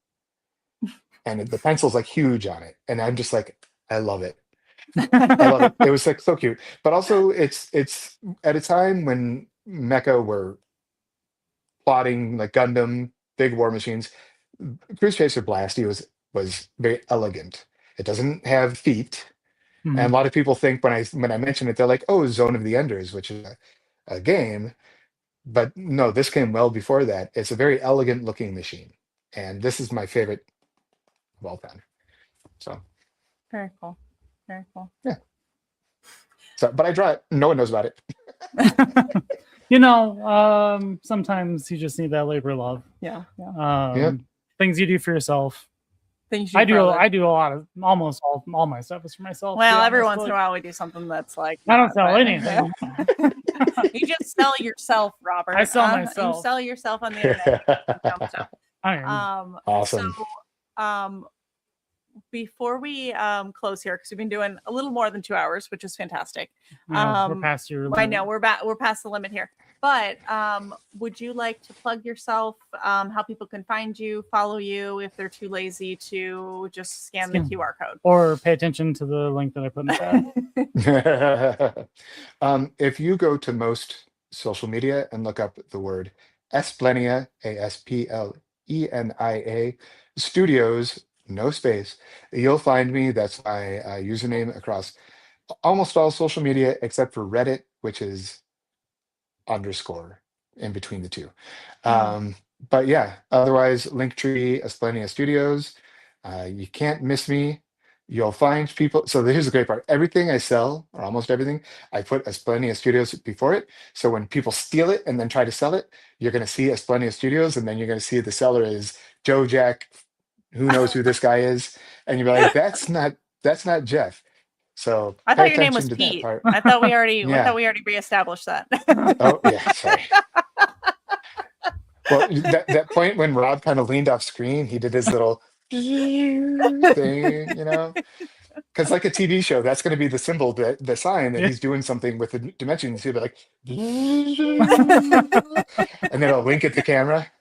And the pencil's like huge on it. And I'm just like, I love it. I love it. It was like so cute. But also it's at a time when Mecha were plotting like Gundam, big war machines. Cruise Chaser Blasty was very elegant. It doesn't have feet. And a lot of people think when I mention it, they're like, "Oh, Zone of the Enders," which is a game. But no, this came well before that. It's a very elegant looking machine, and this is my favorite of all time. So Very cool. Very cool. yeah. So, but I draw it. No one knows about it. Sometimes you just need that labor love. Yeah. Things you do for yourself. Things I do a lot of almost all my stuff is for myself. Well, to be every honest. once in Like, a while we do something that's like I don't not, sell but- anything. You just sell yourself, Robert. I sell myself. You sell yourself on the internet. Dumb stuff. I mean, Awesome. So, before we close here, because we've been doing a little more than 2 hours, which is fantastic. we're past your limit. I know we're past the limit here. But would you like to plug yourself? How people can find you, follow you, if they're too lazy to just scan the QR code, or pay attention to the link that I put in the chat. If you go to most social media and look up the word Asplenia, Asplenia Studios, no space, you'll find me. That's my username across almost all social media except for Reddit, which is _ in between the two. But yeah, otherwise, Linktree, Asplenia Studios. You can't miss me. You'll find people. So here's the great part. Everything I sell, or almost everything, I put Asplenia Studios before it. So when people steal it and then try to sell it, you're going to see Asplenia Studios, and then you're going to see the seller is Joe Jack. Who knows who this guy is? And you're like, that's not Jeff. So I thought your name was attention to that Pete. part. I thought we already Yeah. reestablished that. Oh yeah, sorry. Well, that point when Rob kind of leaned off screen, he did his little thing, because like a TV show, that's going to be the symbol, the sign that he's doing something with the dimensions. He'll be like, and then I'll wink at the camera.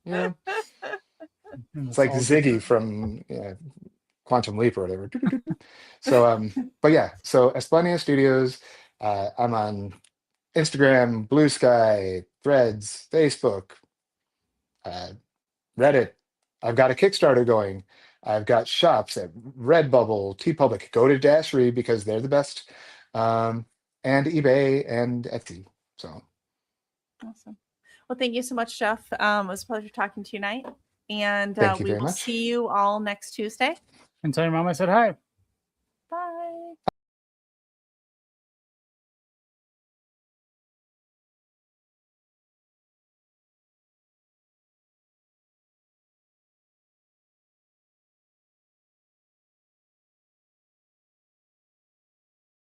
It's like Ziggy from Quantum Leap or whatever. So, but yeah, so Asplenia Studios. I'm on Instagram, Blue Sky, Threads, Facebook, Reddit. I've got a Kickstarter going. I've got shops at Redbubble, TeePublic. Go to Dashery because they're the best, and eBay and Etsy. So Awesome. Well, thank you so much, Jeff. It was a pleasure talking to you tonight, and Thank you we very will much. see you all next Tuesday. And tell your mom I said hi.